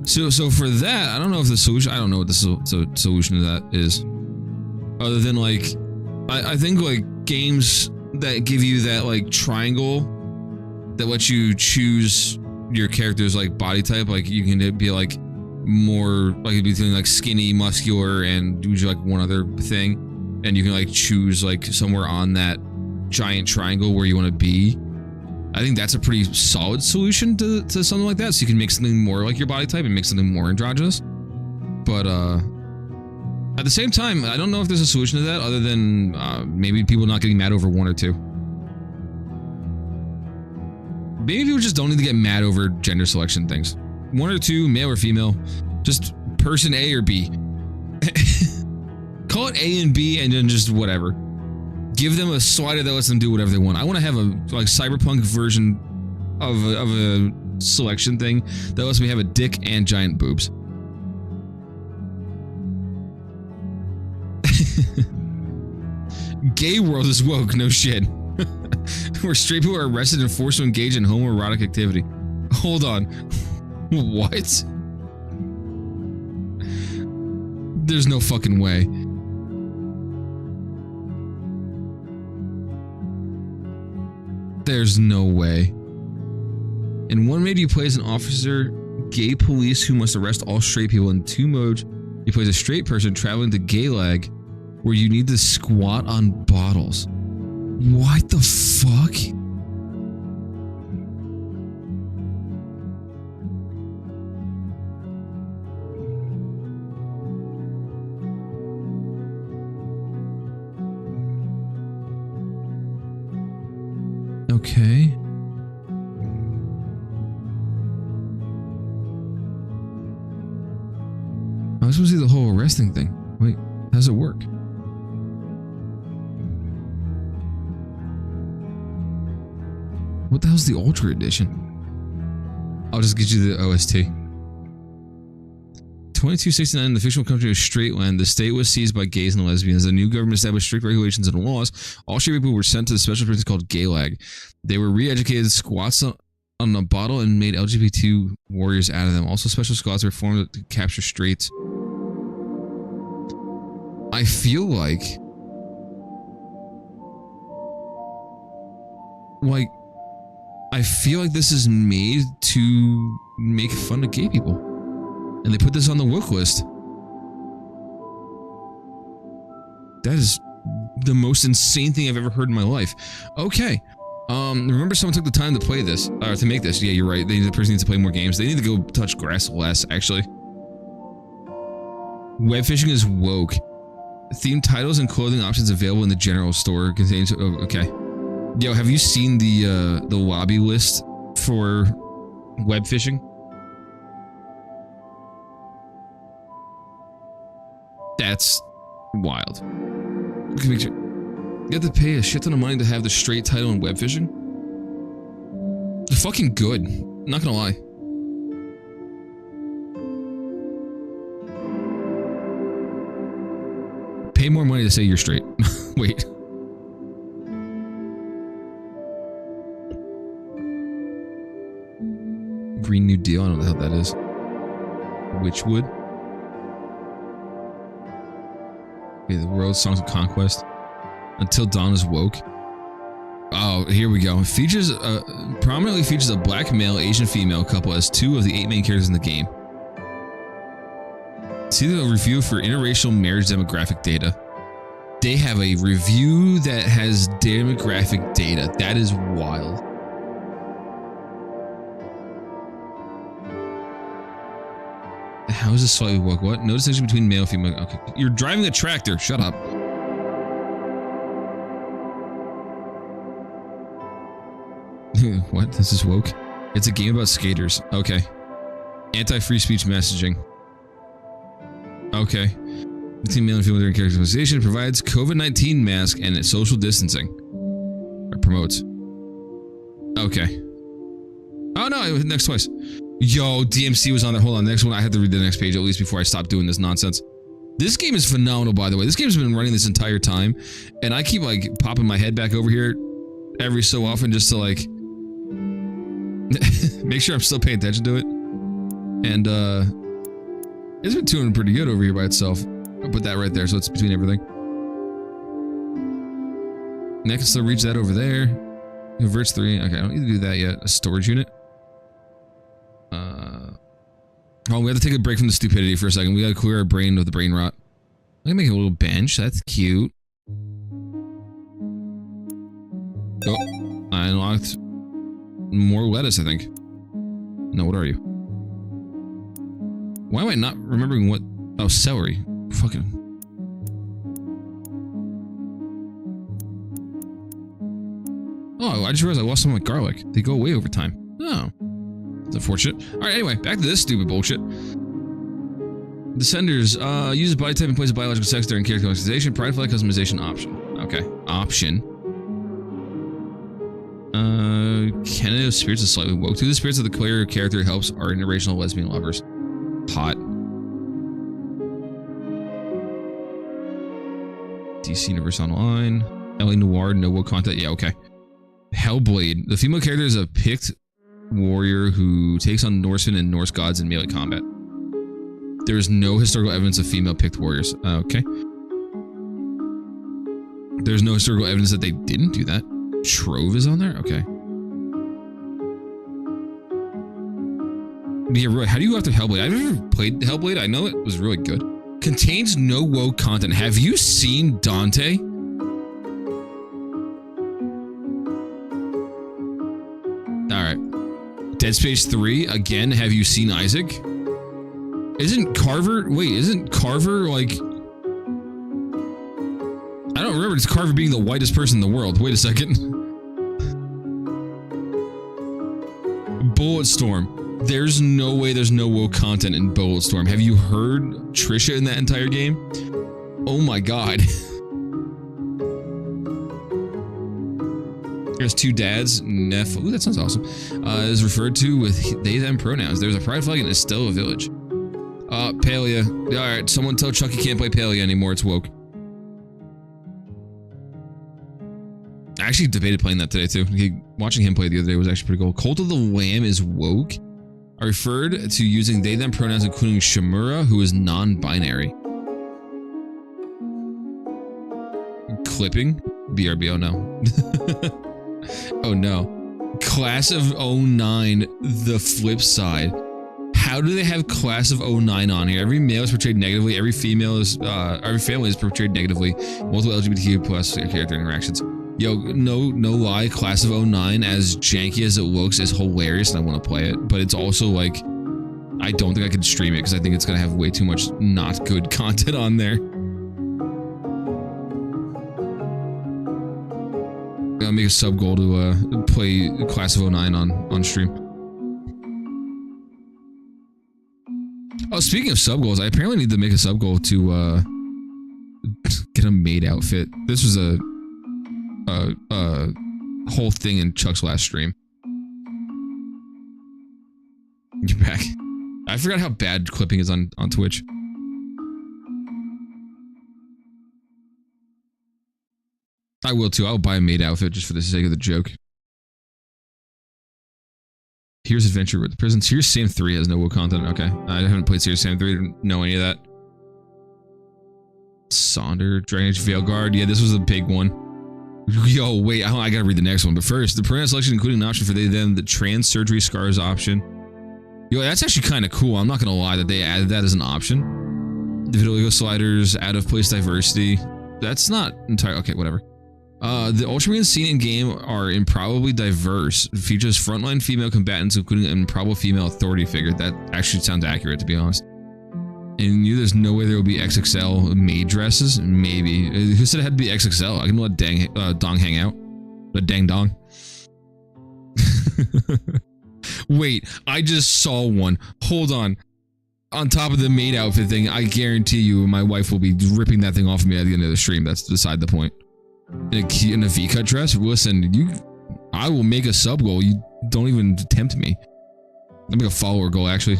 So for that, I don't know if the solution. I don't know what the solution to that is. Other than like, I think like games that give you that like triangle that lets you choose your character's like body type, like you can be like more like between like skinny, muscular, and do like one other thing, and you can like choose like somewhere on that giant triangle where you want to be. I think that's a pretty solid solution to something like that. So you can make something more like your body type and make something more androgynous. But at the same time, I don't know if there's a solution to that other than maybe people not getting mad over 1 or 2. Maybe people just don't need to get mad over gender selection things. 1 or 2, male or female, just person A or B. Call it A and B and then just whatever. Give them a slider that lets them do whatever they want. I want to have a like cyberpunk version of a selection thing that lets me have a dick and giant boobs. Gay world is woke, no shit. Where straight people are arrested and forced to engage in homoerotic activity. Hold on. What? There's no fucking way. There's no way. In one mode, you play as an officer, gay police who must arrest all straight people. In 2 modes, He plays a straight person traveling to Galag, where you need to squat on bottles. What the fuck? Okay. I was supposed to see the whole arresting thing. Wait, how does it work? What the hell's the Ultra Edition? I'll just get you the OST. 2269, the fictional country of Straightland, the state was seized by gays and lesbians. The new government established strict regulations and laws. All straight people were sent to the special prison called Galag. They were re-educated, squats on a bottle, and made LGBT warriors out of them. Also, special squads were formed to capture straights. I feel like I feel like this is made to make fun of gay people. And they put this on the woke list. That is the most insane thing I've ever heard in my life. Okay. Remember someone took the time to play this, or to make this. Yeah, you're right. The person needs to play more games. They need to go touch grass less, actually. Web fishing is woke. Themed titles and clothing options available in the general store contains. Oh, okay. Yo, have you seen the lobby list for web fishing? That's wild. You have to pay a shit ton of money to have the straight title in web fishing. They're fucking good. Not gonna lie. Pay more money to say you're straight. Wait. Green New Deal, I don't know what the hell that is. Witchwood. Okay, the world's songs of conquest. Until Dawn is woke. Oh, here we go. Features prominently features a black male, Asian female couple as 2 of the 8 main characters in the game. See the review for interracial marriage demographic data. They have a review that has demographic data. That is wild. How is this slightly woke? What? No distinction between male and female. Okay. You're driving a tractor. Shut up. What? This is woke? It's a game about skaters. Okay. Anti-free speech messaging. Okay. Between male and female during characterization provides COVID-19 mask and social distancing. Or promotes. Okay. Oh no, I hit next twice. Yo, DMC was on there. Hold on, next one. I have to read the next page at least before I stop doing this nonsense. This game is phenomenal, by the way. This game's been running this entire time, and I keep like popping my head back over here every so often just to like make sure I'm still paying attention to it. And it's been doing pretty good over here by itself. I'll put that right there, so it's between everything. Next, still reach that over there. Converts 3. Okay, I don't need to do that yet. A storage unit. Oh, we have to take a break from the stupidity for a second. We gotta clear our brain of the brain rot. I'm gonna make a little bench. That's cute. Oh, I unlocked more lettuce, I think. No, what are you? Why am I not remembering what? Oh, celery. Fucking. Oh, I just realized I lost some of my garlic. They go away over time. Oh. It's unfortunate. Alright, anyway, back to this stupid bullshit. Descenders, use a body type in place of biological sex during character customization. Pride flag customization option. Okay. Option. Candidate of spirits is slightly woke. To the spirits of the player character helps our interracial lesbian lovers. Hot. DC Universe Online. LA Noir, no woke content. Yeah, okay. Hellblade. The female character is a picked warrior who takes on Norsemen and Norse gods in melee combat. There is no historical evidence of female picked warriors. Okay. There's no historical evidence that they didn't do that. Trove is on there? Okay. Yeah, really. How do you go after Hellblade? I've never played Hellblade. I know it was really good. Contains no woke content. Have you seen Dante? Alright. Dead Space 3, again, have you seen Isaac? Isn't Carver like... I don't remember it's Carver being the whitest person in the world. Wait a second. Bulletstorm. There's no way there's no woke content in Bulletstorm. Have you heard Trisha in that entire game? Oh my god. There's two dads. Neff. Ooh, that sounds awesome. Is referred to with they them pronouns. There's a pride flag in Estella Village. Palia. Alright, someone tell Chuck he can't play Palia anymore. It's woke. I actually debated playing that today too. Watching him play the other day was actually pretty cool. Cult of the Lamb is woke. I referred to using they them pronouns including Shimura, who is non-binary. Clipping? BRB, oh no. Oh no. Class of 09, the flip side. How do they have Class of 09 on here? Every male is portrayed negatively, every family is portrayed negatively. Multiple LGBTQ plus character interactions. Yo, no lie, Class of 09, as janky as it looks, is hilarious and I want to play it. But it's also like, I don't think I could stream it because I think it's going to have way too much not good content on there. I'll make a sub goal to play Class of 09 on stream. Oh, speaking of sub goals, I apparently need to make a sub goal to get a maid outfit. This was a whole thing in Chuck's last stream. You're back. I forgot how bad clipping is on Twitch. I will too. I'll buy a maid outfit just for the sake of the joke. Here's Adventure with the Prison. Serious Sam 3 has no woke content. Okay. I haven't played Serious Sam 3. Don't know any of that. Sonder. Dragon Age Veilguard. Yeah, this was a big one. Yo, wait. I gotta read the next one. But first, the pronoun selection including an option for they, them, the trans surgery scars option. Yo, that's actually kind of cool. I'm not gonna lie that they added that as an option. The vitiligo sliders, out of place diversity. That's not entirely... Okay, whatever. The Ultramarines seen in game are improbably diverse. It features frontline female combatants, including an improbable female authority figure. That actually sounds accurate, to be honest. And there's no way there will be XXL maid dresses? Maybe. Who said it had to be XXL? I can let Dong hang out. Let Dang Dong. Wait, I just saw one. Hold on. On top of the maid outfit thing, I guarantee you my wife will be ripping that thing off of me at the end of the stream. That's beside the point. In a V-cut dress? Listen, I will make a sub goal. You don't even tempt me. I'll make a follower goal, actually.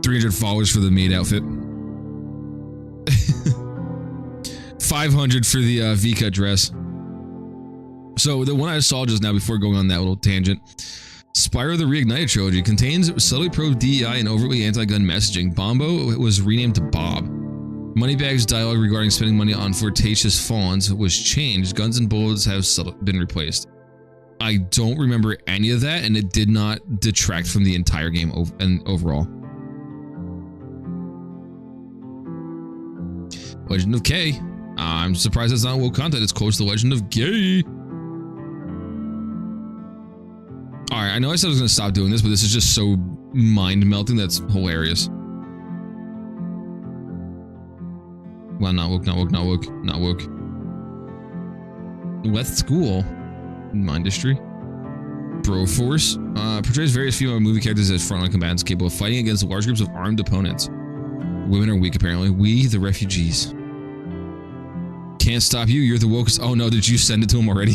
300 followers for the maid outfit. 500 for the V-cut dress. So the one I saw just now before going on that little tangent. Spyro the Reignited trilogy contains subtly pro-DEI and overtly anti-gun messaging. Bombo was renamed to Bob. Moneybag's dialogue regarding spending money on flirtatious fawns was changed. Guns and bullets have been replaced. I don't remember any of that, and it did not detract from the entire game overall. Legend of K. I'm surprised that's not woke content. It's close to Legend of Gay. Alright, I know I said I was going to stop doing this, but this is just so mind-melting that's hilarious. Well, not woke, not woke, not woke, not woke. West School. Mindustry. Broforce. Portrays various female movie characters as frontline combatants capable of fighting against large groups of armed opponents. Women are weak, apparently. We, the refugees. Can't stop you, you're the wokest. Oh no, did you send it to him already?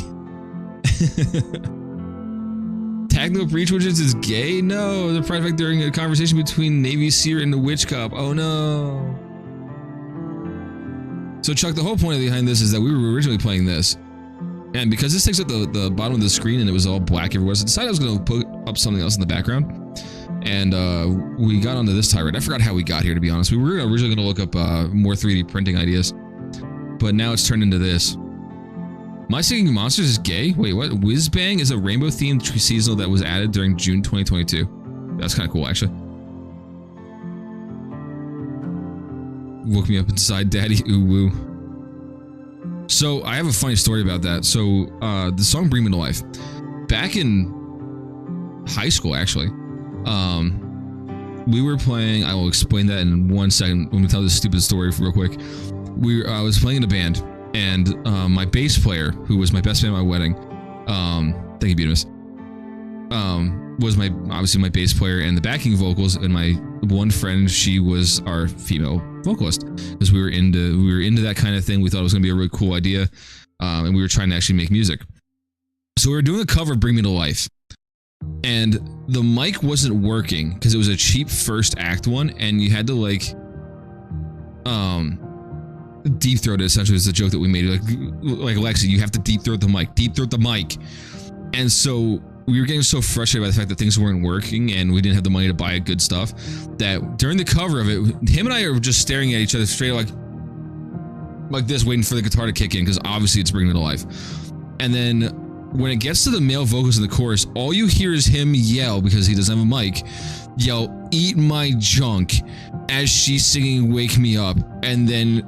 Techno Breach Witches is gay? No, the pride effect during a conversation between Navy SEAL and the witch cop. Oh no. So Chuck, the whole point behind this is that we were originally playing this. And because this takes up the bottom of the screen and it was all black everywhere, so I decided I was going to put up something else in the background. And we got onto this tirade. I forgot how we got here, to be honest. We were originally going to look up more 3D printing ideas. But now it's turned into this. My Singing Monsters is gay? Wait, what? Whiz Bang is a rainbow-themed seasonal that was added during June 2022. That's kind of cool, actually. woke me up inside, daddy. Ooh woo. So I have a funny story about that. So the song "Bring Me to Life," back in high school, actually, we were playing. I will explain that in 1 second. Let me tell this stupid story real quick. I was playing in a band, and my bass player, who was my best man at my wedding, thank you, Beatrice, was obviously my bass player and the backing vocals, and my one friend, she was our female vocalist, because we were into that kind of thing. We thought it was gonna be a really cool idea, and we were trying to actually make music. So we were doing a cover of "Bring Me to Life," and the mic wasn't working because it was a cheap first act one, and you had to like deep throat it. Essentially, is the joke that we made. Like Alexa, you have to deep throat the mic. And so we were getting so frustrated by the fact that things weren't working and we didn't have the money to buy good stuff, that during the cover of it, him and I are just staring at each other straight like this, waiting for the guitar to kick in, because obviously it's bringing it to life. And then when it gets to the male vocals in the chorus, all you hear is him yell, because he doesn't have a mic, yell, "Eat my junk," as she's singing "Wake Me Up." And then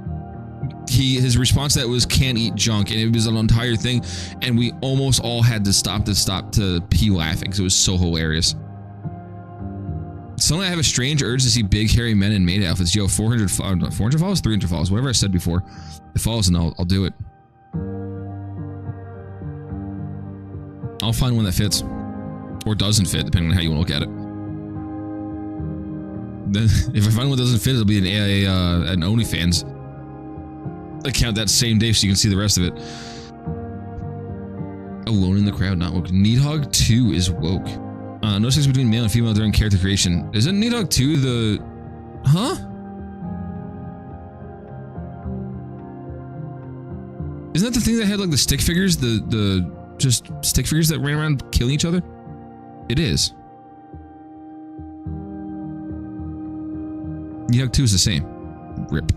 his response to that was "Can't eat junk," and it was an entire thing, and we almost all had to stop to pee laughing because it was so hilarious. Suddenly I have a strange urge to see big hairy men in maid outfits. Yo, 400 follows, 300 follows, whatever I said before. It follows and I'll do it. I'll find one that fits or doesn't fit, depending on how you want to look at it. Then if I find one that doesn't fit, it'll be an OnlyFans account that same day, so you can see the rest of it. Alone in the crowd, not woke. Needhog 2 is woke. No sex between male and female during character creation. Isn't Needhog 2 the... Huh? Isn't that the thing that had like the stick figures? The just stick figures that ran around killing each other? It is. Needhog 2 is the same. Rip.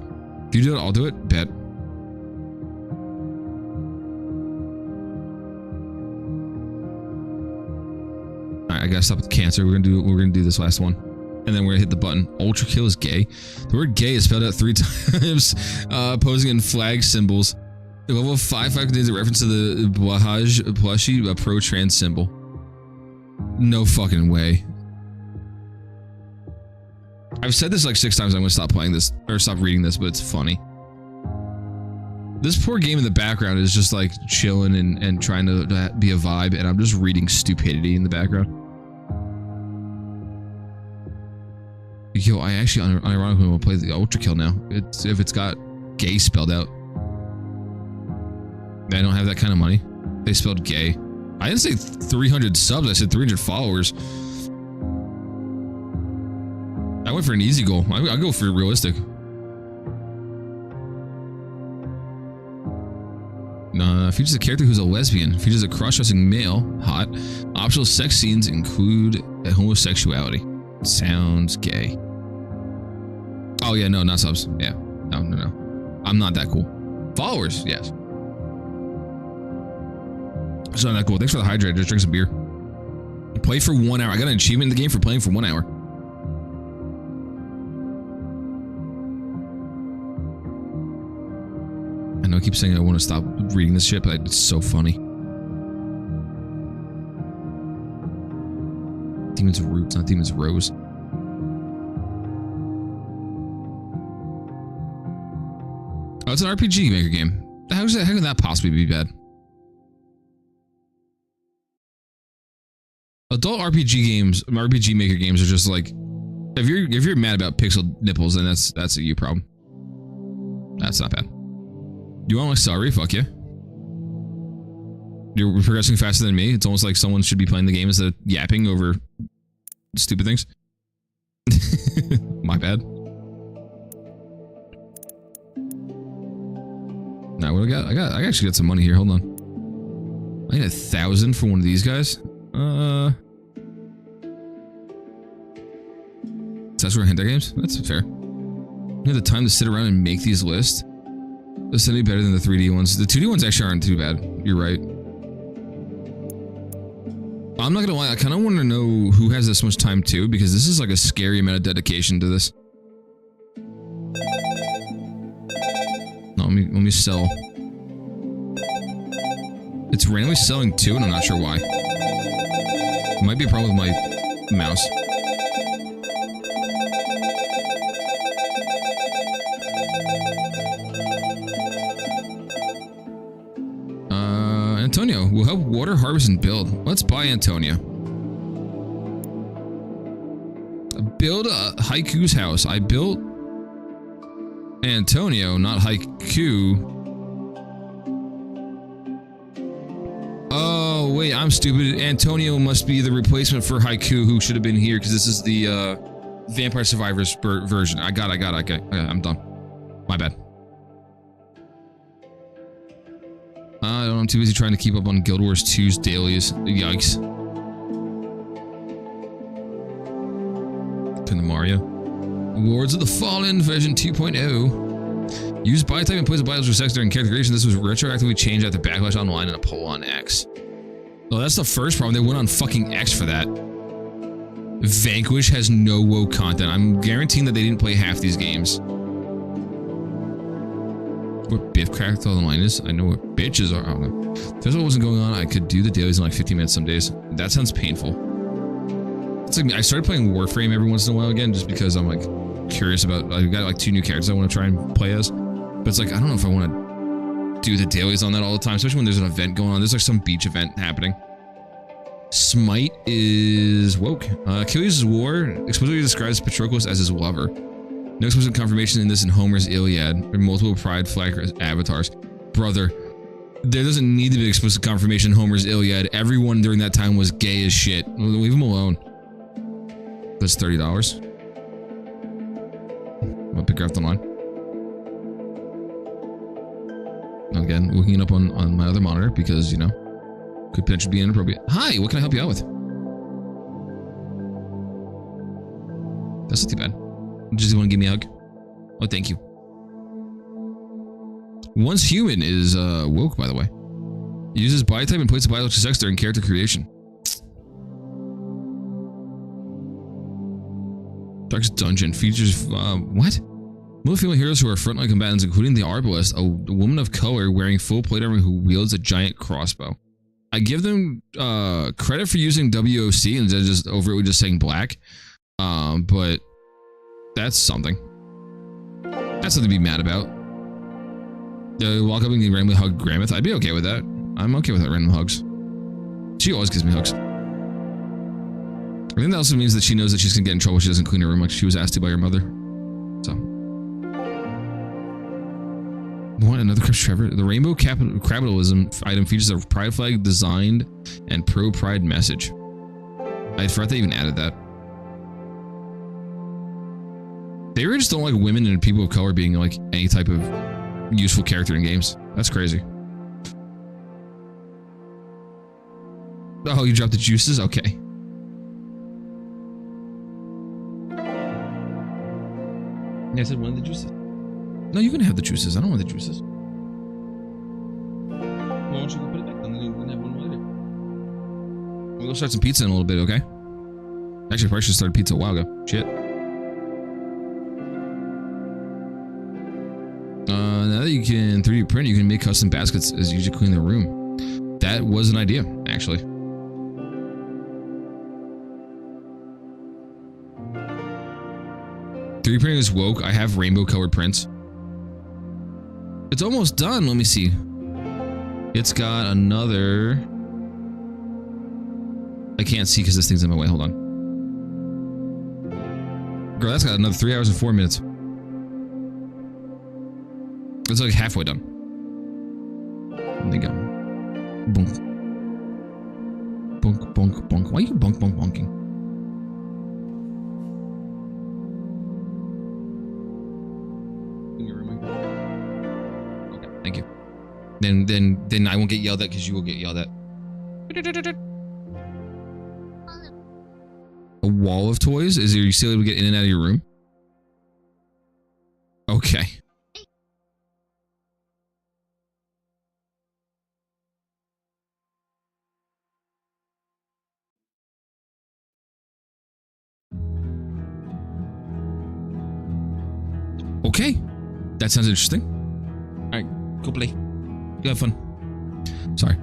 If you do it, I'll do it. Bet. I gotta stop with cancer. We're gonna do this last one, and then we're gonna hit the button. Ultra kill is gay. The word "gay" is spelled out 3 times, posing in flag symbols. The level 5 contains a reference to the Blahaj plushie, a pro-trans symbol. No fucking way. I've said this like 6 times. I'm gonna stop playing this or stop reading this, but it's funny. This poor game in the background is just like chilling and trying to be a vibe, and I'm just reading stupidity in the background. Yo, I actually unironically will play the Ultra Kill now. If it's got gay spelled out. I don't have that kind of money. They spelled gay. I didn't say 300 subs, I said 300 followers. I went for an easy goal. I'll go for realistic. Features a character who's a lesbian. Features a cross-dressing male. Hot. Optional sex scenes include homosexuality. Sounds gay. Oh yeah, no, not subs. Yeah. No. I'm not that cool. Followers, yes. It's not that cool. Thanks for the hydrate. Just drink some beer. Play for 1 hour. I got an achievement in the game for playing for 1 hour. I know I keep saying I want to stop reading this shit, but it's so funny. Demon's Roots, not Demon's Rose. Oh, it's an RPG Maker game. How can that possibly be bad? Adult RPG games, RPG Maker games are just like, if you're mad about pixel nipples, then that's a you problem. That's not bad. You want my celery? Fuck yeah. You're progressing faster than me. It's almost like someone should be playing the game instead of yapping over stupid things. My bad. Now what do I got? I actually got some money here. Hold on. I need 1,000 for one of these guys. That's for hentai games? That's fair. You have the time to sit around and make these lists. This any better than the 3D ones. The 2D ones actually aren't too bad. You're right. I'm not gonna lie, I kind of want to know who has this much time too, because this is like a scary amount of dedication to this. Let me sell. It's randomly selling too, and I'm not sure why. It might be a problem with my mouse. Antonio will help water harvest and build. Let's buy Antonio. Build a Haiku's house. I built Antonio, not Haiku. Oh, wait, I'm stupid. Antonio must be the replacement for Haiku, who should have been here, because this is the Vampire Survivors version. I got it. Okay, I'm done. My bad. I don't know, I'm too busy trying to keep up on Guild Wars 2's dailies. Yikes. Pin the Mario. Lords of the Fallen version 2.0. Use buy type in place of battles for sex during character creation. This was retroactively changed after Backlash Online and a poll on X. Oh, that's the first problem. They went on fucking X for that. Vanquish has no woke content. I'm guaranteeing that they didn't play half these games. What Biffcraft Online is? I know what bitches are. I don't know. If that's what wasn't going on, I could do the dailies in like 15 minutes some days. That sounds painful. It's like I started playing Warframe every once in a while again, just because I'm like curious about. I've got like 2 new characters I want to try and play as, but it's like I don't know if I want to do the dailies on that all the time, especially when there's an event going on. There's like some beach event happening. Smite is woke. Achilles' War explicitly describes Patroclus as his lover. No explicit confirmation in this in Homer's Iliad. There are multiple pride flag avatars. Brother, there doesn't need to be explicit confirmation in Homer's Iliad. Everyone during that time was gay as shit. Leave them alone. That's $30. I'll pick Craft Online. Again, looking it up on my other monitor because, you know, could potentially be inappropriate. Hi, what can I help you out with? That's not too bad. Just want to give me a hug? Oh, thank you. Once human is woke, by the way. Uses buy type and plates of biological sex during character creation. Darkest Dungeon features what? Most female heroes who are frontline combatants, including the Arbalest, a woman of color wearing full plate armor who wields a giant crossbow. I give them credit for using WOC instead of just overtly just saying black. But that's something. That's something to be mad about. Walk up and randomly hug Gramith. I'd be okay with that. I'm okay with that random hugs. She always gives me hugs. I think that also means that she knows that she's gonna get in trouble if she doesn't clean her room like she was asked to by her mother. So. What? Another Trevor? The Rainbow Capitalism item features a pride flag designed and pro-pride message. I forgot they even added that. They really just don't like women and people of color being like any type of useful character in games. That's crazy. Oh, you dropped the juices? Okay. Yeah, I said one of the juices. No, you can have the juices. I don't want the juices. Well, why don't you go put it back? Then you can have one later. We'll go start some pizza in a little bit, okay? Actually, I probably should start pizza a while ago. Shit. Now that you can 3D print, you can make custom baskets as you clean the room. That was an idea, actually. Three printing is woke. I have rainbow colored prints. It's almost done. Let me see. It's got another. I can't see because this thing's in my way. Hold on. Girl, that's got another 3 hours and 4 minutes. It's like halfway done. There you go. Bonk. Bonk, bonk, bonk. Why are you bonk, bonk, bonking? Okay, thank you. Then I won't get yelled at because you will get yelled at. A wall of toys? Is you still able to get in and out of your room? Okay. Okay, that sounds interesting. All right, Go play. You have fun. Sorry.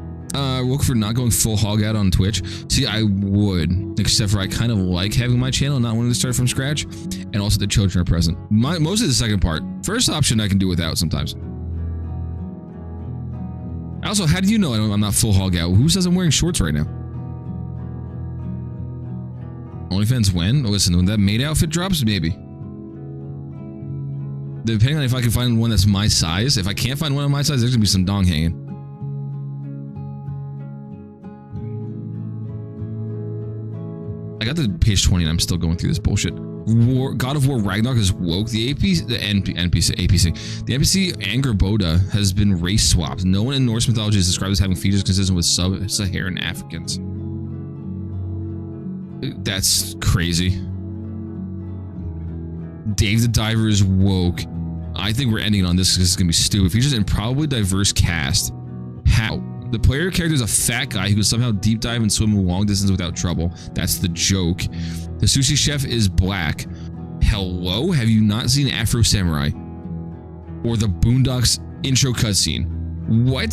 Woke for not going full hog out on Twitch. See, I would, except for I kind of like having my channel, not wanting to start from scratch, and also the children are present. Mostly the second part. First option I can do without sometimes. Also, how do you know I'm not full hog out? Who says I'm wearing shorts right now? OnlyFans when? Listen, when that maid outfit drops, maybe. Depending on if I can find one that's my size. If I can't find one of my size, there's gonna be some dong hanging. I got to page 20 and I'm still going through this bullshit. God of War Ragnarok is woke. The NPC, the NPC Angerboda has been race swapped. No one in Norse mythology is described as having features consistent with sub-Saharan Africans. That's crazy. Dave the Diver is woke. I think we're ending on this because it's gonna be stupid. Features in probably diverse cast. How? The player character is a fat guy who can somehow deep dive and swim a long distance without trouble. That's the joke. The sushi chef is black. Hello? Have you not seen Afro Samurai? Or the Boondocks intro cutscene? What?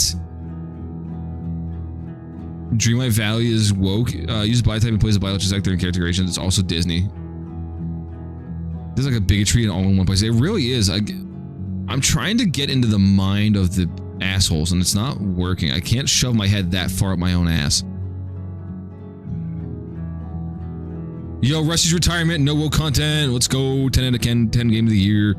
Dreamlight Valley is woke. Uses body type and plays a biological actor in character creation. It's also Disney. There's like a bigotry in all in one place. It really is. I'm trying to get into the mind of the assholes and it's not working. I can't shove my head that far up my own ass. Yo, Rusty's retirement, no woke content. Let's go. 10 out of 10 game of the year.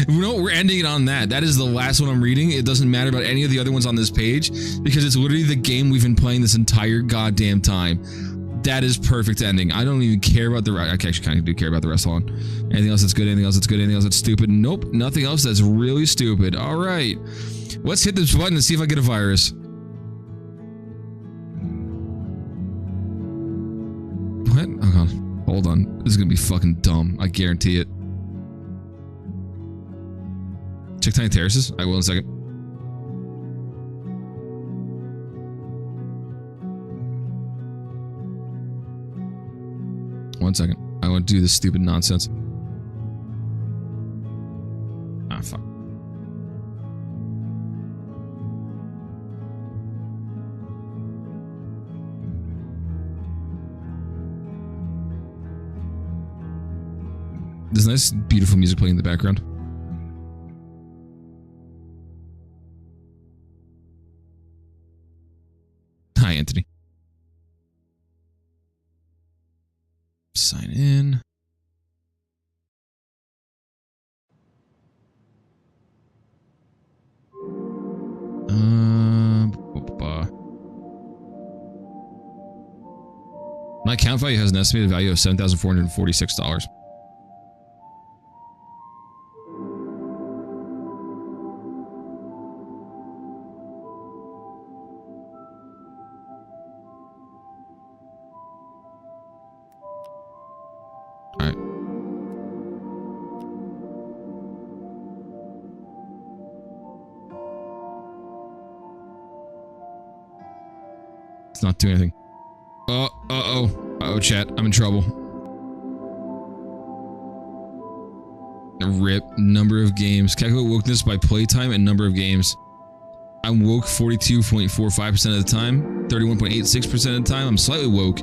No, we're ending it on that. That is the last one I'm reading. It doesn't matter about any of the other ones on this page because it's literally the game we've been playing this entire goddamn time. That is perfect ending. I don't even care about the rest. I actually kind of do care about the rest. Hold on. Anything else that's good? Anything else that's good? Anything else that's stupid? Nope. Nothing else that's really stupid. All right. Let's hit this button and see if I get a virus. What? Hold on. This is going to be fucking dumb. I guarantee it. Check Tiny Terraces? I will in a second. One second. I want to do this stupid nonsense. Ah, fuck. There's nice, beautiful music playing in the background. Hi, Anthony. Sign in. My account value has an estimated value of $7,446. Not doing anything. Uh-oh, chat. I'm in trouble. Rip. Number of games. Calculate wokeness by playtime and number of games. I'm woke 42.45% of the time. 31.86% of the time. I'm slightly woke.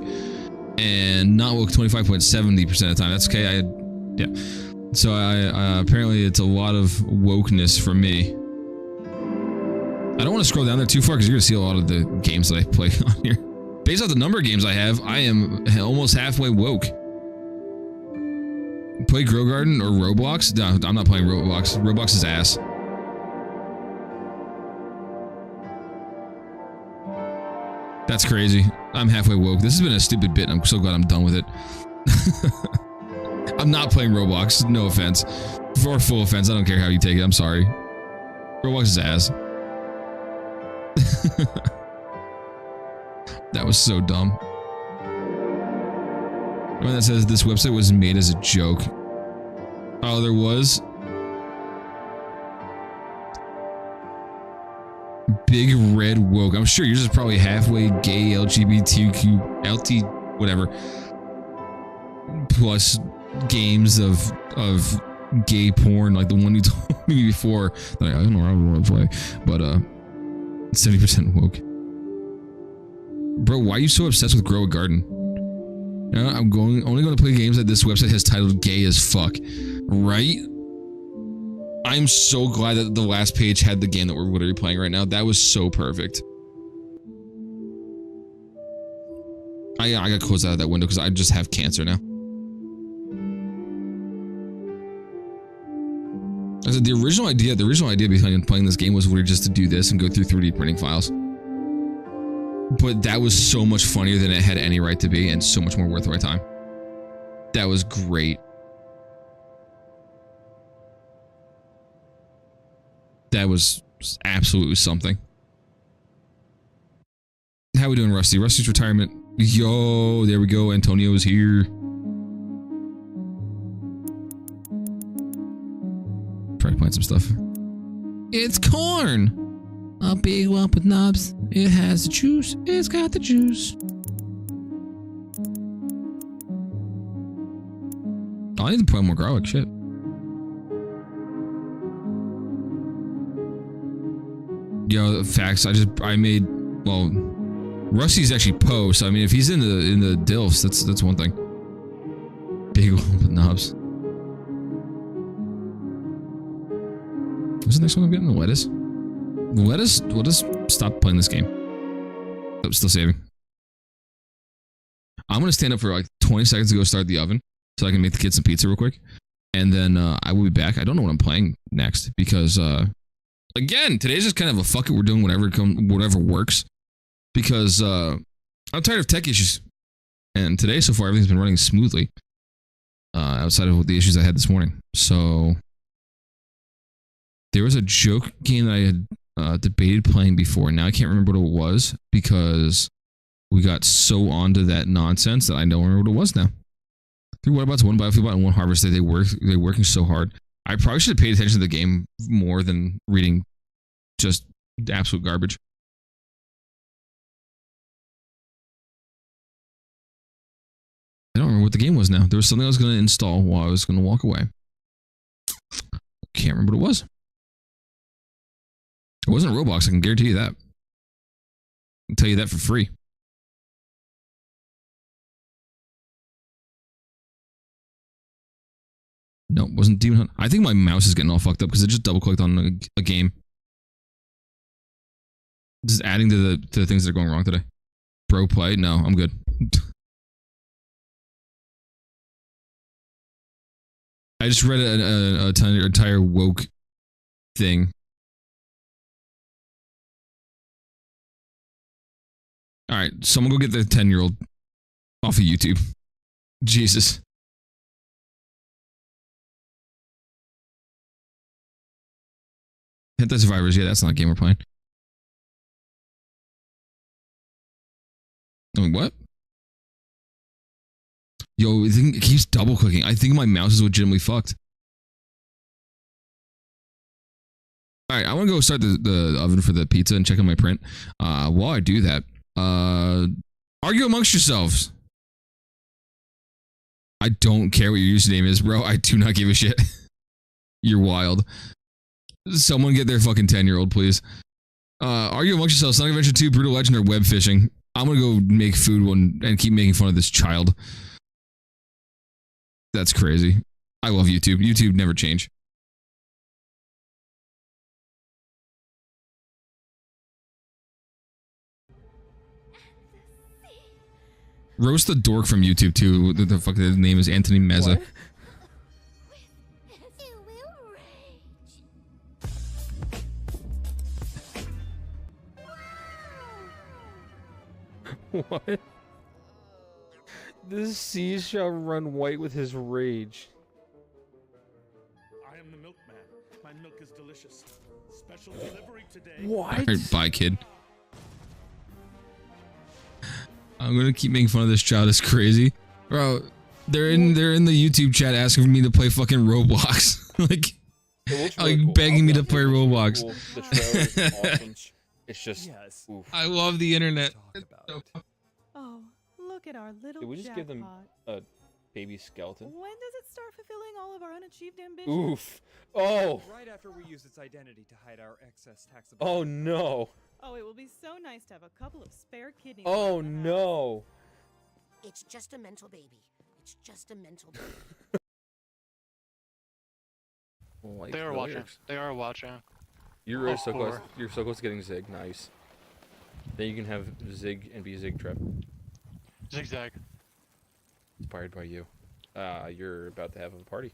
And not woke 25.70% of the time. That's okay. Yeah. So apparently it's a lot of wokeness from me. I don't want to scroll down there too far because you're going to see a lot of the games that I play on here. Based off the number of games I have, I am almost halfway woke. Play Grow Garden or Roblox? No, I'm not playing Roblox. Roblox is ass. That's crazy. I'm halfway woke. This has been a stupid bit. I'm so glad I'm done with it. I'm not playing Roblox. No offense. For full offense, I don't care how you take it. I'm sorry. Roblox is ass. That was so dumb. One that says this website was made as a joke. Oh, there was? Big red woke. I'm sure yours is probably halfway gay, LGBTQ, LT, whatever. Plus games of gay porn, like the one you told me before. Like, I don't know how I want to play, but 70% woke. Bro, why are you so obsessed with Grow a Garden? No, I'm only going to play games that this website has titled gay as fuck. Right? I'm so glad that the last page had the game that we're literally playing right now. That was so perfect. I got closed out of that window because I just have cancer now. I said the original idea behind playing this game was literally just to do this and go through 3D printing files. But that was so much funnier than it had any right to be, and so much more worth my time. That was great. That was absolutely something. How we doing, Rusty? Rusty's retirement. Yo, there we go. Antonio is here. Try to plant some stuff. It's corn! A big lump with knobs. It has the juice. It's got the juice. Oh, I need to put more garlic. Shit. Yo, facts. I made. Well, Rusty's actually Poe. So I mean, if he's in the Dilfs, that's one thing. Big lump with knobs. What's the next one I'm getting? The lettuce. We'll just stop playing this game. I'm still saving. I'm gonna stand up for like 20 seconds to go start the oven so I can make the kids some pizza real quick, and then I will be back. I don't know what I'm playing next because again, today's just kind of a fuck it. We're doing whatever works because I'm tired of tech issues, and today so far everything's been running smoothly outside of the issues I had this morning. So there was a joke game that I had debated playing before. Now I can't remember what it was because we got so onto that nonsense that I don't remember what it was now. 3 Whatabots, 1 Biofuel Bot, and 1 Harvest Day. They're working so hard. I probably should have paid attention to the game more than reading just absolute garbage. I don't remember what the game was now. There was something I was going to install while I was going to walk away. Can't remember what it was. It wasn't a Roblox, I can guarantee you that. I can tell you that for free. No, it wasn't Demon Hunt. I think my mouse is getting all fucked up because it just double clicked on a game. Just adding to the things that are going wrong today. Bro play? No, I'm good. I just read an entire woke thing. Alright, someone go get the 10-year-old off of YouTube. Jesus. Hentai Survivors, yeah, that's not a game we're playing. I mean, what? Yo, it keeps double clicking. I think my mouse is legitimately fucked. Alright, I want to go start the oven for the pizza and check on my print. While I do that, argue amongst yourselves. I don't care what your username is, bro. I do not give a shit. You're wild. Someone get their fucking 10-year-old, please. Argue amongst yourselves. Sonic Adventure 2, Brutal Legend, or web fishing. I'm gonna go make food and keep making fun of this child. That's crazy. I love YouTube. YouTube never change. Roast the dork from YouTube too. The fuck, his name is Anthony Meza. What? What? The seas shall run white with his rage. I am the milkman. My milk is delicious. Special delivery today. What? Alright, bye, kid. I'm gonna keep making fun of this child. It's crazy, bro. They're in the YouTube chat asking me to play fucking Roblox, like Really cool. begging me to play Roblox. Cool. The trailer is awesome. It's just, Yes. oof. I love the internet. Talk about it. Oh, look at our little Did we just give them jackpot. baby skeleton. When does it start fulfilling all of our unachieved ambitions? Oof. Oh. Right after we use its identity to hide our excess taxable. Oh no. Oh, it will be so nice to have a couple of spare kidneys. Oh around the house. no. It's just a mental baby. It's just a mental baby. Like They are lawyers. watching. They are watching. You're Oh, so close. poor. You're so close to getting Zig. Nice. Then you can have Zig and be Zig Trap. Zigzag. Inspired by you. You're about to have a party.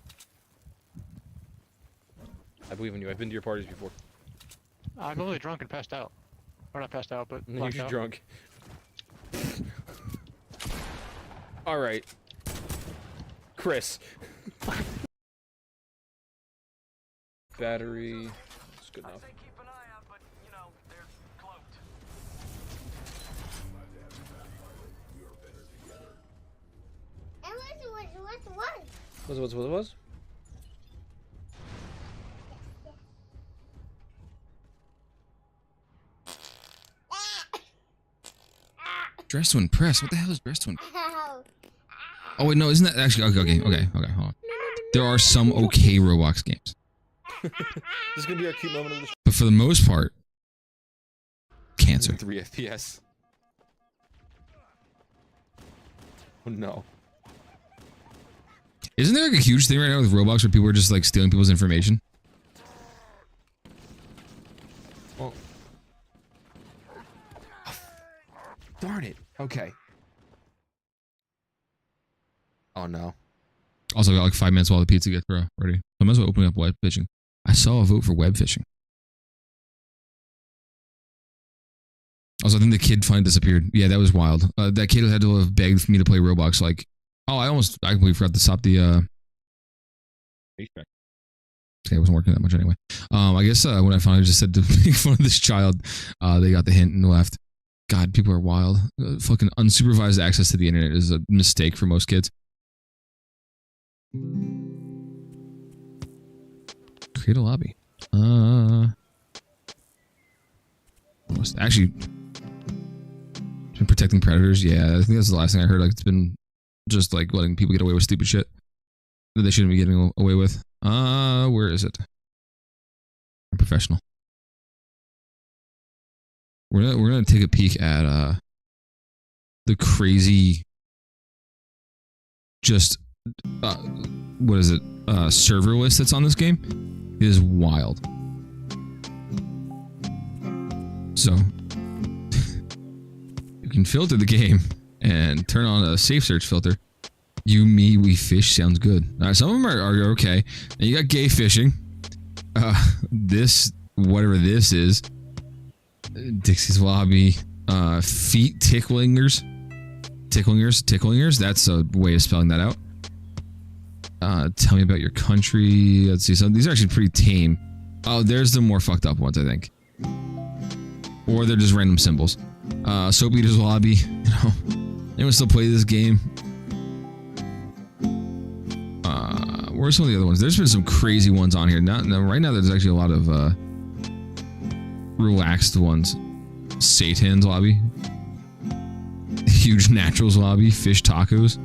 I believe in you. I've been to your parties before. I'm only drunk and passed out. Or not passed out, but You're blacked out. drunk. All right, Chris. Battery. That's good enough. What was? Dress to impress. What the hell is dress to impress? Oh wait, no, isn't that actually okay? Hold on. There are some okay Roblox games, This is gonna be our cute moment of the but for the most part, cancer. 3 FPS. Oh no. Isn't there like a huge thing right now with Roblox where people are just like stealing people's information? Well. Darn it. Okay. Oh no. Also, got like 5 minutes while the pizza gets ready. I might as well open up web fishing. I saw a vote for web fishing. Also, I think the kid finally disappeared. Yeah, that was wild. That kid had to have begged for me to play Roblox. Like, oh, I completely forgot to stop the. Okay, it wasn't working that much anyway. I guess when I finally just said to make fun of this child, they got the hint and left. God, people are wild. Fucking unsupervised access to the internet is a mistake for most kids. Create a lobby. Actually, been protecting predators. Yeah, I think that's the last thing I heard. Like, it's been just like letting people get away with stupid shit that they shouldn't be getting away with. Where is it? I'm professional. We're gonna take a peek at the crazy, just what is it? Server list that's on this game. It is wild. So you can filter the game and turn on a safe search filter. You, me, we fish sounds good. Some of them are okay. And you got gay fishing. This, whatever this is, Dixie's Lobby, feet ticklingers. Ticklingers. That's a way of spelling that out. Tell me about your country. Let's see. Some these are actually pretty tame. Oh, there's the more fucked up ones, I think. Or they're just random symbols. Soap Eater's Lobby. You know, anyone still play this game? Where are some of the other ones? There's been some crazy ones on here. Right now, there's actually a lot of relaxed ones. Satan's Lobby. Huge Naturals Lobby. Fish Tacos.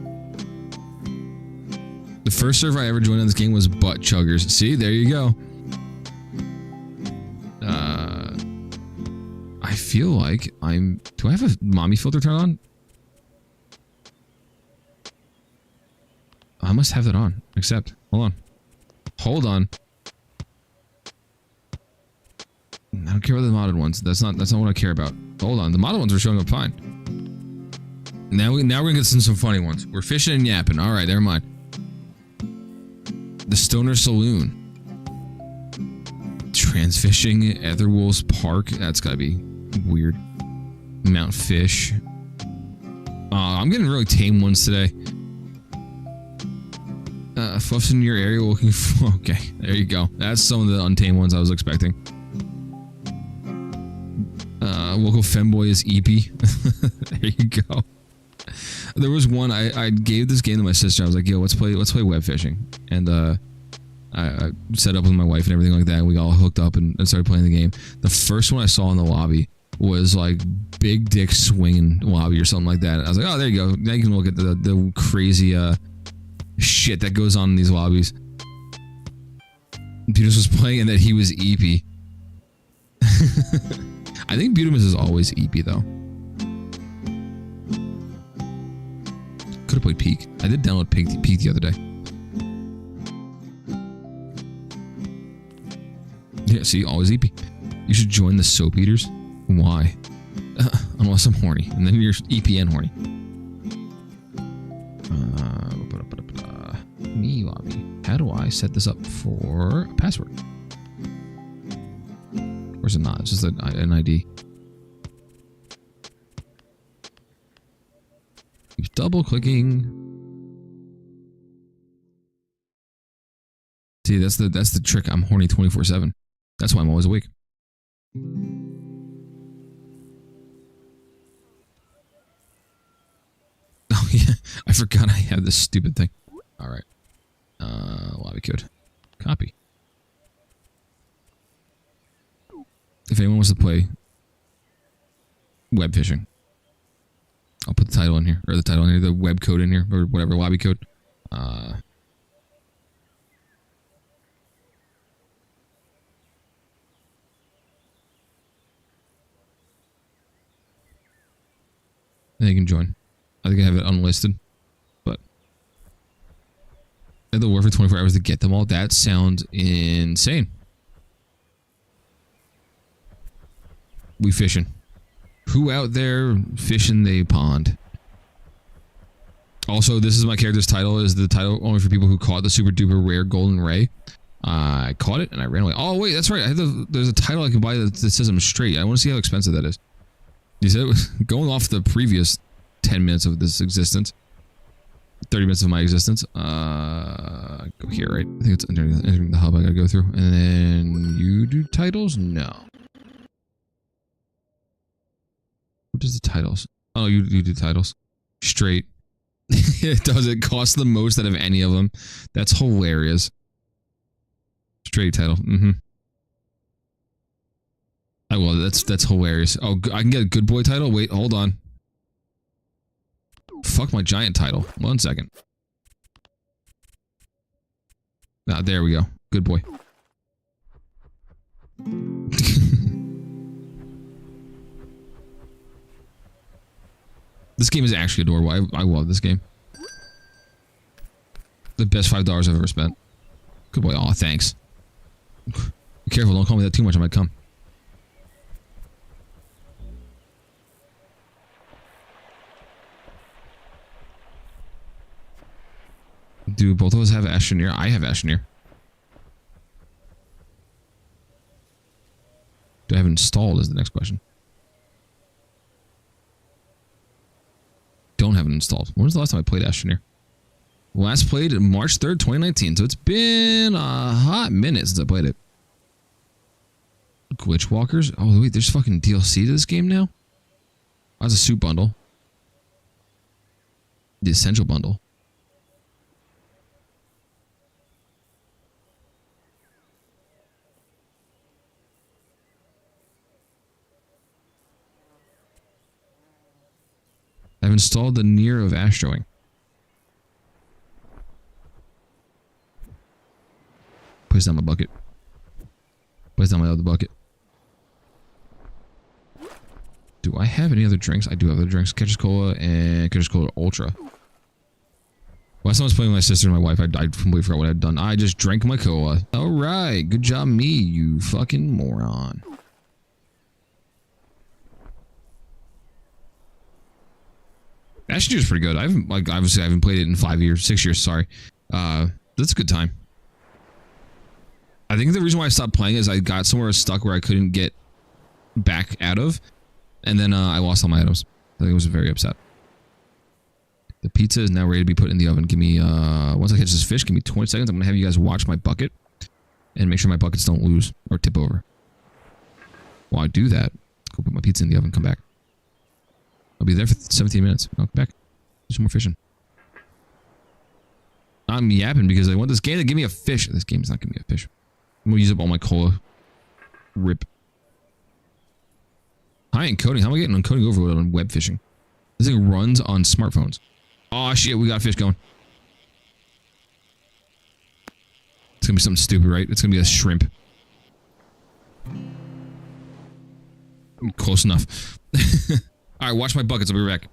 The first server I ever joined on this game was Butt Chuggers. See, there you go. I feel like do I have a mommy filter turned on? I must have that on. Accept. Hold on. I don't care about the modded ones. That's not what I care about. Hold on. The modded ones are showing up fine. Now we're gonna get some funny ones. We're fishing and yapping. All right, never mind. The Stoner Saloon. Transfishing, Etherwolves Park. That's gotta be weird. Mount Fish. I'm getting really tame ones today. Fluffs in your area looking for. Okay, there you go. That's some of the untamed ones I was expecting. Local femboy is EP. There you go. There was one I gave this game to my sister. I was like, "Yo, let's play web fishing," and I set up with my wife and everything like that. And we all hooked up and started playing the game. The first one I saw in the lobby was like Big Dick Swinging Lobby or something like that. I was like, "Oh, there you go. Now you can look at the crazy shit that goes on in these lobbies. Peters was playing and that he was EP. I think Butamus is always EP though. Could have played Peak. I did download Peak the other day. Yeah, see, always EP. You should join the Soap Eaters. Why? Unless I'm horny, and then you're EP and horny. Me lobby. How do I set this up for a password? Or is it not? It's just an ID. Keeps double clicking. See, that's the trick. I'm horny 24/7. That's why I'm always awake. Oh yeah, I forgot I have this stupid thing. All right. Lobby code. Copy. If anyone wants to play web fishing, I'll put the title in here, or the title in here, the web code in here, or whatever, lobby code. Then you can join. I think I have it unlisted, but I had to work for 24 hours to get them all. That sounds insane. We fishing. Who out there fishing the pond? Also, this is my character's title. Is the title only for people who caught the super duper rare golden ray? I caught it and I ran away. Oh wait, that's right. There's a title I can buy that says I'm straight. I want to see how expensive that is. You said going off the previous 10 minutes of this existence, 30 minutes of my existence. Go here, right? I think it's entering the hub I gotta go through, and then you do titles. No. What does the titles? Oh, you do titles. Straight. It does. It costs the most out of any of them. That's hilarious. Straight title. I will. That's hilarious. Oh, I can get a good boy title. Wait, hold on. Fuck my giant title. 1 second. Ah, there we go. Good boy. This game is actually adorable. I love this game. The best $5 I've ever spent. Good boy. Aw, thanks. Be careful, don't call me that too much, I might come. Do both of us have Astroneer? I have Astroneer. Do I have it installed is the next question. Don't have it installed. When was the last time I played Astroneer? Last played March 3rd, 2019. So it's been a hot minute since I played it. Glitch Walkers? Oh, wait, there's fucking DLC to this game now? That's a soup bundle. The Essential Bundle. I've installed the Nier of Astroing. Place down my bucket. Place down my other bucket. Do I have any other drinks? I do have other drinks. Ketchup Cola and Ketchup Cola Ultra. Last time I was playing with my sister and my wife, I completely forgot what I'd done. I just drank my cola. Alright, good job me, you fucking moron. Astroneer is pretty good. I haven't, like, obviously I haven't played it in 5 years, 6 years, sorry. That's a good time. I think the reason why I stopped playing is I got somewhere stuck where I couldn't get back out of, and then I lost all my items. I think I was very upset. The pizza is now ready to be put in the oven. Give me, once I catch this fish, give me 20 seconds. I'm gonna have you guys watch my bucket and make sure my buckets don't lose or tip over. While I do that, go put my pizza in the oven, come back. I'll be there for 17 minutes. I'll come back. Do some more fishing. I'm yapping because I want this game to give me a fish. This game's not giving me a fish. I'm gonna use up all my cola. Rip. High encoding. How am I getting encoding overload on web fishing? This thing runs on smartphones. Oh shit, we got a fish going. It's gonna be something stupid, right? It's gonna be a shrimp. Close enough. Alright, watch my buckets. I'll be right back.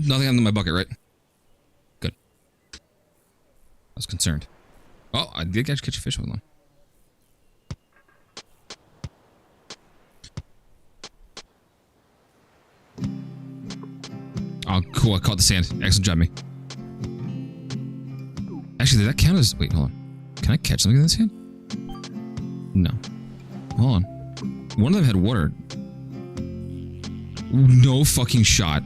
Nothing happened to my bucket, right? Good. I was concerned. Oh, I did catch a fish. Hold on. Oh, cool. I caught the sand. Excellent job, me. Actually, did that count as... Wait, hold on. Can I catch something in this hand? No. Hold on. One of them had water. No fucking shot.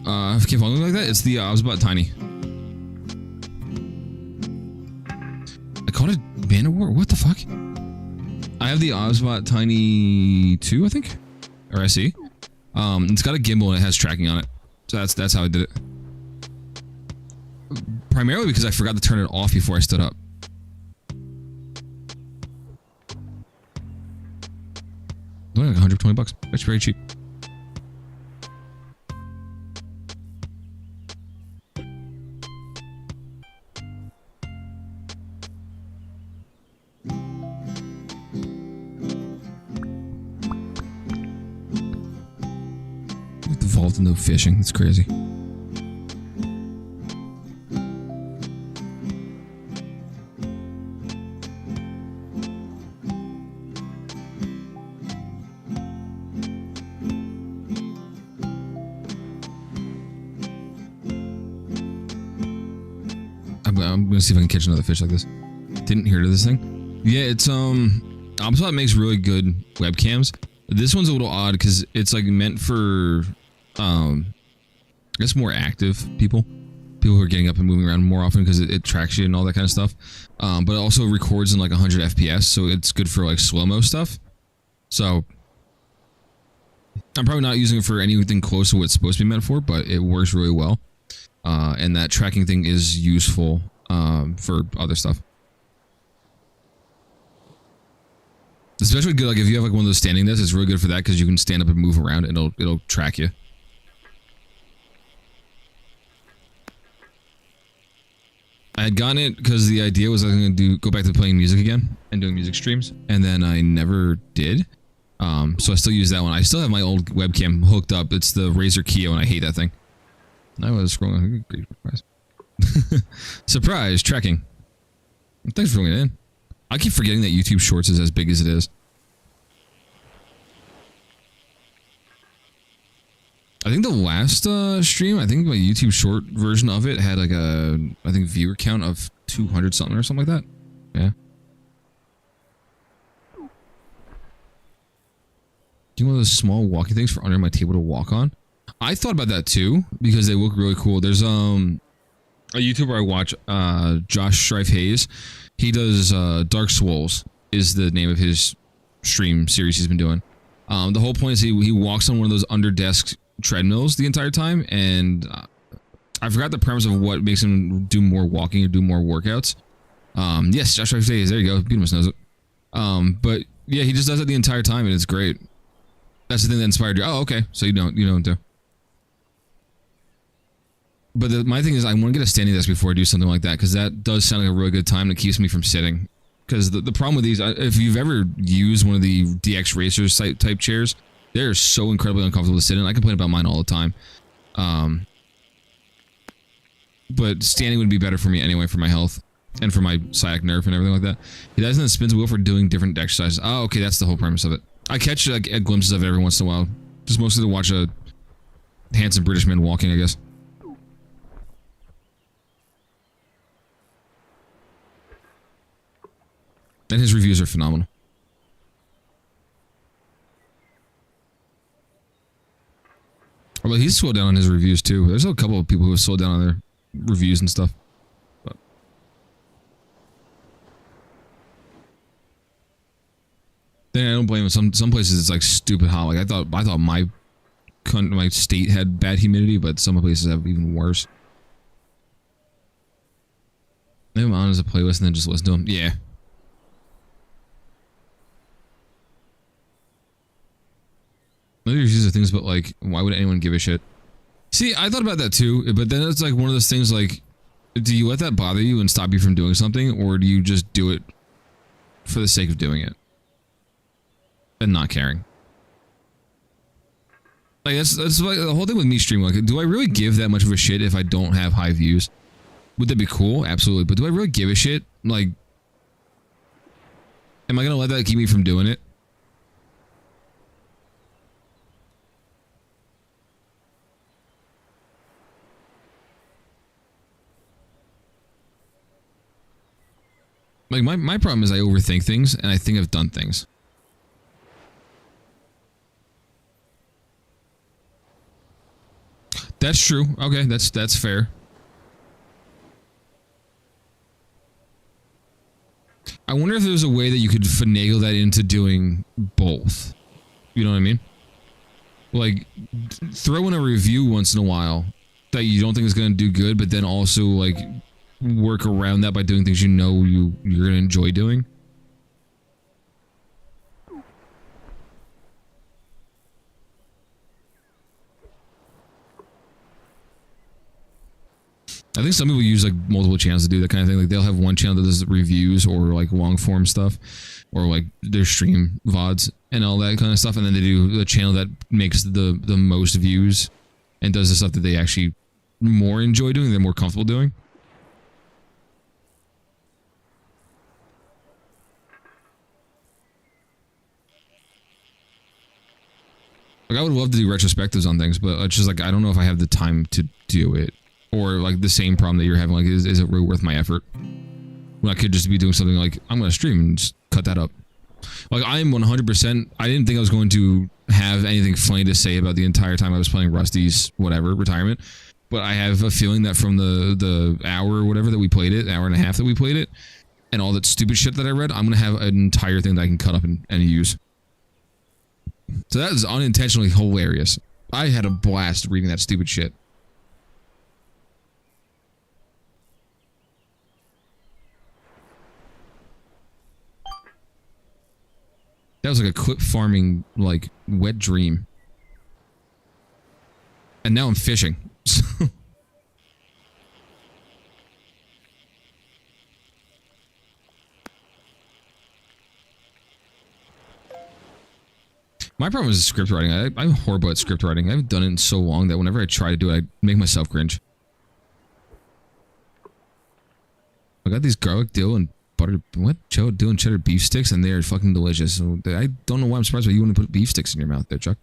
If I can't follow me like that, it's the Osbot Tiny. I caught a Manowar? What the fuck? I have the Osbot Tiny 2, I think? Or SE. It's got a gimbal and it has tracking on it. So that's how I did it. Primarily because I forgot to turn it off before I stood up. Only like 120 bucks. That's very cheap. Evolved into fishing. That's crazy. I'm gonna see if I can catch another fish like this. Didn't hear of this thing. Yeah, it's Obspot makes really good webcams. This one's a little odd because it's like meant for I guess more active people who are getting up and moving around more often because it tracks you and all that kind of stuff. But it also records in like 100 FPS, so it's good for like slow-mo stuff. So I'm probably not using it for anything close to what it's supposed to be meant for, but it works really well. And that tracking thing is useful for other stuff. Especially good, like if you have like one of those standing desks, it's really good for that because you can stand up and move around and it'll track you. I had gotten it because the idea was I was going to go back to playing music again and doing music streams, and then I never did. So I still use that one. I still have my old webcam hooked up. It's the Razer Keo, and I hate that thing. I was scrolling. Surprise! Surprise tracking. Thanks for bringing it in. I keep forgetting that YouTube Shorts is as big as it is. I think the last stream, I think my YouTube Short version of it had like a, I think viewer count of 200 something or something like that. Yeah. Do one of those small walking things for under my table to walk on. I thought about that too because they look really cool. There's a YouTuber I watch, Josh Strife Hayes. He does Dark Souls is the name of his stream series he's been doing. The whole point is he walks on one of those under desk treadmills the entire time, and I forgot the premise of what makes him do more walking or do more workouts. Yes, Josh Strife Hayes. There you go. Beatmus knows it. But yeah, he just does it the entire time, and it's great. That's the thing that inspired you. Oh, okay. So you don't too. But my thing is, I want to get a standing desk before I do something like that, because that does sound like a really good time that keeps me from sitting. Because the problem with these, if you've ever used one of the DX Racers type chairs, they're so incredibly uncomfortable to sit in. I complain about mine all the time. But standing would be better for me anyway, for my health and for my sciatic nerve and everything like that. He doesn't have spins wheel for doing different exercises. Oh, okay, that's the whole premise of it. I catch like glimpses of it every once in a while, just mostly to watch a handsome British man walking, I guess. And his reviews are phenomenal. Although he's slowed down on his reviews too. There's a couple of people who have slowed down on their reviews and stuff. But then I don't blame him. Some places it's like stupid hot. Like I thought my state had bad humidity, but some places have even worse. Leave him on as a playlist and then just listen to him. Yeah. Maybe these are things, but like, why would anyone give a shit? See, I thought about that too, but then it's like one of those things like, do you let that bother you and stop you from doing something, or do you just do it for the sake of doing it and not caring? Like that's like the whole thing with me streaming. Like, do I really give that much of a shit if I don't have high views? Would that be cool? Absolutely. But do I really give a shit? Like, am I gonna let that keep me from doing it? Like, my problem is I overthink things, and I think I've done things. That's true. Okay, that's fair. I wonder if there's a way that you could finagle that into doing both. You know what I mean? Like, throw in a review once in a while that you don't think is going to do good, but then also, like, work around that by doing things you know you're gonna enjoy doing. I think some people use like multiple channels to do that kind of thing. Like they'll have one channel that does reviews or like long form stuff, or like their stream VODs and all that kind of stuff, and then they do the channel that makes the most views and does the stuff that they actually more enjoy doing, they're more comfortable doing. Like I would love to do retrospectives on things, but it's just like I don't know if I have the time to do it, or like the same problem that you're having. Like, is it really worth my effort? When I could just be doing something like I'm gonna stream and just cut that up. Like I'm 100%. I didn't think I was going to have anything funny to say about the entire time I was playing Rusty's whatever retirement, but I have a feeling that from the hour or whatever that we played it, hour and a half that we played it, and all that stupid shit that I read, I'm gonna have an entire thing that I can cut up and use. So that is unintentionally hilarious. I had a blast reading that stupid shit. That was like a clip farming, like, wet dream. And now I'm fishing. My problem is script writing. I'm horrible at script writing. I haven't done it in so long that whenever I try to do it, I make myself cringe. I got these garlic dill and butter, dill and cheddar beef sticks, and they are fucking delicious. So I don't know why I'm surprised by you want to put beef sticks in your mouth there, Chuck.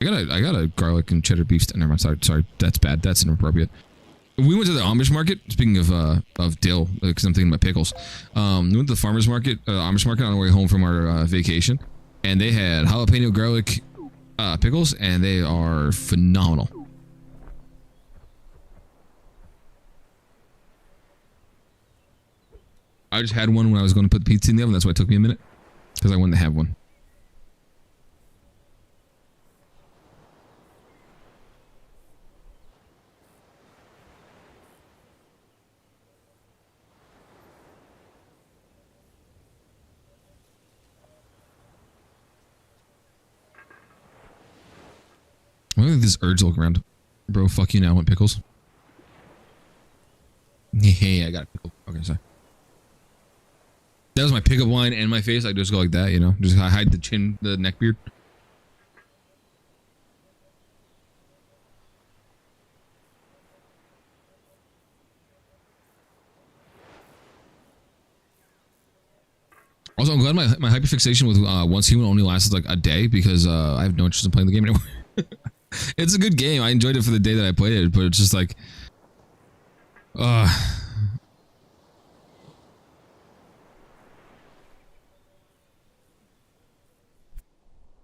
I got a garlic and cheddar beef stick. Never mind, sorry, that's bad. That's inappropriate. We went to the Amish market. Speaking of dill, because I'm thinking about pickles. We went to the farmers market, Amish market, on our way home from our vacation, and they had jalapeno garlic pickles, and they are phenomenal. I just had one when I was going to put the pizza in the oven. That's why it took me a minute, because I wanted to have one. think this urge to look around. Bro, fuck you now. I want pickles. Hey, I got a pickle. Okay, sorry. That was my pickup line and my face. I just go like that, you know? Just hide the chin, the neck beard. Also, I'm glad my hyperfixation with Once Human only lasted like a day because I have no interest in playing the game anymore. It's a good game. I enjoyed it for the day that I played it, but it's just like...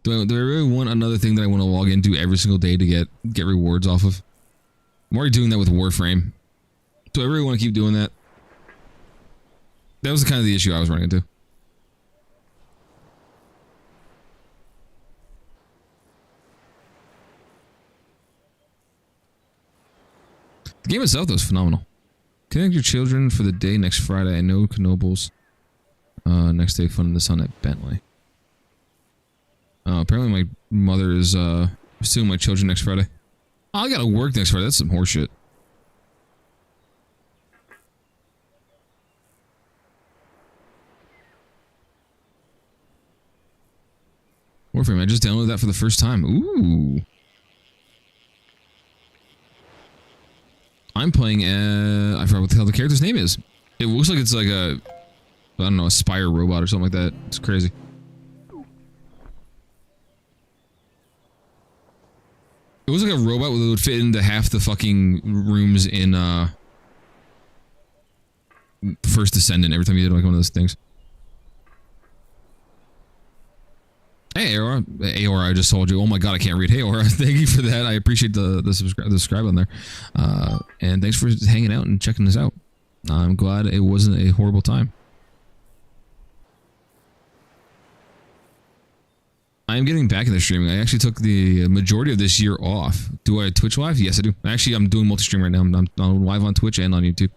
Do I really want another thing that I want to log into every single day to get rewards off of? I'm already doing that with Warframe. Do I really want to keep doing that? That was the kind of the issue I was running into. The game itself, though, is phenomenal. Connect your children for the day next Friday. I know Knobles. Next day, fun in the sun at Bentley. Apparently my mother is stealing my children next Friday. Oh, I gotta work next Friday. That's some horseshit. Warframe, I just downloaded that for the first time. Ooh. I'm playing I forgot what the hell the character's name is. It looks like it's like a, I don't know, a spire robot or something like that. It's crazy. It was like a robot that would fit into half the fucking rooms in First Descendant every time you did like one of those things. Hey Aora, Aora, I just told you. Oh my god, I can't read. Hey Aora, thank you for that. I appreciate the subscribe on there, and thanks for hanging out and checking this out. I'm glad it wasn't a horrible time. I'm getting back into streaming. I actually took the majority of this year off. Do I Twitch live? Yes, I do. Actually, I'm doing multi-stream right now. I'm live on Twitch and on YouTube.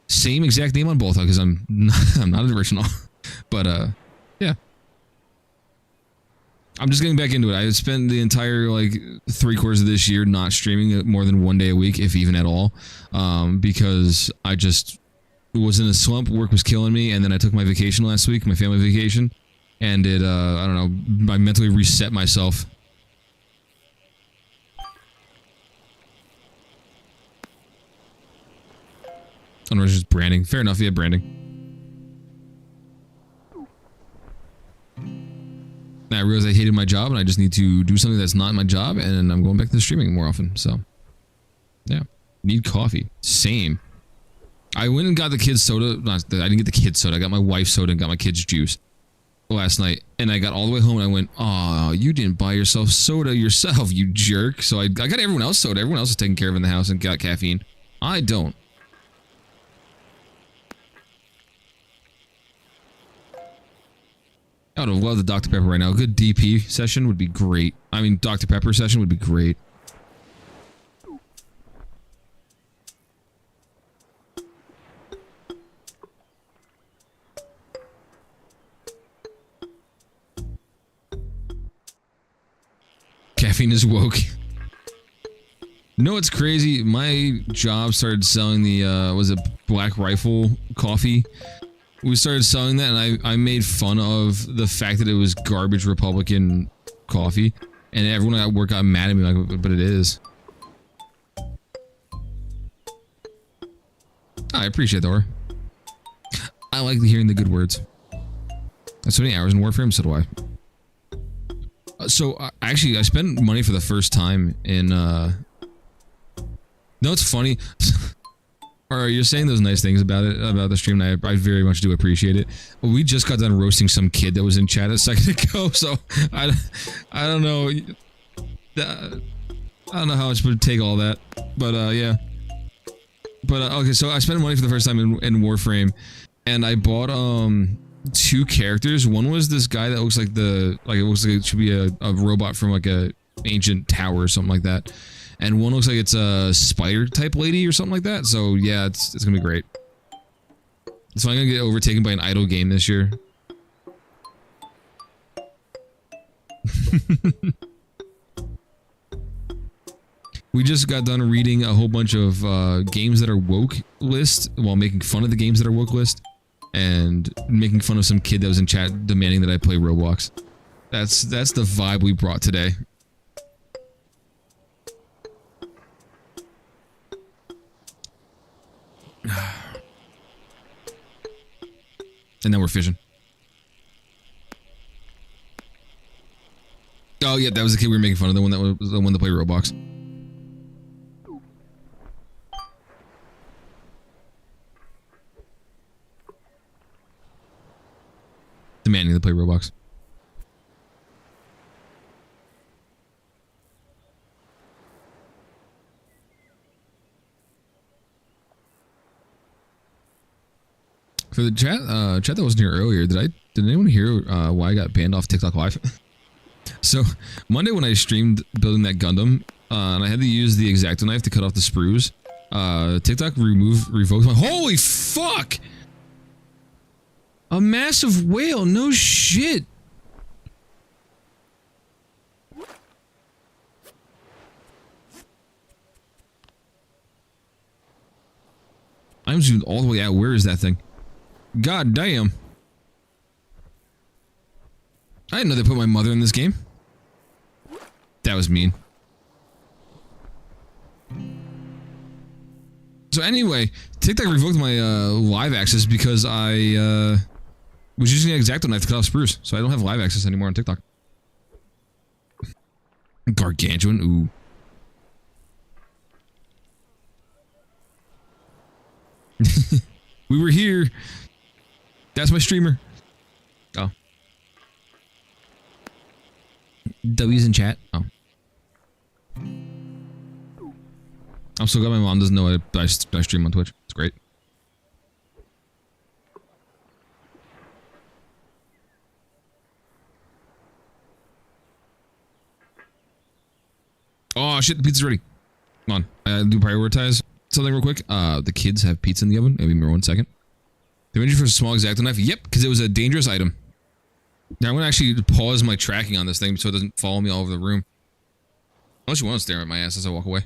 Same exact name on both, because I'm not original. But yeah. I'm just getting back into it. I spent the entire like 3/4 of this year not streaming more than one day a week, if even at all, because I just was in a slump. Work was killing me, and then I took my vacation last week, my family vacation. And it, I don't know, I mentally reset myself. Unless it's just branding. Fair enough, yeah, branding. I realized I hated my job and I just need to do something that's not my job, and I'm going back to streaming more often, so. Yeah. Need coffee. Same. I went and got the kids' soda. I didn't get the kids' soda. I got my wife's soda and got my kids' juice last night, and I got all the way home and I went, oh, you didn't buy yourself soda yourself, you jerk. So I got everyone else soda. Everyone else is taken care of in the house and got caffeine. I don't. I would have loved the Dr. Pepper right now. A good DP session would be great. I mean, Dr. Pepper session would be great. Caffeine is woke. No, it's crazy. My job started selling the, was it Black Rifle coffee? We started selling that, and I made fun of the fact that it was garbage Republican coffee. And everyone at work got mad at me, like, but it is. I appreciate that, Or. I like hearing the good words. That's so many hours in Warframe, so do I. So, actually, I spent money for the first time in, No, it's funny. Alright, you're saying those nice things about it, about the stream, and I very much do appreciate it. But we just got done roasting some kid that was in chat a second ago, so I don't know. I don't know how much would take all that, but, yeah. But, okay, so I spent money for the first time in Warframe, and I bought, 2 characters. One was this guy that looks like it looks like it should be a robot from like a ancient tower or something like that. And one looks like it's a spider type lady or something like that. So yeah, it's gonna be great. So I'm gonna get overtaken by an idle game this year. We just got done reading a whole bunch of games that are woke list while making fun of the games that are woke list and making fun of some kid that was in chat demanding that I play Roblox. That's the vibe we brought today. And now we're fishing. Oh yeah, that was the kid we were making fun of, the one that was the one that played Roblox. Demanding to play Roblox. For the chat that wasn't here earlier, did anyone hear why I got banned off TikTok Live? So Monday when I streamed building that Gundam, and I had to use the X-Acto knife to cut off the sprues, TikTok revoked my— holy fuck! A massive whale, no shit! I'm zoomed all the way out. Where is that thing? God damn. I didn't know they put my mother in this game. That was mean. So anyway, TikTok revoked my live access because I was using an X-Acto knife to cut off spruce, so I don't have live access anymore on TikTok. Gargantuan, ooh. We were here. That's my streamer. Oh. W's in chat. Oh. I'm so glad my mom doesn't know I stream on Twitch. It's great. Oh shit, the pizza's ready. Come on. Do prioritize something real quick. The kids have pizza in the oven. Maybe more 1 second. They made you for a small X-Acto knife? Yep, because it was a dangerous item. Now I'm going to actually pause my tracking on this thing so it doesn't follow me all over the room. Unless you want to stare at my ass as I walk away.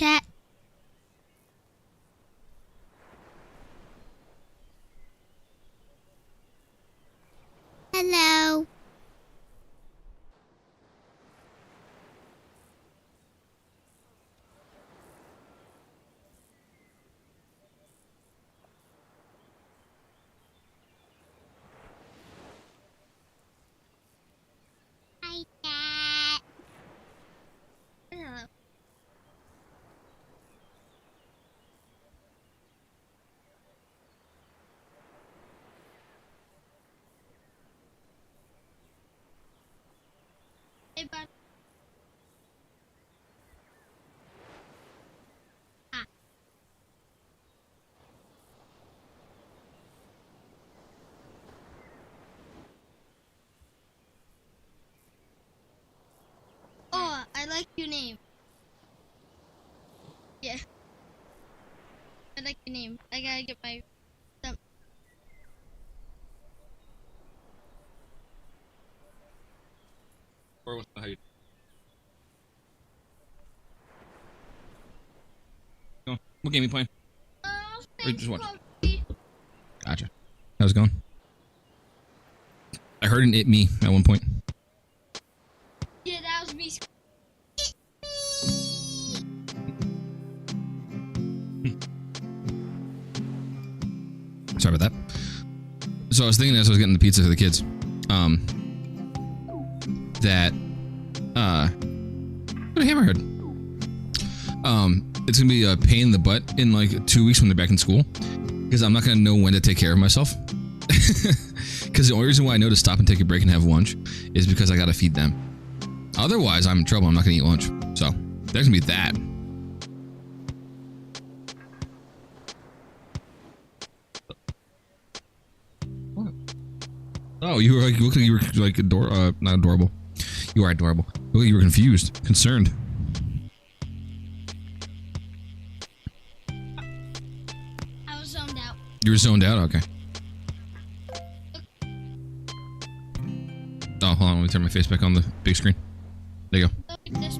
chat. Hello. Hi, Cat. Hello. Hey, bud. Ah. Oh, I like your name. Yeah. I like your name. I gotta get my thumb. Or what's the height? Oh, what game you playing? Or just watch. Gotcha. How's it going? I heard an "it me" at one point. Yeah, that was me. Sorry about that. So I was thinking as I was getting the pizza for the kids, that what a hammerhead. It's gonna be a pain in the butt in like 2 weeks when they're back in school, because I'm not gonna know when to take care of myself. Because the only reason why I know to stop and take a break and have lunch is because I gotta feed them. Otherwise, I'm in trouble. I'm not gonna eat lunch. So there's gonna be that. What? Oh, you were like, you looked like you were like not adorable. You are adorable. You look like you were confused, concerned. I was zoned out. You were zoned out? Okay. Oh, hold on. Let me turn my face back on the big screen. There you go. Look at this.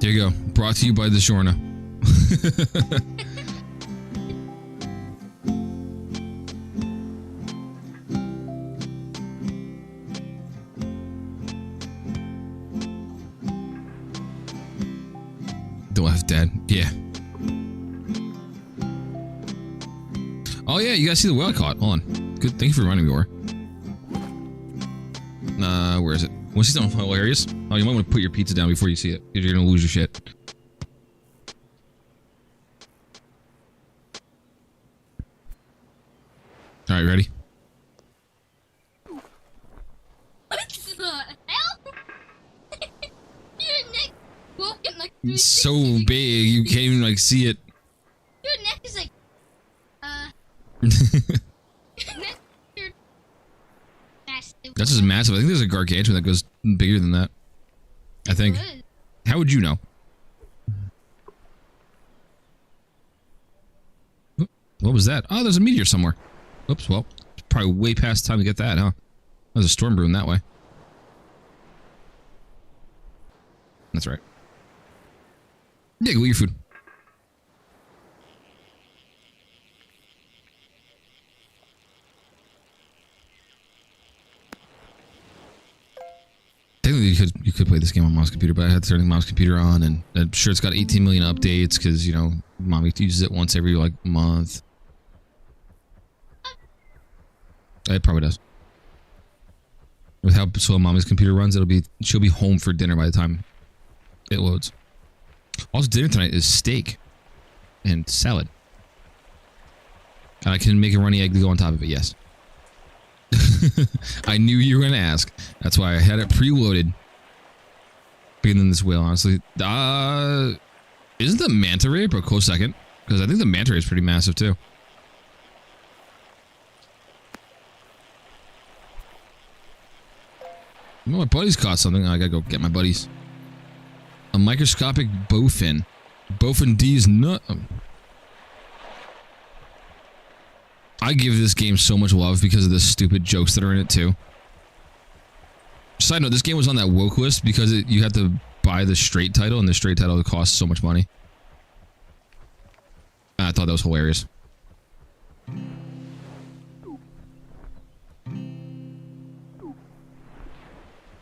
There you go. Brought to you by the Shorna. The left dad. Yeah. Oh yeah, you guys see the whale I caught. Hold on. Good. Thank you for reminding me, Laura. Where is it? Once he's done hilarious. Oh, you might want to put your pizza down before you see it, because you're gonna lose your shit. All right, ready? What the hell? Your neck broken like It's so big, you can't even like see it. Your neck is like, neck, your massive. That's just massive. I think there's a gargantuan that goes bigger than that. I think. Good. How would you know? What was that? Oh, there's a meteor somewhere. Oops, well, it's probably way past time to get that, huh? There's a storm brewing that way. That's right. Yeah, go eat your food. Technically, you could play this game on mom's computer, but I had to turn mom's computer on, and I'm sure it's got 18 million updates because, you know, mommy uses it once every like month. It probably does. With how slow mommy's computer runs, she'll be home for dinner by the time it loads. Also, dinner tonight is steak and salad. And I can make a runny egg to go on top of it. Yes. I knew you were going to ask. That's why I had it preloaded. Bigger than this whale, honestly. Isn't the manta ray a close second? Because I think the manta ray is pretty massive too. Oh, my buddy's caught something. I gotta go get my buddies. A microscopic bowfin. Bowfin D's nut. I give this game so much love because of the stupid jokes that are in it too. Side note, this game was on that woke list because you had to buy the straight title, and the straight title costs so much money. I thought that was hilarious.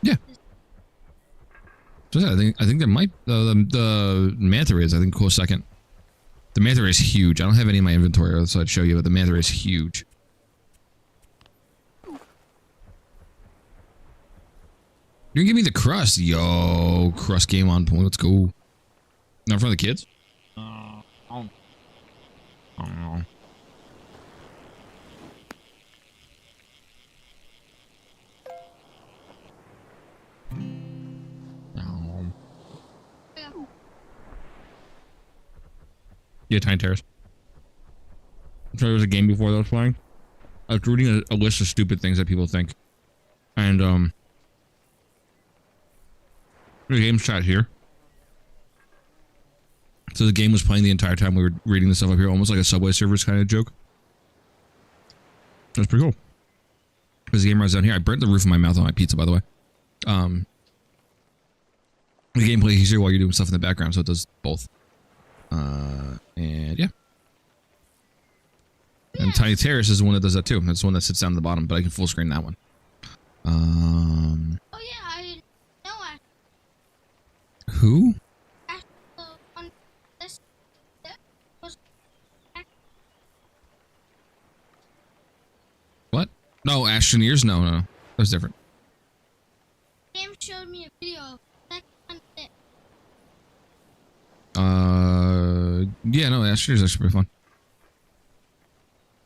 Yeah. So I think there might the manta rays. I think close second. The manta ray is huge. I don't have any in my inventory, so I'd show you, but the manta ray is huge. You can give me the crust, yo! Crust game on point. Let's go. Not in front of the kids. Oh. Yeah, Tiny Terrace. I'm sure there was a game before that I was playing. I was reading a list of stupid things that people think. And, the game's chat here. So the game was playing the entire time we were reading the stuff up here, almost like a Subway Surfers kind of joke. That's pretty cool. Because the game runs down here. I burnt the roof of my mouth on my pizza, by the way. The game plays easier while you're doing stuff in the background, so it does both. And yeah. And Tiny Terrace is the one that does that too. That's the one that sits down at the bottom, but I can full screen that one. Oh yeah, I didn't know. Who? On this, that was What? No, Astroneers? No. That was different. Sam showed me a video of that kind of thing. Yeah, no, Astroneers is actually pretty fun.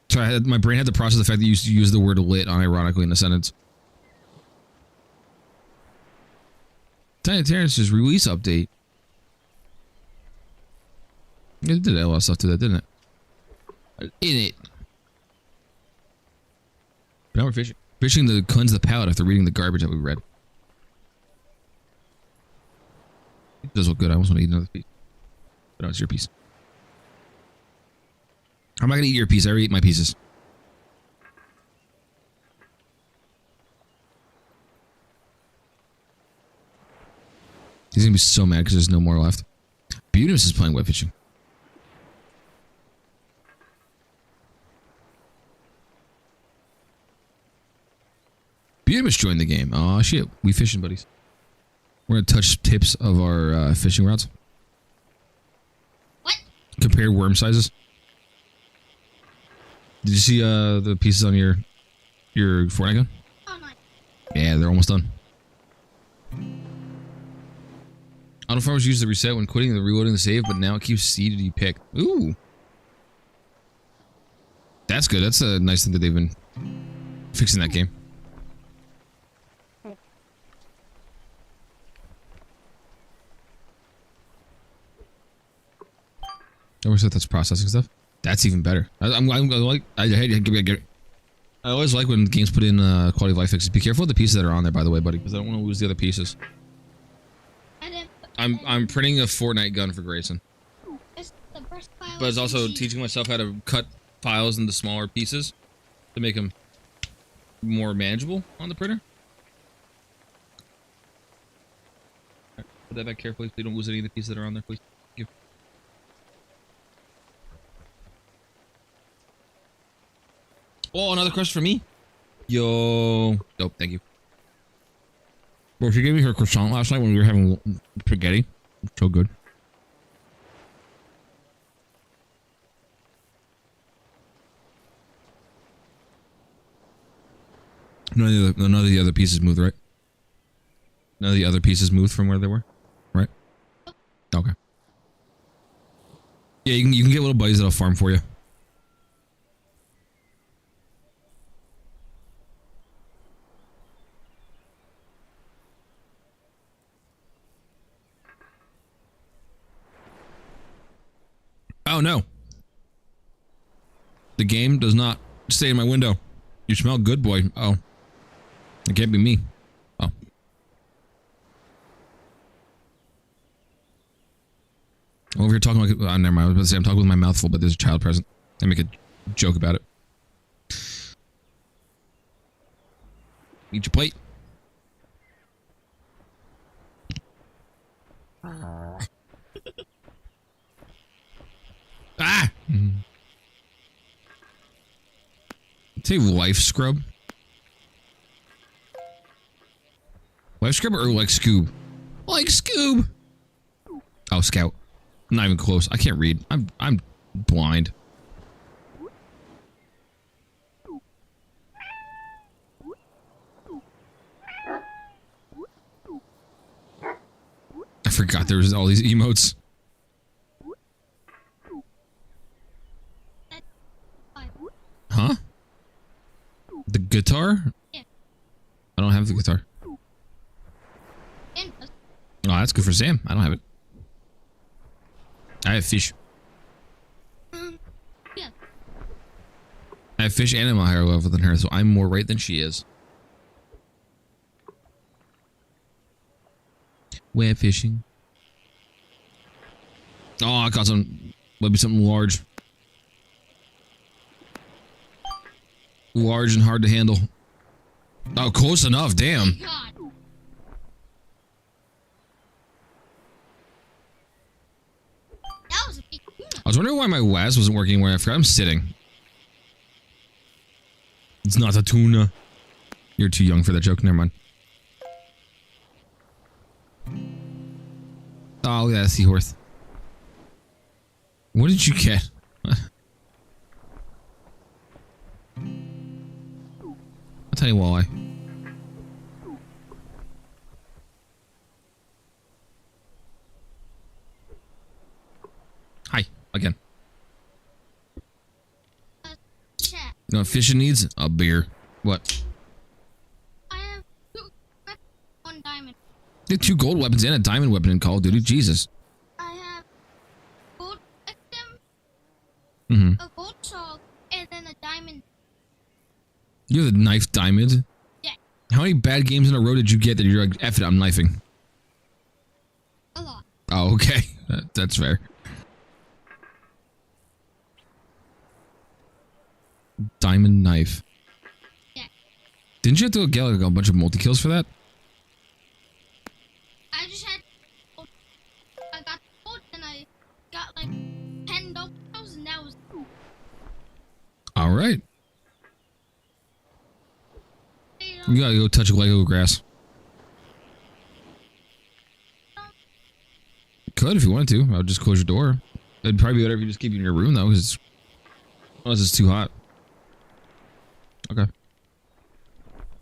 So my brain had to process the fact that you used to use the word lit unironically in the sentence. Tiny Terrace's release update. It did a lot of stuff to that, didn't it? In it. But now we're fishing. Fishing to cleanse the palate after reading the garbage that we read. It does look good. I almost want to eat another piece. But no, it's your piece. I'm not going to eat your piece. I already ate my pieces. He's going to be so mad because there's no more left. Beautimus is playing web fishing. Beautimus joined the game. Oh shit. We fishing buddies. We're going to touch tips of our fishing rods. What? Compare worm sizes. Did you see the pieces on your Fortnite gun? Oh my. Yeah, they're almost done. Auto farmers use the reset when quitting and reloading the save, but now it keeps seeded you pick. Ooh. That's good. That's a nice thing that they've been fixing that game. I always thought that's processing stuff. That's even better. I always like when games put in quality of life fixes. Be careful of the pieces that are on there, by the way, buddy, because I don't want to lose the other pieces. I'm printing a Fortnite gun for Grayson, but it's also teaching myself how to cut files into smaller pieces to make them more manageable on the printer. Put that back carefully so you don't lose any of the pieces that are on there, please. Thank you. Oh, another question for me? Yo. Dope, thank you. Bro, she gave me her croissant last night when we were having spaghetti. So good. None of the other pieces moved, right? None of the other pieces moved from where they were, right? Okay. Yeah, you can get little buddies that'll farm for you. Oh no. The game does not stay in my window. You smell good, boy. Oh. It can't be me. Oh. I'm over here talking like... Oh, never mind. I was about to say I'm talking with my mouth full, but there's a child present. I make a joke about it. Eat your plate. Ah! Say life scrub. Life scrub or like Scoob? Like Scoob. Oh, Scout. Not even close. I can't read. I'm blind. I forgot there was all these emotes. Huh? The guitar? Yeah. I don't have the guitar. And Oh, that's good for Sam. I don't have it. I have fish. yeah. I have fish and I'm a higher level than her, so I'm more right than she is. We're fishing. Oh, I caught some. Maybe something large. Large and hard to handle. Oh, close enough. Damn. God. That was a big tuna. I was wondering why my WAS wasn't working where I forgot I'm sitting. It's not a tuna. You're too young for that joke. Never mind. Oh, yeah, seahorse. What did you get? A tiny walleye. Hi, again. Chat. You know what fishing needs? A beer. What? I have 2 weapons, 1 diamond. You have 2 gold weapons and a diamond weapon in Call of Duty. Jesus. I have gold victim, Mm-hmm. a gold sword, and then a diamond. You have the knife diamond? Yeah. How many bad games in a row did you get that you're like, F it, I'm knifing? A lot. Oh, okay. That's fair. Diamond knife. Yeah. Didn't you have to get like a bunch of multi-kills for that? I just had. I got gold and I got like 10 doubles and that was. Alright. You gotta go touch Lego grass. Could if you wanted to. I would just close your door. It'd probably be better if you just keep it in your room though, because unless it's too hot. Okay.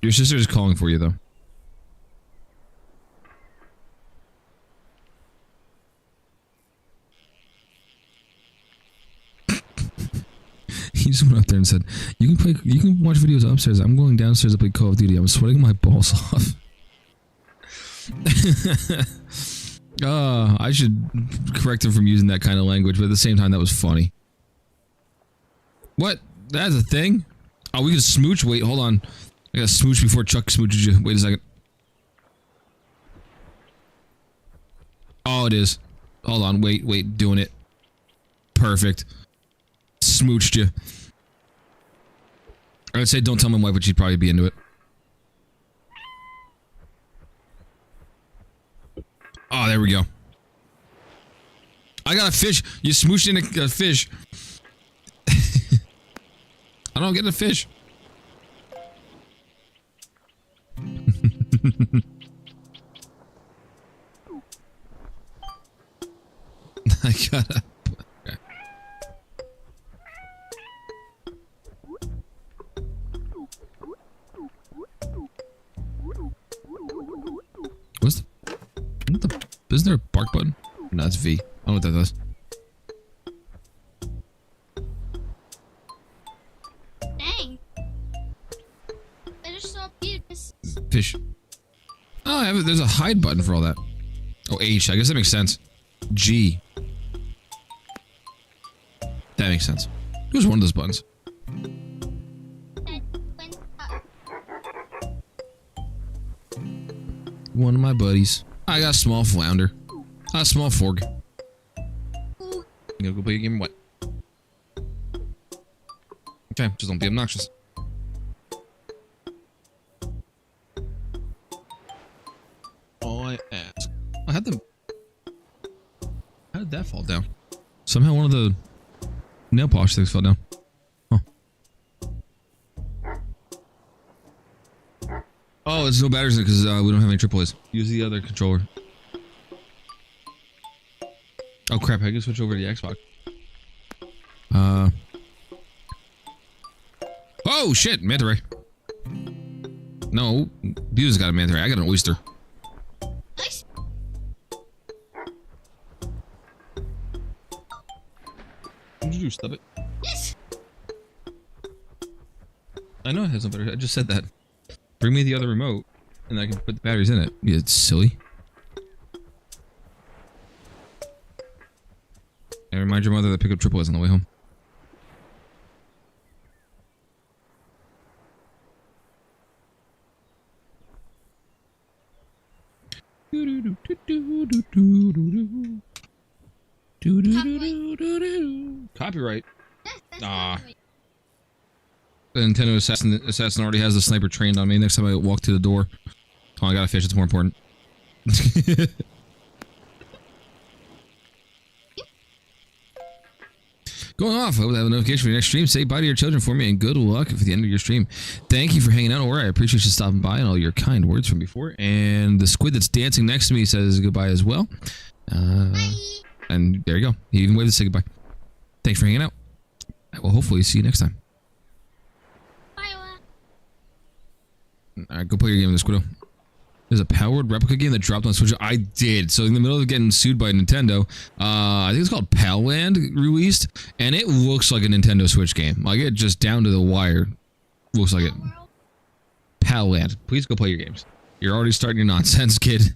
Your sister is calling for you though. He just went up there and said, you can watch videos upstairs. I'm going downstairs to play Call of Duty. I'm sweating my balls off. I should correct him from using that kind of language, but at the same time, that was funny. What? That's a thing? Oh, we can smooch? Wait, hold on. I gotta smooch before Chuck smooches you. Wait a second. Oh, it is. Hold on. Wait. Doing it. Perfect. Smooched you. I would say don't tell my wife, but she'd probably be into it. Oh, there we go. I got a fish. You smooshed in a fish. I don't get a fish. I gotta... Okay. Isn't there a bark button? No, that's V. I don't know what that does. Dang. I just saw Peter's. Fish. Oh, there's a hide button for all that. Oh, H. I guess that makes sense. G. That makes sense. Who's one of those buttons? One of my buddies. I got a small flounder. A small fork. I'm gonna go play a game of what? Okay, just don't be obnoxious. All I ask. I had them. that fall down? Somehow one of the nail polish things fell down. Huh. Oh, it's no batteries in it because we don't have any AAAs. Use the other controller. Oh crap, I can switch over to the Xbox. Oh shit, manta ray. No, Buse got a manta ray. I got an oyster. Nice. What did you do, stub it? Yes. I know it has no batteries. I just said that. Bring me the other remote, and I can put the batteries in it. Yeah, it's silly. And remind your mother to pick up AAAs on the way home. Copyright. Yes, that's Ah. right. The Nintendo assassin already has the sniper trained on me. Next time I walk to the door. Oh, I gotta fish. It's more important. Going off. I hope to have a notification for your next stream. Say bye to your children for me and good luck for the end of your stream. Thank you for hanging out. Or I appreciate you stopping by and all your kind words from before. And the squid that's dancing next to me says goodbye as well. And there you go. He even waved to say goodbye. Thanks for hanging out. I will hopefully see you next time. Bye. Alright, go play your game with the Squiddo. There's a powered replica game that dropped on Switch. I did. So in the middle of getting sued by Nintendo, I think it's called Palland released, and it looks like a Nintendo Switch game. Like it just down to the wire. Looks like it. Palland. Please go play your games. You're already starting your nonsense, kid.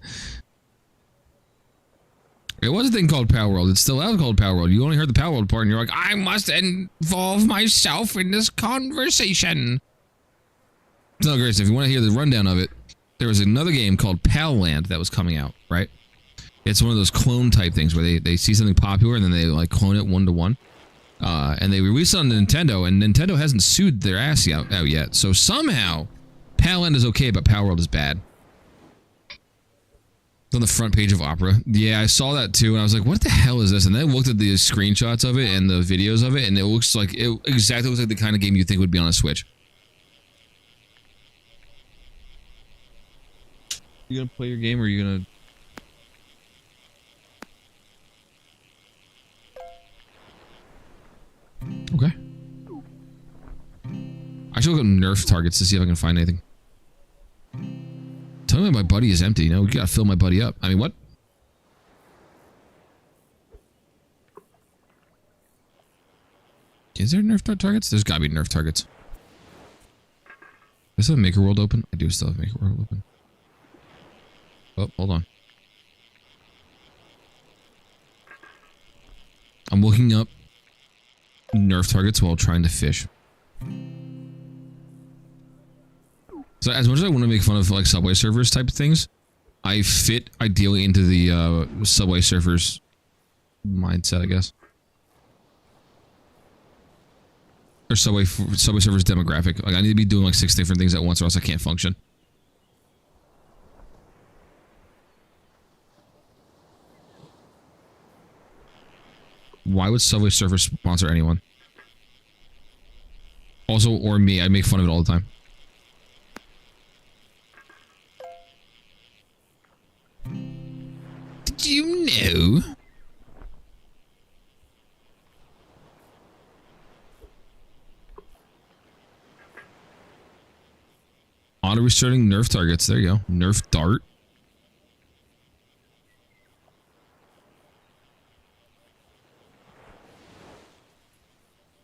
It was a thing called Power World. It's still out called Power World. You only heard the Power World part, and you're like, I must involve myself in this conversation. It's not great. So if you want to hear the rundown of it, there was another game called Palland that was coming out, right? It's one of those clone type things where they see something popular and then they like clone it 1-to-1. And they released it on Nintendo, and Nintendo hasn't sued their ass out yet. So somehow, Palland is okay, but Power World is bad. It's on the front page of Opera. Yeah, I saw that too, and I was like, what the hell is this? And then I looked at the screenshots of it and the videos of it, and it looks like, it exactly looks like the kind of game you think would be on a Switch. You gonna play your game, or are you gonna... Okay. I should look at Nerf targets to see if I can find anything. Tell me my buddy is empty. No, we gotta fill my buddy up. I mean, what? Is there Nerf targets? There's gotta be Nerf targets. Does I still have Maker World open? I do still have Maker World open. Oh, hold on. I'm looking up Nerf targets while trying to fish. So as much as I want to make fun of like Subway Surfers type of things, I fit ideally into the Subway Surfers mindset, I guess. Or Subway Surfers demographic. Like I need to be doing like 6 different things at once or else I can't function. Why would Subway Surfers sponsor anyone? Also, or me. I make fun of it all the time. Did you know? Auto-restarting Nerf targets. There you go. Nerf dart.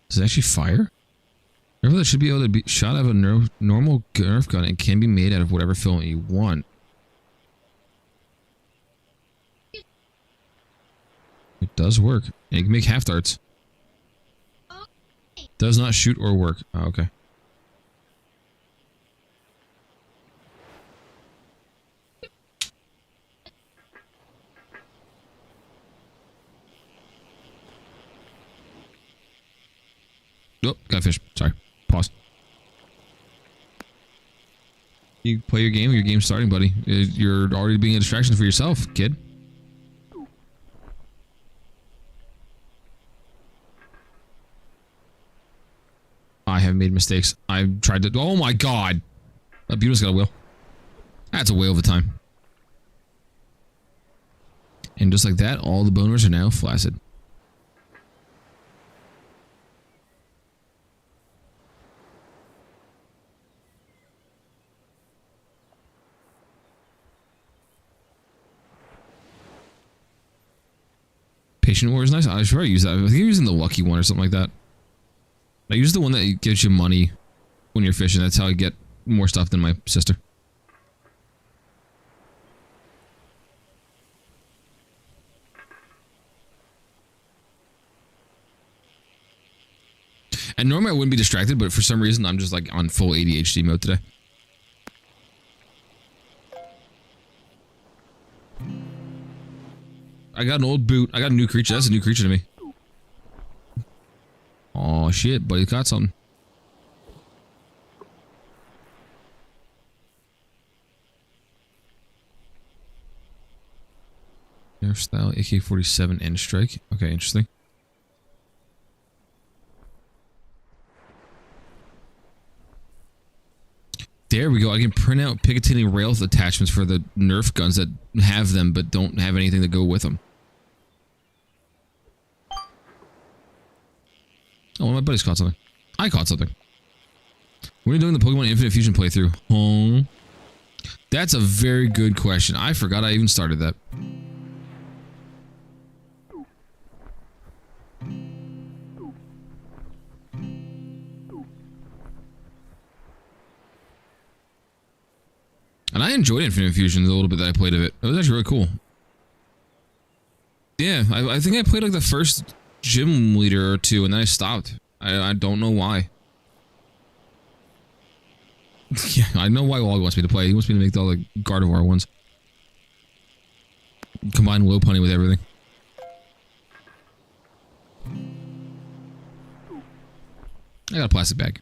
Does it actually fire? Remember that should be able to be shot out of a normal Nerf gun and can be made out of whatever filament you want. It does work. And you can make half darts. Does not shoot or work. Oh, okay. Oh, got fish. Sorry. Pause. You play your game. Your game's starting, buddy. You're already being a distraction for yourself, kid. made mistakes. I tried to. Oh my god! That Beetle's got a whale. That's a whale of a time. And just like that, all the boners are now flaccid. Patient War is nice. I should probably use that. I think I'm using the lucky one or something like that. I use the one that gives you money when you're fishing. That's how I get more stuff than my sister. And normally I wouldn't be distracted, but for some reason I'm just like on full ADHD mode today. I got an old boot. I got a new creature. That's a new creature to me. Oh shit, buddy caught something. Nerf style AK-47 and strike. Okay, interesting. There we go. I can print out Picatinny rail attachments for the Nerf guns that have them but don't have anything to go with them. Oh, my buddy's caught something. I caught something. When are you doing the Pokemon Infinite Fusion playthrough? Oh, that's a very good question. I forgot I even started that. And I enjoyed Infinite Fusion the little bit that I played of it. It was actually really cool. Yeah, I think I played like the first gym leader or two and then I stopped. I don't know why. Yeah, I know why Wally wants me to play. He wants me to make all the Gardevoir ones. Combine Lopunny with everything. I got a plastic bag.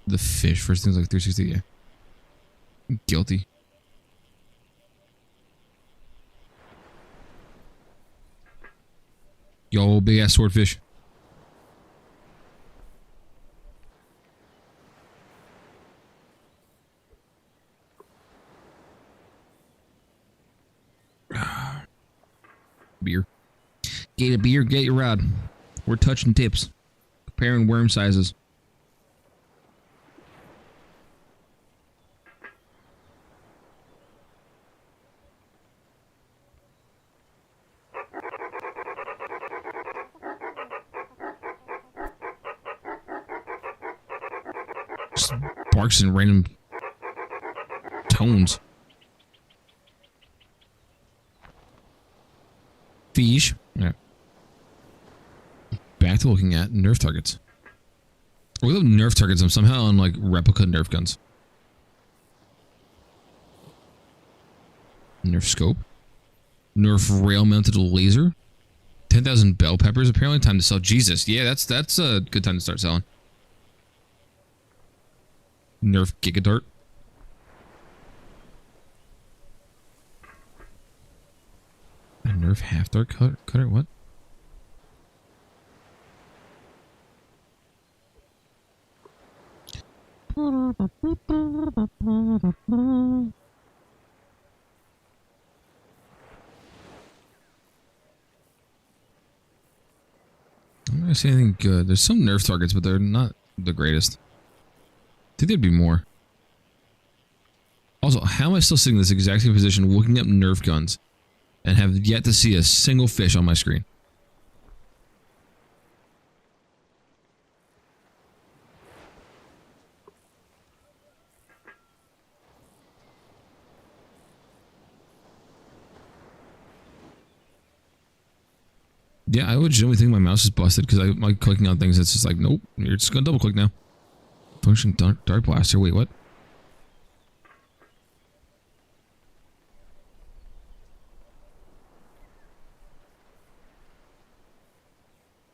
The fish. First thing's like 360. Yeah. I'm guilty. Yo, big ass swordfish. Beer. Get a beer, get your rod. We're touching tips. Comparing worm sizes. Just barks in random tones. Fish. Yeah. Back to looking at Nerf targets. With the Nerf targets, I'm somehow on like replica Nerf guns. Nerf scope. Nerf rail mounted laser. 10,000 bell peppers. Apparently time to sell. Jesus. Yeah, that's a good time to start selling. Nerf Gigadart. A Nerf half dart cutter? What? I'm not gonna say anything good. There's some Nerf targets, but they're not the greatest. I think there'd be more. Also, how am I still sitting in this exact same position looking up Nerf guns and have yet to see a single fish on my screen? Yeah, I legitimately think my mouse is busted because I'm like clicking on things. It's just like, nope, you're just gonna double click now. Function dart blaster. Wait, what?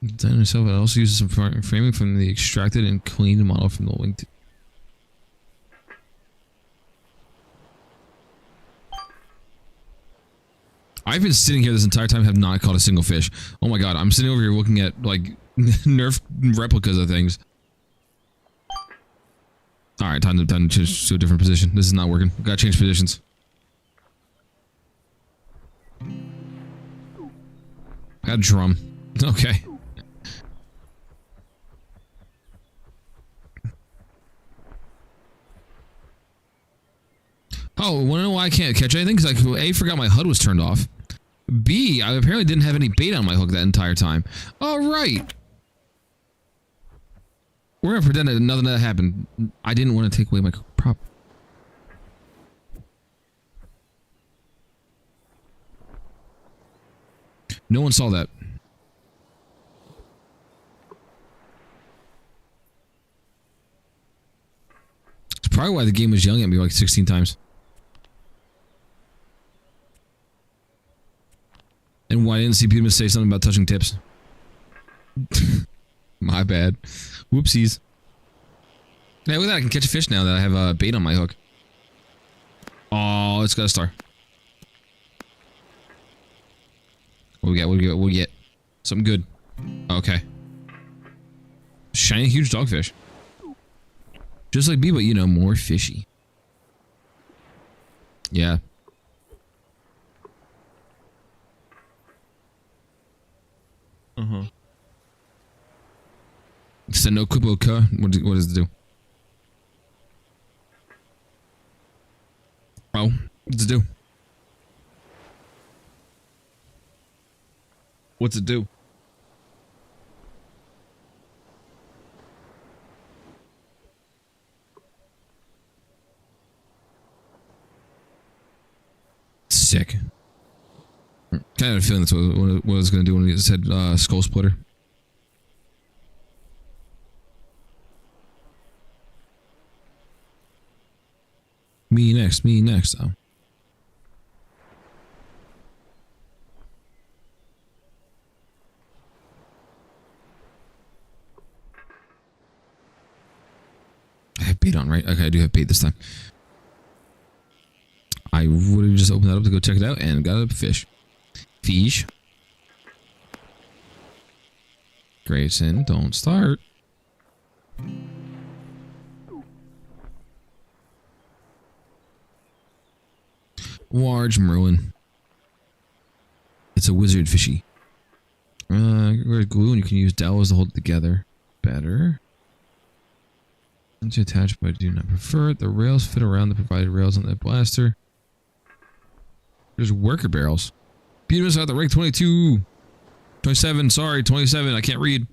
Design itself. It also uses some framing from the extracted and cleaned model from the linked. I've been sitting here this entire time, have not caught a single fish. Oh my god, I'm sitting over here looking at like Nerf replicas of things. All right, time to change to a different position. This is not working. Gotta change positions. Got a drum. Okay. Oh, wanna know why I can't catch anything? Because I A, forgot my HUD was turned off. B, I apparently didn't have any bait on my hook that entire time. All right. We're gonna pretend that nothing that happened. I didn't want to take away my prop. No one saw that. It's probably why the game was yelling at me like 16 times. And why didn't see people say something about touching tips? My bad. Whoopsies. Hey, look at that. I can catch a fish now that I have a bait on my hook. Oh, it's got a star. What we got? What we get? Something good. Okay. Shiny huge dogfish. Just like me, but you know, more fishy. Yeah. Said no kuboka. What does it do? Oh, what's it do? What's it do? Sick. Kind of had a feeling that's what I was going to do when it said skull splitter. Me next, though. I have bait on, right? Okay, I do have bait this time. I would have just opened that up to go check it out and got a fish. Fish. Grayson, don't start. Large Merlin. It's a wizard fishy. Where's glue and you can use dowels to hold it together. Better. Once you attach, but I do not prefer it. The rails fit around the provided rails on the blaster. There's worker barrels. Peter's at the rank 22. 27, sorry, 27. I can't read.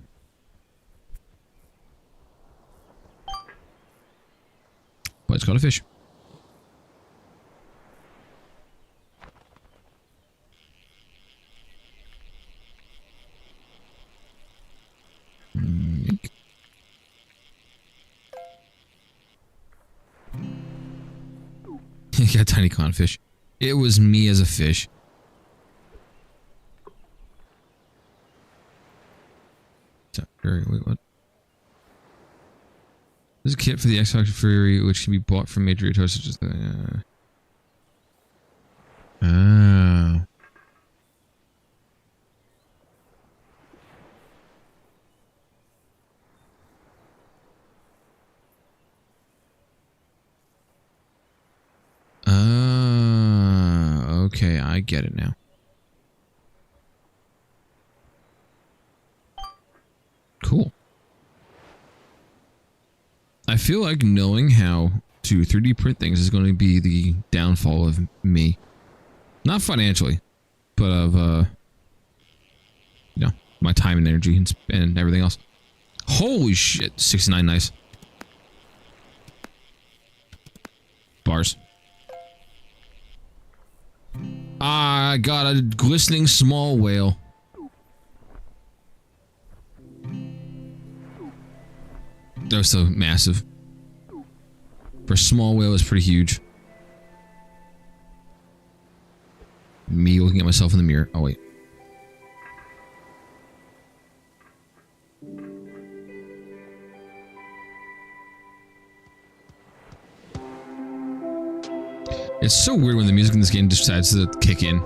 But it's caught a fish. You got tiny clownfish. It was me as a fish. Wait, what? This is a kit for the X Factor Fury, which can be bought from major retailers such as the. Oh. Okay, I get it now. Cool. I feel like knowing how to 3D print things is going to be the downfall of me. Not financially, but of, you know, my time and energy and everything else. Holy shit, 69 nice. Bars. I got a glistening small whale. They're so massive. For a small whale, it's pretty huge. Me looking at myself in the mirror. Oh, wait. It's so weird when the music in this game decides to kick in.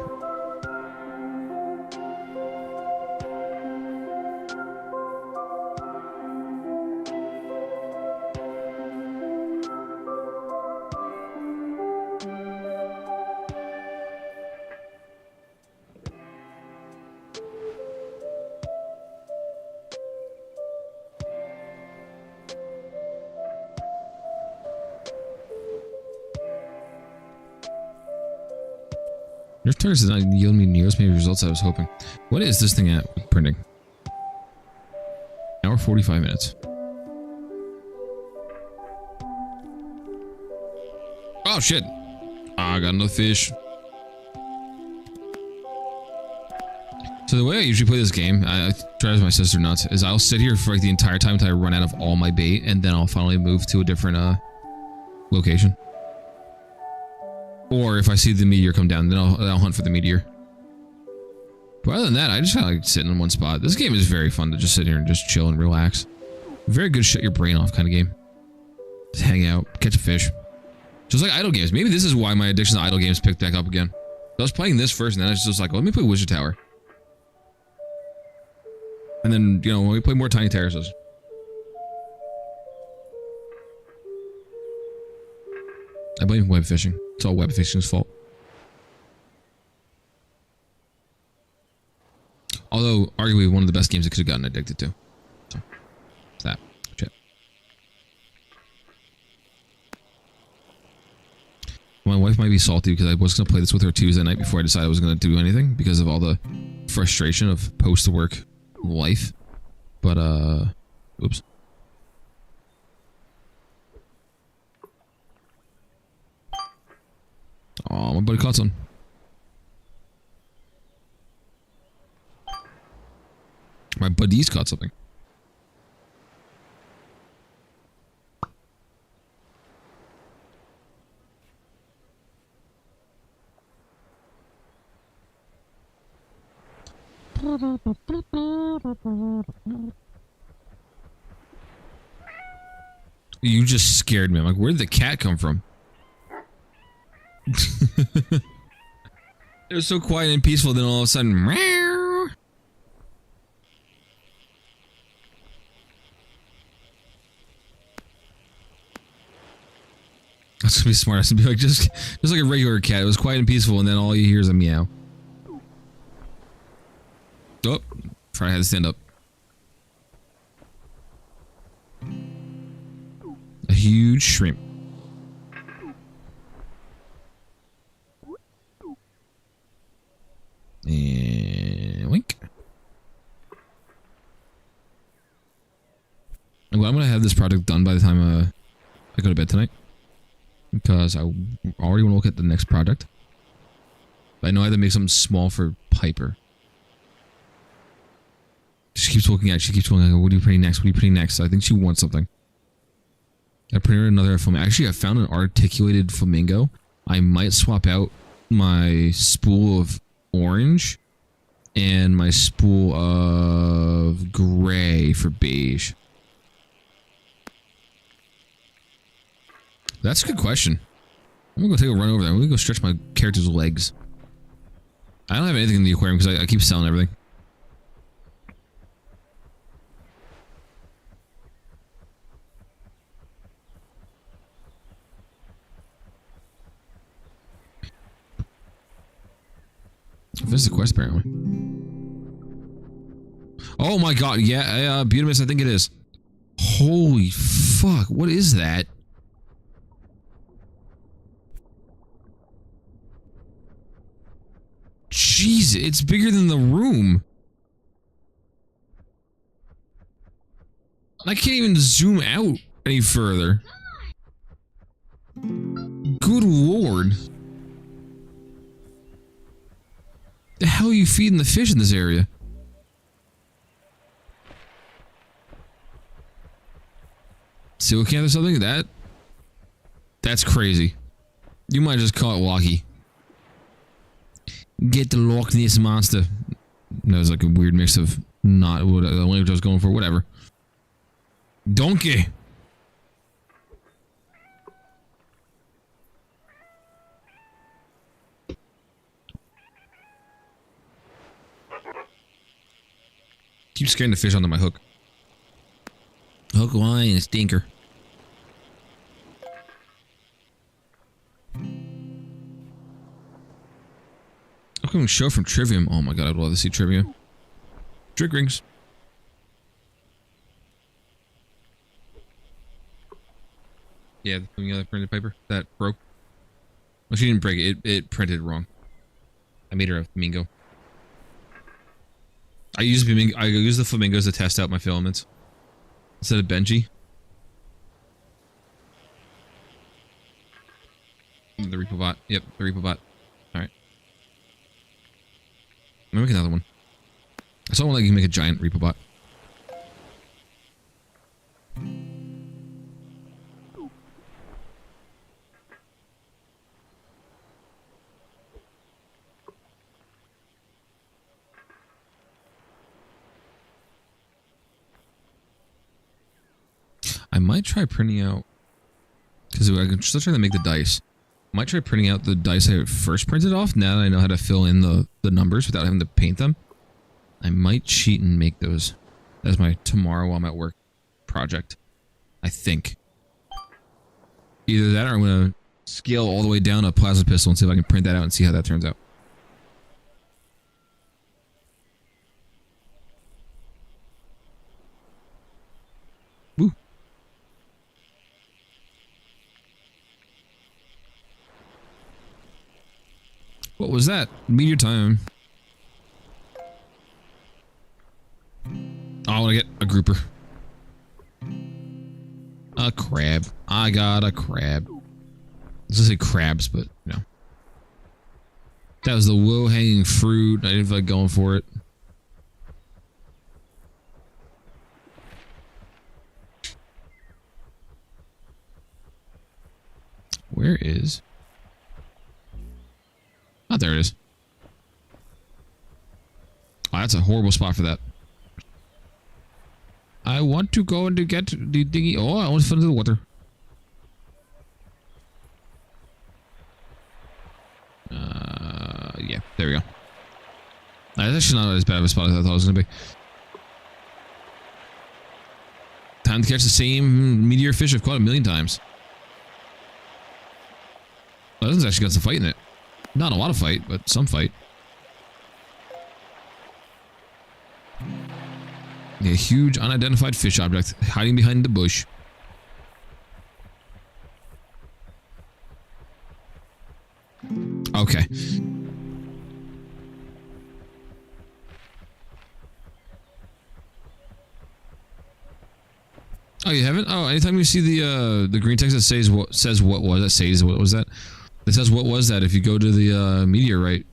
Your targets did not yield me near as many results I was hoping. What is this thing at with printing? Hour 45 minutes. Oh shit! I got another fish. So the way I usually play this game, I drives my sister nuts, is I'll sit here for like the entire time until I run out of all my bait, and then I'll finally move to a different location. Or if I see the meteor come down, then I'll hunt for the meteor. But other than that, I just kind of like sitting in one spot. This game is very fun to just sit here and just chill and relax. Very good shut your brain off kind of game. Just hang out, catch a fish. Just like idle games. Maybe this is why my addiction to idle games picked back up again. I was playing this first, and then I was just like, well, let me play Wizard Tower. And then, you know, when we play more Tiny Terraces. I blame web fishing. It's all web fishing's fault. Although, arguably, one of the best games I could have gotten addicted to. So, that. Shit. My wife might be salty because I was going to play this with her Tuesday night before I decided I was going to do anything because of all the frustration of post-work life. But, oops. Oh, my buddy caught some. My buddies caught something. You just scared me. I'm like, where did the cat come from? It was so quiet and peaceful, then all of a sudden, meow. That's gonna be smart. That's gonna be like just like a regular cat. It was quiet and peaceful, and then all you hear is a meow. Oh, Fry had to stand up. A huge shrimp. And wink. I'm glad I'm gonna have this project done by the time I go to bed tonight, because I already want to look at the next project. I know I have to make something small for Piper. She keeps looking at it. She keeps looking at it. What are you putting next? What are you putting next? I think she wants something. I printed another flamingo. Actually, I found an articulated flamingo. I might swap out my spool of orange and my spool of gray for beige. That's a good question. I'm gonna go take a run over there. I'm gonna go stretch my character's legs. I don't have anything in the aquarium because I keep selling everything. This is a quest, apparently. Oh my god, yeah, Butamus, I think it is. Holy fuck, what is that? Jeez, it's bigger than the room. I can't even zoom out any further. Good lord. The hell are you feeding the fish in this area? Silicon or something? That's crazy. You might just call it Locky. Get the Loch Ness monster. That was like a weird mix of not what the language I was going for. Whatever. Donkey. Keep scaring the fish onto my hook. Hook, line, and stinker. Upcoming show from Trivium. Oh my god, I'd love to see Trivium. Trick rings. Yeah, the other printed paper that broke. Well, she didn't break it. It printed wrong. I made her a flamingo. I use the flamingos to test out my filaments instead of Benji. The repo bot. Yep, the repo bot. All right. I'm gonna make another one. I saw one like you can make a giant repo bot. I might try printing out, because I can still try to make the dice. I might try printing out the dice I first printed off. Now that I know how to fill in the numbers without having to paint them, I might cheat and make those as my tomorrow while I'm at work project. I think. Either that or I'm going to scale all the way down a plasma pistol and see if I can print that out and see how that turns out. Woo. What was that? Meteor time. Oh, I want to get a grouper. A crab. I got a crab. I was gonna say crabs, but no. That was the low-hanging fruit. I didn't feel like going for it. Where is... Oh, there it is. Oh, that's a horrible spot for that. I want to go and to get the dinghy. Oh, I want to fall into the water. Yeah, there we go. That's actually not as bad of a spot as I thought it was going to be. Time to catch the same meteor fish I've caught a million times. Well, this one's actually got some fight in it. Not a lot of fight, but some fight. A huge unidentified fish object hiding behind the bush. Okay. Oh, you haven't? Oh, anytime you see the green text that says what was that? Says what was that? It says what was that? If you go to the meteorite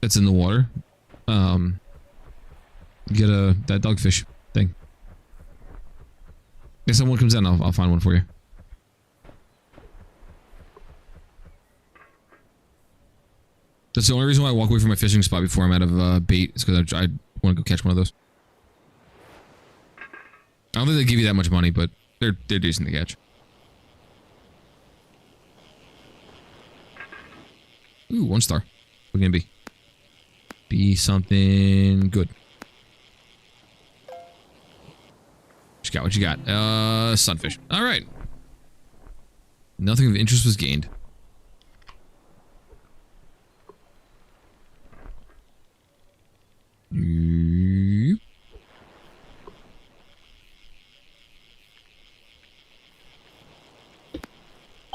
that's in the water, get that dogfish thing. If someone comes in, I'll find one for you. That's the only reason why I walk away from my fishing spot before I'm out of bait. Is because I want to go catch one of those. I don't think they give you that much money, but they're decent to catch. Ooh, 1 star. What can it be? Be something good. What you got? What you got? Sunfish. All right. Nothing of interest was gained.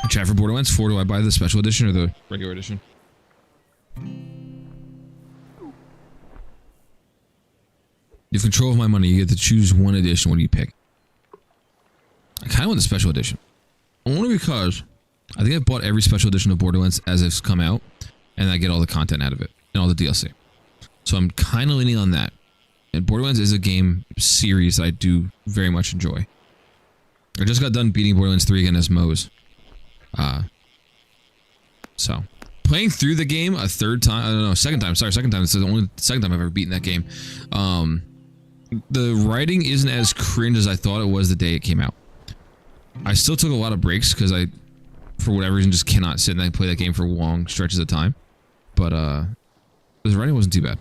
Chat for Borderlands 4. Do I buy the special edition or the regular edition? You have control of my money. You get to choose one edition. What do you pick? I kind of want the special edition. Only because I think I've bought every special edition of Borderlands as it's come out, and I get all the content out of it and all the DLC. So I'm kind of leaning on that. And Borderlands is a game series I do very much enjoy. I just got done beating Borderlands 3 again as Moe's. So playing through the game a third time, I don't know, second time. Sorry, second time. This is the only second time I've ever beaten that game. The writing isn't as cringe as I thought it was the day it came out. I still took a lot of breaks because I, for whatever reason, just cannot sit and play that game for long stretches of time. But the writing wasn't too bad.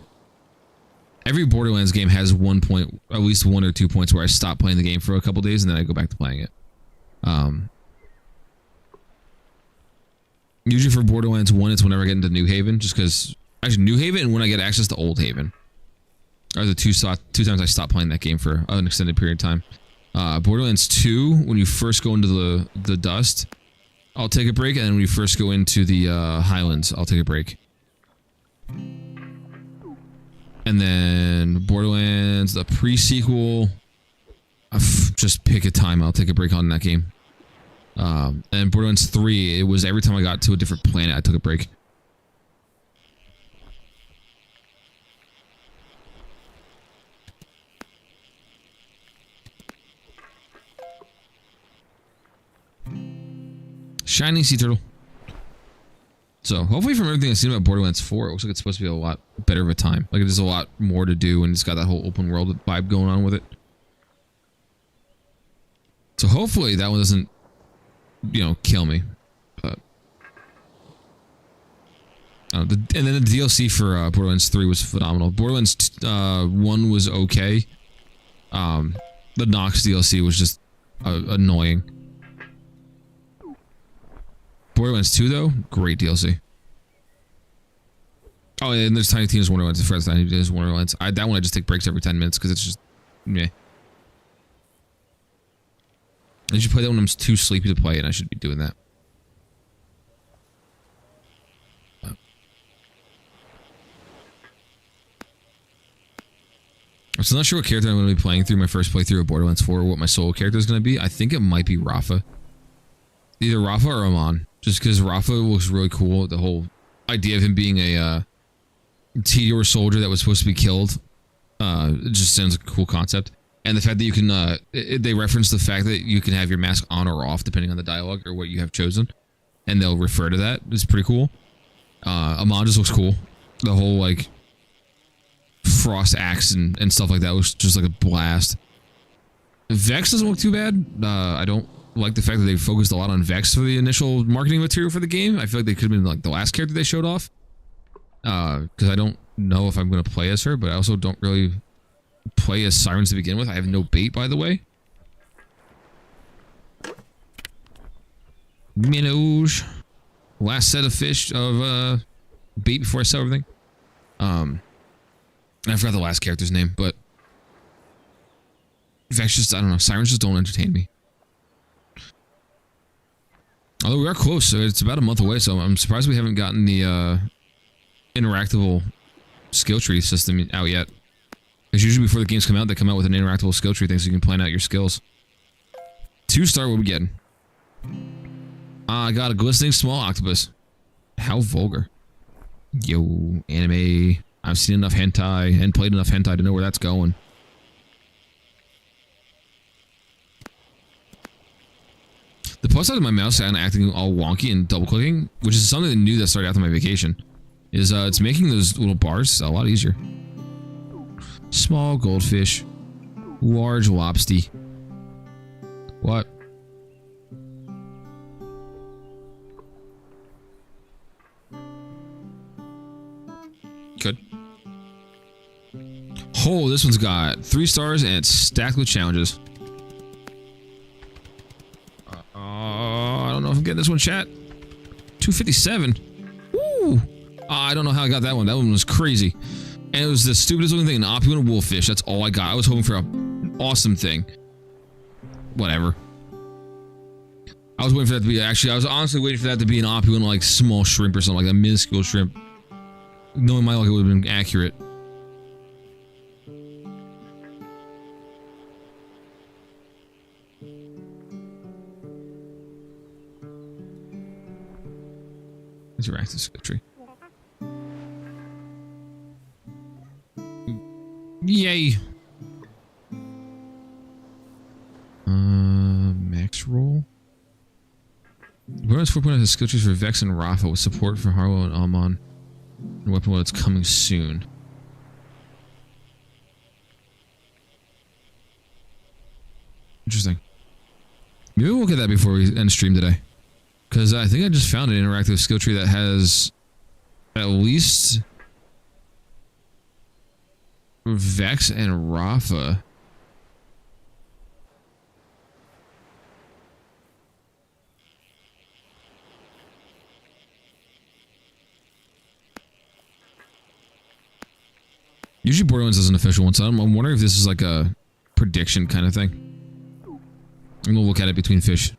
Every Borderlands game has one point, at least 1 or 2 points where I stop playing the game for a couple days and then I go back to playing it. Usually for Borderlands 1, it's whenever I get into New Haven, just because... Actually, New Haven and when I get access to Old Haven are the two times I stopped playing that game for an extended period of time. Borderlands 2, when you first go into the dust, I'll take a break, and then when you first go into the Highlands, I'll take a break. And then Borderlands, the pre-sequel. Just pick a time. I'll take a break on that game. And Borderlands 3, it was every time I got to a different planet, I took a break. Shiny sea turtle. So hopefully from everything I've seen about Borderlands 4, it looks like it's supposed to be a lot better of a time. Like there's a lot more to do and it's got that whole open world vibe going on with it. So hopefully that one doesn't, you know, kill me. But and then the DLC for Borderlands 3 was phenomenal. Borderlands 1 was okay. The Nox DLC was just annoying. Borderlands 2 though, great DLC. Oh, and there's Tiny Tina's Wonderlands. The first Tiny Tina's Wonderlands. That one I just take breaks every 10 minutes because it's just, meh. I should play that when I'm too sleepy to play, and I should be doing that. I'm still not sure what character I'm going to be playing through my first playthrough of Borderlands 4, or what my solo character is going to be. I think it might be Rafa. Either Rafa or Amon. Just because Rafa looks really cool. The whole idea of him being a T-Yor soldier that was supposed to be killed. It just sounds like a cool concept. And the fact that you can, they reference the fact that you can have your mask on or off depending on the dialogue or what you have chosen. And they'll refer to that. It's pretty cool. Amon just looks cool. The whole, like, frost axe and stuff like that looks just like a blast. Vex doesn't look too bad. I don't like the fact that they focused a lot on Vex for the initial marketing material for the game. I feel like they could have been like the last character they showed off. Because I don't know if I'm going to play as her, but I also don't really play as Sirens to begin with. I have no bait, by the way. Minnows. Last set of fish of bait before I sell everything. I forgot the last character's name, but Vex just, I don't know, Sirens just don't entertain me. Although we are close, so it's about a month away, so I'm surprised we haven't gotten the interactable skill tree system out yet. Because usually before the games come out, they come out with an interactable skill tree thing so you can plan out your skills. 2-star, what are we getting? I got a glistening small octopus. How vulgar. Yo, anime. I've seen enough hentai and played enough hentai to know where that's going. The plus side of my mouse and acting all wonky and double clicking, which is something new that started after my vacation, is it's making those little bars a lot easier. Small goldfish. Large lobster. What? Good. Oh, this one's got 3 stars and it's stacked with challenges. I don't know if I'm getting this one, chat. 257. Woo! I don't know how I got that one. That one was crazy. And it was the stupidest looking thing, an opulent wolffish. That's all I got. I was hoping for an awesome thing. Whatever. I was waiting for that to be, actually, I was honestly waiting for that to be an opulent, like, small shrimp or something, like a minuscule shrimp. Knowing my luck, it would have been accurate. Interactive skill tree. Yay! Max roll. Bonus 4.0 has skill trees for Vex and Rafa with support for Harlow and Amon. And weapon while it's coming soon. Interesting. Maybe we'll get that before we end stream today. Because I think I just found an interactive skill tree that has at least Vex and Rafa. Usually Borderlands is an official one, so I'm wondering if this is like a prediction kind of thing. I'm gonna look at it between fish.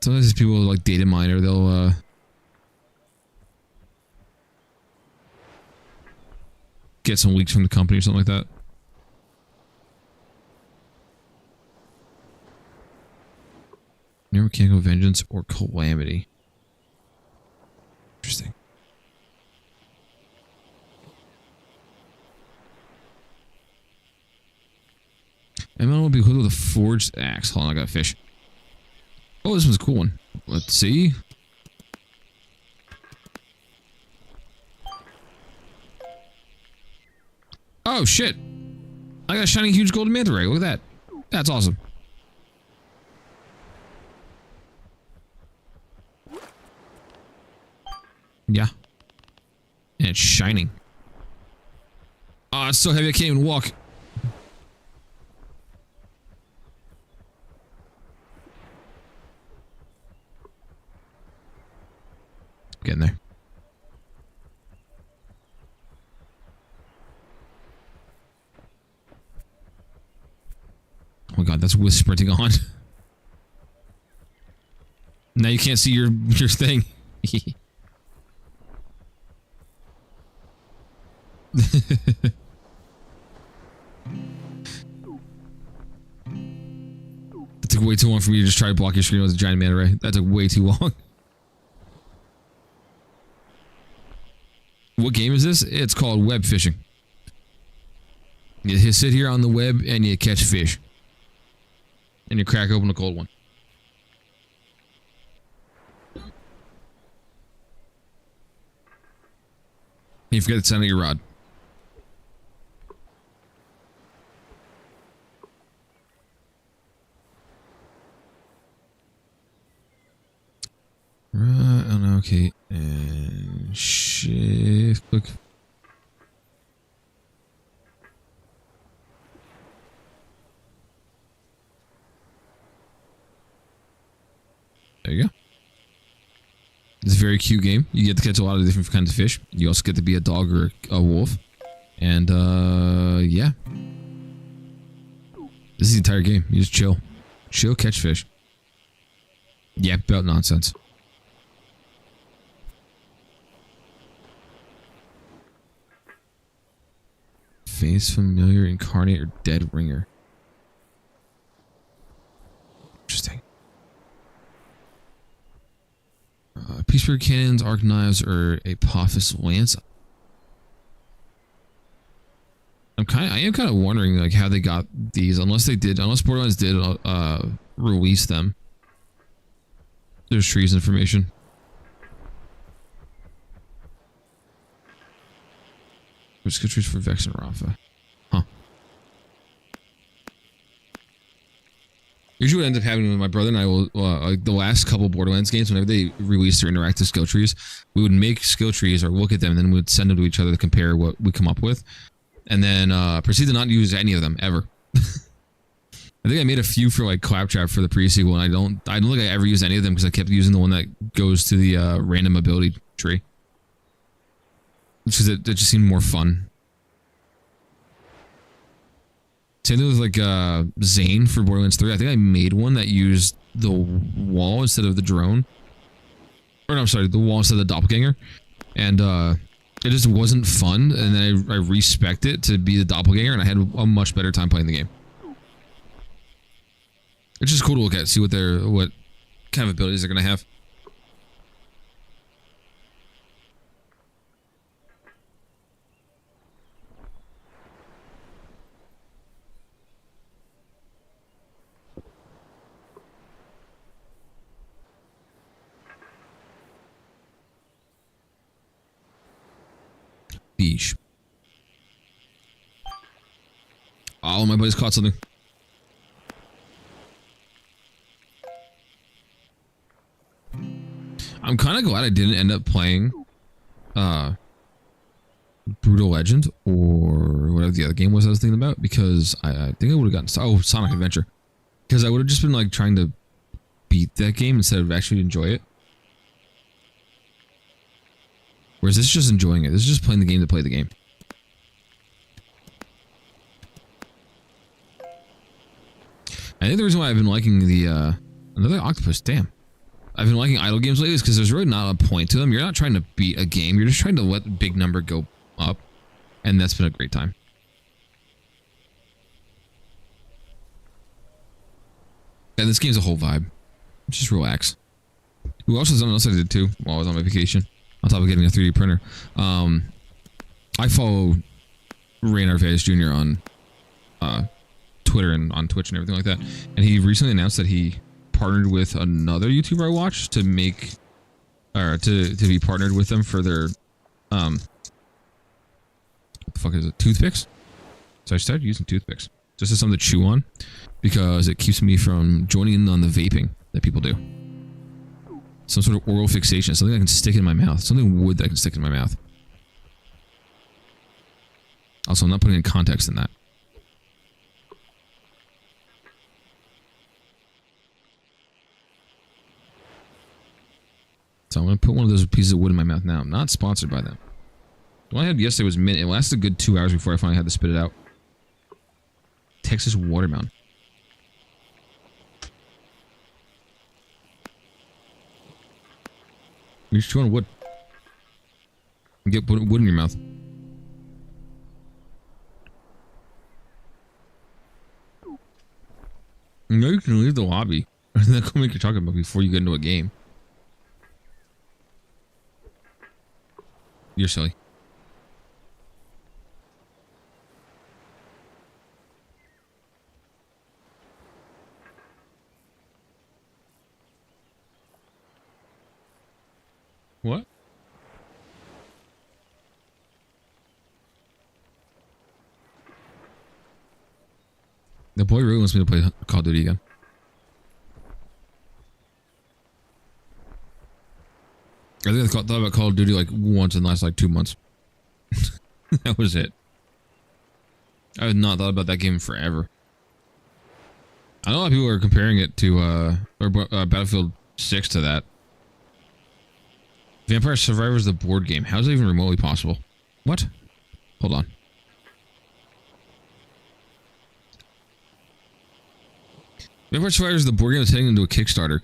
Sometimes these people like data mine or they'll get some leaks from the company or something like that. Mechanical vengeance or calamity. Interesting. And then will be equipped with a forged axe. Hold on, I got a fish. Oh, this one's a cool one. Let's see. Oh shit! I got a shiny huge golden manta ray. Look at that. That's awesome. Yeah. And it's shining. Oh, it's so heavy I can't even walk. Getting there. Oh my god, that's with sprinting on. Now you can't see your thing. That took way too long for me to just try to block your screen with a giant manta ray. That took way too long. What game is this? It's called web fishing. You sit here on the web and you catch fish. And you crack open a cold one. You forget the sound of your rod. Right, oh, okay, and shift click. There you go. It's a very cute game. You get to catch a lot of different kinds of fish. You also get to be a dog or a wolf. And, yeah. This is the entire game. You just chill. Chill, catch fish. Yap about nonsense. Face familiar, incarnate, or dead ringer. Interesting. Peaceberg cannons, arc knives, or Apophis lance. I am kind of wondering like how they got these, unless Borderlands did release them. There's trees information. There's good trees for Vex and Rafa. Huh. Usually what ends up happening with my brother and I will, like the last couple Borderlands games, whenever they release their interactive skill trees, we would make skill trees or look at them and then we would send them to each other to compare what we come up with. And then proceed to not use any of them ever. I think I made a few for like Claptrap for the pre-sequel, and I don't think I ever used any of them because I kept using the one that goes to the random ability tree. Because it just seemed more fun. Same thing with like Zane for Borderlands 3. I think I made one that used the wall instead of the drone. Or no, I'm sorry, the wall instead of the doppelganger. And it just wasn't fun, and then I respec'd it to be the doppelganger, and I had a much better time playing the game. It's just cool to look at, see what kind of abilities they're gonna have. Beesh. Oh, my buddy's caught something. I'm kind of glad I didn't end up playing Brutal Legend or whatever the other game was I was thinking about, because I think I would have gotten Sonic Adventure, because I would have just been like trying to beat that game instead of actually enjoy it. Whereas this is just enjoying it. This is just playing the game to play the game. I think the reason why I've been liking the another octopus, damn. I've been liking idle games lately is because there's really not a point to them. You're not trying to beat a game. You're just trying to let the big number go up. And that's been a great time. And this game's a whole vibe. Just relax. Ooh, also something else I did too while I was on my vacation. On top of getting a 3D printer. I follow Rain Arvez Jr. on Twitter and on Twitch and everything like that. And he recently announced that he partnered with another YouTuber I watch to make, or to be partnered with them for their, what the fuck is it? Toothpicks? So I started using toothpicks just as something to chew on because it keeps me from joining in on the vaping that people do. Some sort of oral fixation, something I can stick in my mouth, something wood that I can stick in my mouth. Also, I'm not putting in context in that. So I'm going to put one of those pieces of wood in my mouth now. I'm not sponsored by them. The one I had yesterday was mint. It lasted a good 2 hours before I finally had to spit it out. Texas watermelon. You're just chewing wood. You get wood in your mouth. No, you can leave the lobby. And then go make your talking about before you get into a game. You're silly. What? The boy really wants me to play Call of Duty again. I think I thought about Call of Duty like once in the last like 2 months. That was it. I have not thought about that game forever. I know a lot of people are comparing it to Battlefield 6 to that. Vampire Survivors the board game. How is that even remotely possible? What? Hold on. Vampire Survivors the board game is heading into a Kickstarter.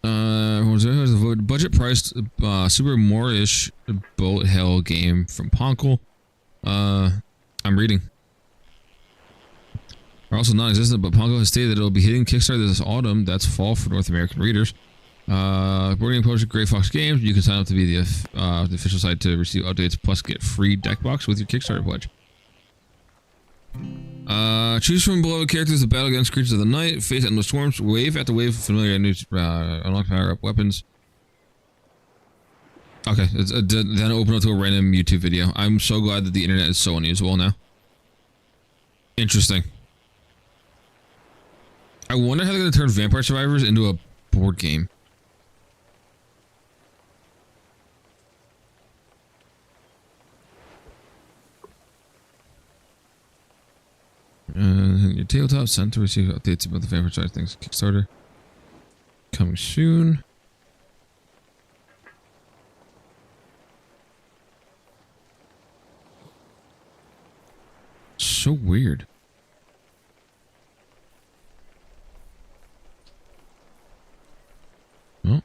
The budget priced super more-ish bullet hell game from Ponkel. I'm reading. Are also non-existent, but Ponkel has stated that it'll be hitting Kickstarter this autumn. That's fall for North American readers. Board game publisher Grey Fox Games. You can sign up to be the official site to receive updates plus get free deck box with your Kickstarter pledge. Choose from beloved characters to battle against creatures of the night. Face endless swarms. Wave after wave. Familiar enemies. Unlock power up weapons. Okay, then open up to a random YouTube video. I'm so glad that the internet is so unusable now. Interesting. I wonder how they're going to turn Vampire Survivors into a board game. Your tabletop sent to receive updates about the Vampire Survivors things. Kickstarter. Coming soon. So weird. Well,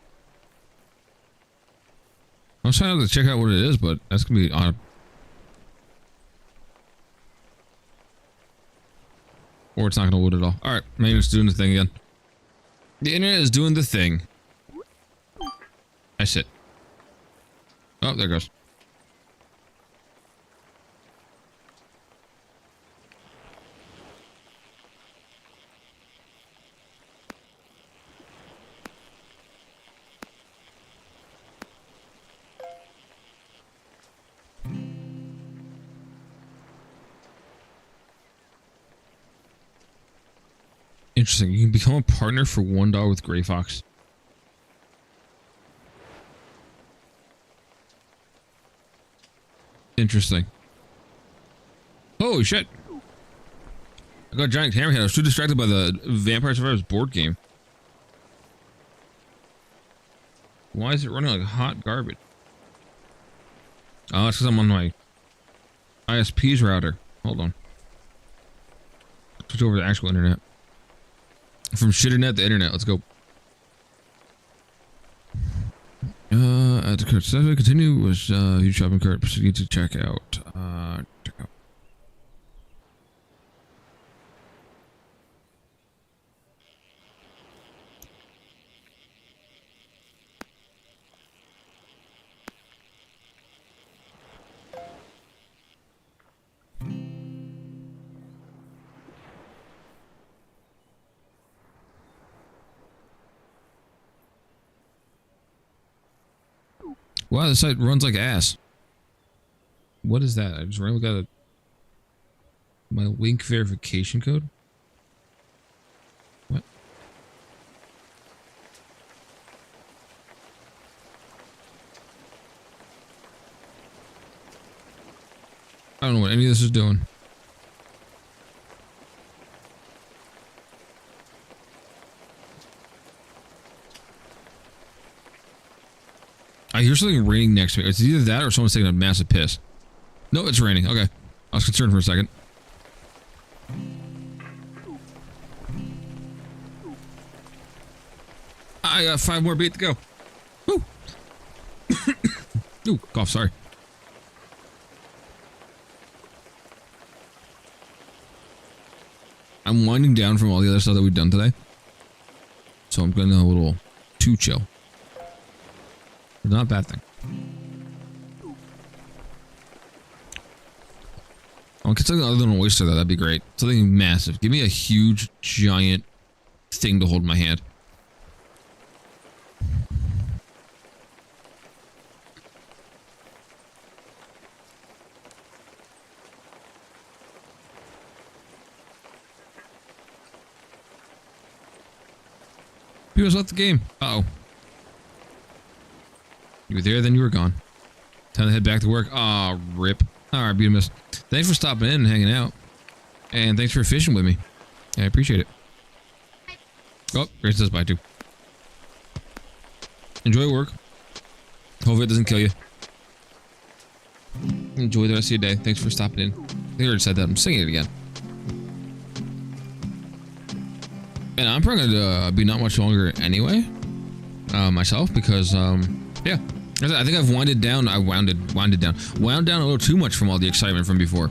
I was trying to check out what it is, but that's gonna be odd. Or it's not gonna load at all. Alright, my internet's doing the thing again. The internet is doing the thing. I sit. Oh, there it goes. Interesting. You can become a partner for $1 with Grey Fox. Interesting. Holy shit. I got a giant hammerhead. I was too distracted by the Vampire Survivors board game. Why is it running like hot garbage? Oh, it's because I'm on my ISP's router. Hold on. Switch over to the actual internet. From shitternet to internet. Let's go. Add to cart. So continue was use shopping cart. Proceed to check out. Check out. Wow, this site runs like ass. What is that? I just randomly got my link verification code. What? I don't know what any of this is doing. I hear something raining next to me. It's either that or someone's taking a massive piss. No, it's raining. Okay. I was concerned for a second. I got 5 more bait to go. Woo! Ooh, cough, sorry. I'm winding down from all the other stuff that we've done today. So I'm getting a little too chill. Not a bad thing. I'll get something other than an oyster though, that'd be great. Something massive. Give me a huge, giant thing to hold in my hand. People just left the game. Uh-oh. You were there, then you were gone. Time to head back to work. Aw, rip. Alright, Beautimus. Thanks for stopping in and hanging out. And thanks for fishing with me. I appreciate it. Oh, Grace says bye too. Enjoy work. Hopefully it doesn't kill you. Enjoy the rest of your day. Thanks for stopping in. I already said that. I'm saying it again. And I'm probably gonna be not much longer anyway. Myself, because yeah. I think I've wound down a little too much from all the excitement from before.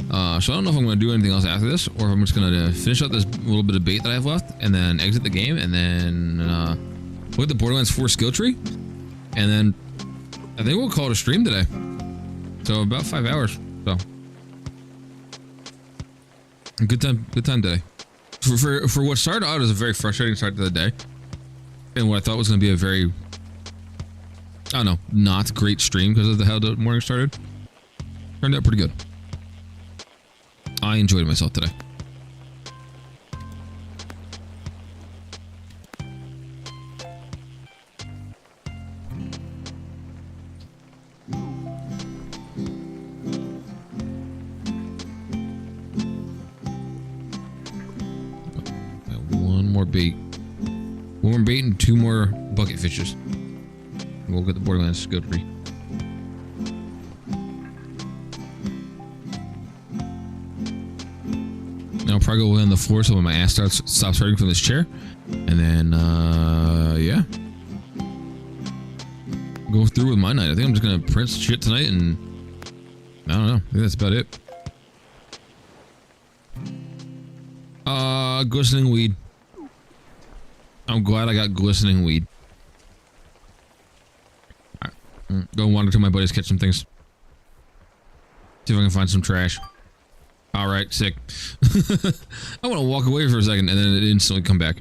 So I don't know if I'm going to do anything else after this, or if I'm just going to finish up this little bit of bait that I have left, and then exit the game, and then look at the Borderlands 4 skill tree, and then I think we'll call it a stream today. So about 5 hours. So good time today. For what started out as a very frustrating start to the day, and what I thought was going to be a very, I don't know, not great stream because of how the morning started. Turned out pretty good. I enjoyed myself today. One more bait. One more bait and 2 more bucket fishes. We'll get the Borderlands skill tree. Now I'll probably go lay on the floor so when my ass stops hurting from this chair. And then, yeah. Go through with my night. I think I'm just gonna print shit tonight and I don't know. I think that's about it. Glistening weed. I'm glad I got glistening weed. Go wander to my buddies, catch some things. See if I can find some trash. Alright, sick. I want to walk away for a second and then it instantly come back.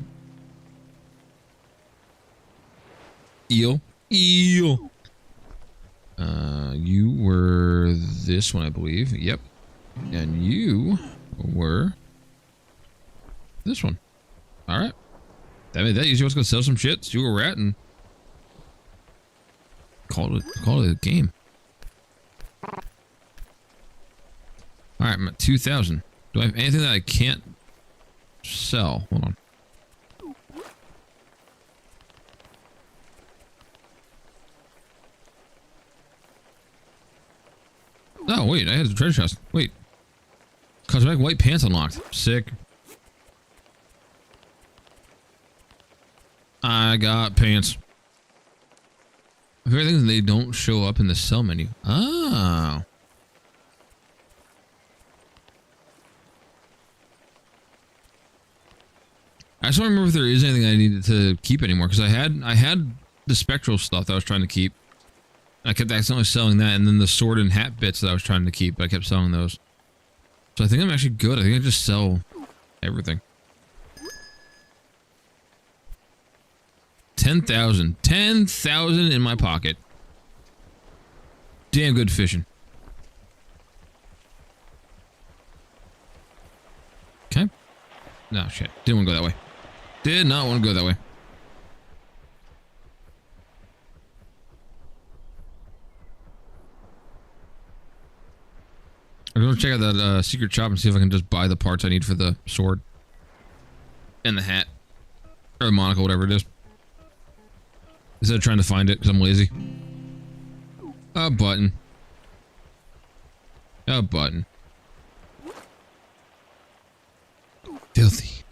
Eel. Eel. You were this one, I believe. Yep. And you were this one. Alright. That made that easy. I was going to sell some shit, see where we're at, and call it a game. Alright, I'm at 2,000. Do I have anything that I can't sell? Hold on. Oh, wait, I had the treasure chest. Wait. Cosmetic white pants unlocked. Sick. I got pants. Very things they don't show up in the sell menu. Oh. I just don't remember if there is anything I needed to keep anymore because I had the spectral stuff that I was trying to keep. I kept accidentally selling that, and then the sword and hat bits that I was trying to keep, but I kept selling those. So I think I'm actually good. I think I just sell everything. 10,000. 10,000 in my pocket. Damn good fishing. Okay. No, shit. Didn't want to go that way. Did not want to go that way. I'm going to check out that secret shop and see if I can just buy the parts I need for the sword. And the hat. Or the monocle, whatever it is. Instead of trying to find it because I'm lazy. A button. A button. Filthy.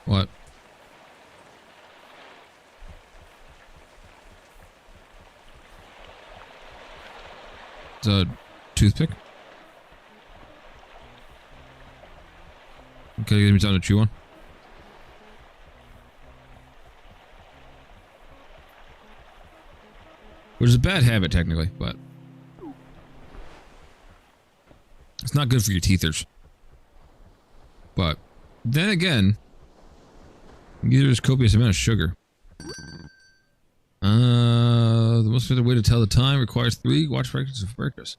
What? It's a toothpick. Okay, give me time to chew on. Which is a bad habit, technically, but it's not good for your teethers. But then again, neither is copious amount of sugar. The most effective way to tell the time requires 3 watch fractions of purchase.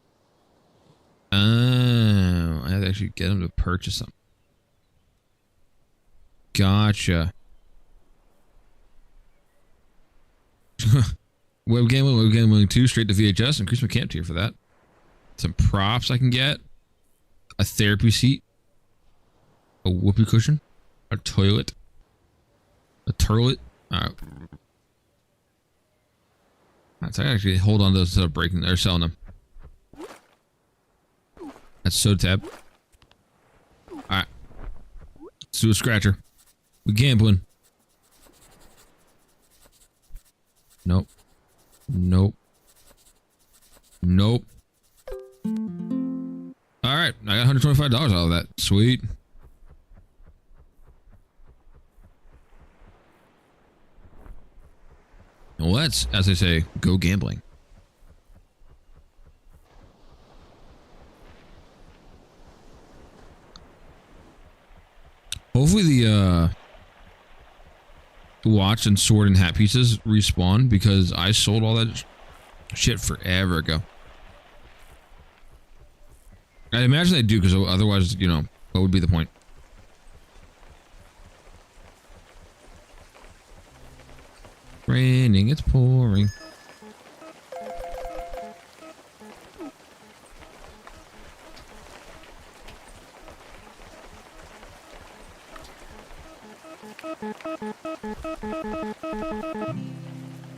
Oh, I have to actually get them to purchase them. Gotcha. Web gambling 2 straight to VHS. Increase my camp tier for that. Some props I can get. A therapy seat. A whoopee cushion. A toilet. A turlet. Alright. Alright, so I actually hold on to those instead of breaking or selling them. That's so tab. Alright. Let's do a scratcher. We're gambling. Nope. Nope. Nope. Alright, I got $125 out of that. Sweet. Let's, as I say, go gambling. Hopefully the watch and sword and hat pieces respawn because I sold all that shit forever ago. I imagine they do because otherwise, you know, what would be the point? Raining, it's pouring.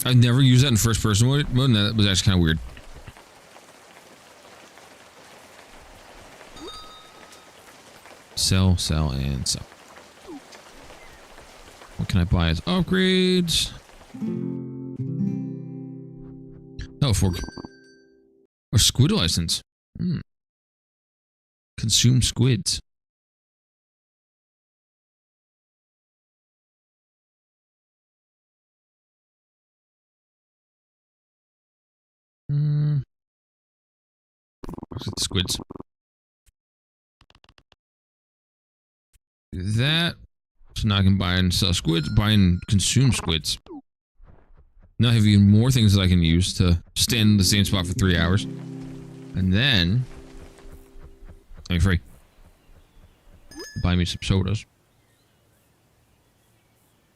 I've never used that in first person mode, and that was actually kind of weird. Sell, sell, and sell. What can I buy as upgrades? Oh, for a squid license. Consume squids. What's it, squids? Do that. So now I can buy and sell squids, buy and consume squids. Now I have even more things that I can use to stand in the same spot for 3 hours. And then I'm free. Buy me some sodas.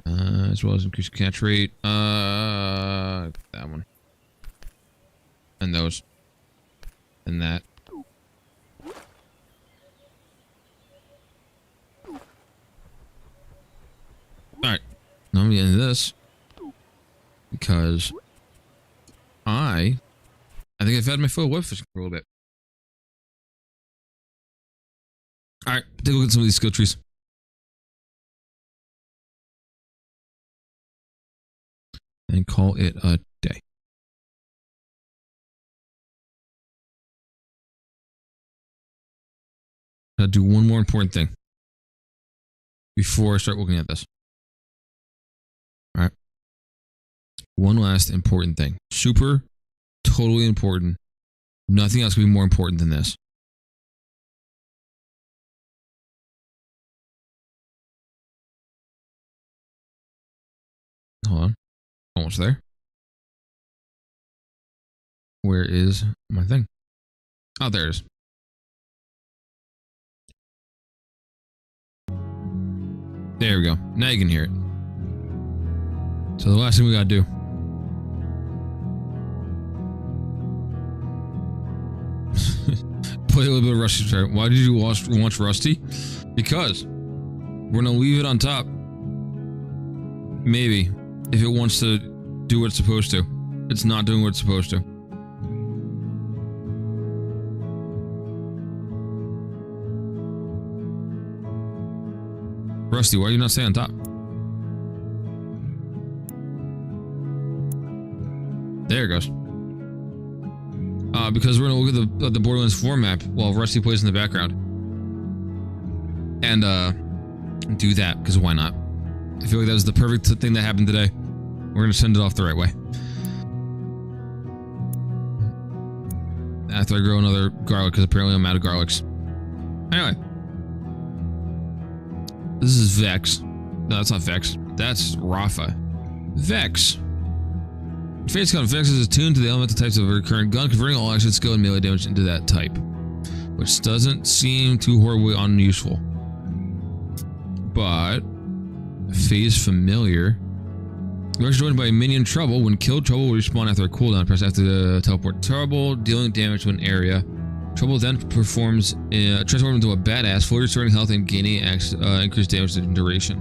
As well as increase catch rate. That one. And those. And that. Alright. Now I'm getting this. Because I think I've had my full web fishing for a little bit. Alright, take a look at some of these skill trees. and call it a day. I'll do one more important thing before I start looking at this. All right. One last important thing. Super, totally important. Nothing else can be more important than this. Hold on. Almost there. Where is my thing? Oh, there it is. There we go. Now you can hear it. So the last thing we gotta do. Play a little bit of Rusty. Why did you watch Rusty? Because we're gonna leave it on top. Maybe. If it wants to do what it's supposed to. It's not doing what it's supposed to. Rusty, why do you not stay on top? There it goes. Because we're gonna look at the Borderlands 4 map while Rusty plays in the background. And do that, because why not? I feel like that was the perfect thing that happened today. We're gonna send it off the right way. After I grow another garlic, because apparently I'm out of garlics. Anyway. This is Vex. No, that's not Vex. That's Rafa. Vex. Face gun. Vex is attuned to the elemental types of a current gun, converting all action skill and melee damage into that type. Which doesn't seem too horribly unuseful. But Phase Familiar. Vex is joined by a minion Trouble. When killed, Trouble will respawn after a cooldown. Press after the teleport Trouble, dealing damage to an area. Trouble then transforms into a badass, fully restoring health and gaining increased damage and duration.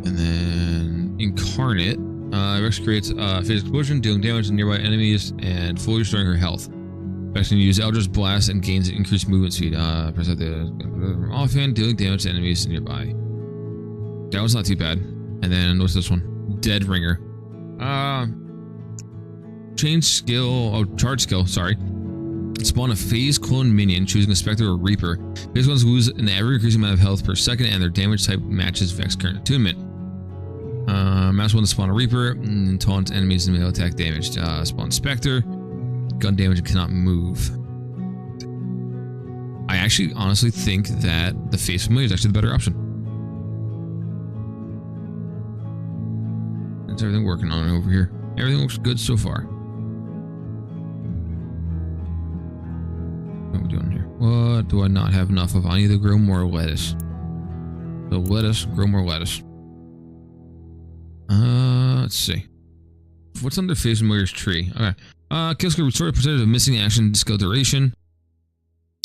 And then Incarnate. Vex creates phase explosion, dealing damage to nearby enemies and fully restoring her health. Vex can use Eldritch Blast and gains increased movement speed. Press out the offhand, dealing damage to enemies nearby. That was not too bad. And then what's this one? Dead Ringer. Change skill, charge skill, sorry. Spawn a phase clone minion, choosing a Spectre or Reaper. Phase clones lose an ever increasing amount of health per second, and their damage type matches Vex current attunement. Mouse one to spawn a Reaper, and taunt enemies and melee attack damage. Spawn Spectre, gun damage and cannot move. I actually honestly think that the Phase Familiar is actually the better option. That's everything working on over here. Everything looks good so far. What are we doing here? What do I not have enough of? I need to grow more lettuce. So lettuce, grow more lettuce. Let's see. What's under Phase Familiar's tree? Okay. Kill skill restore a percentage of missing action skill duration.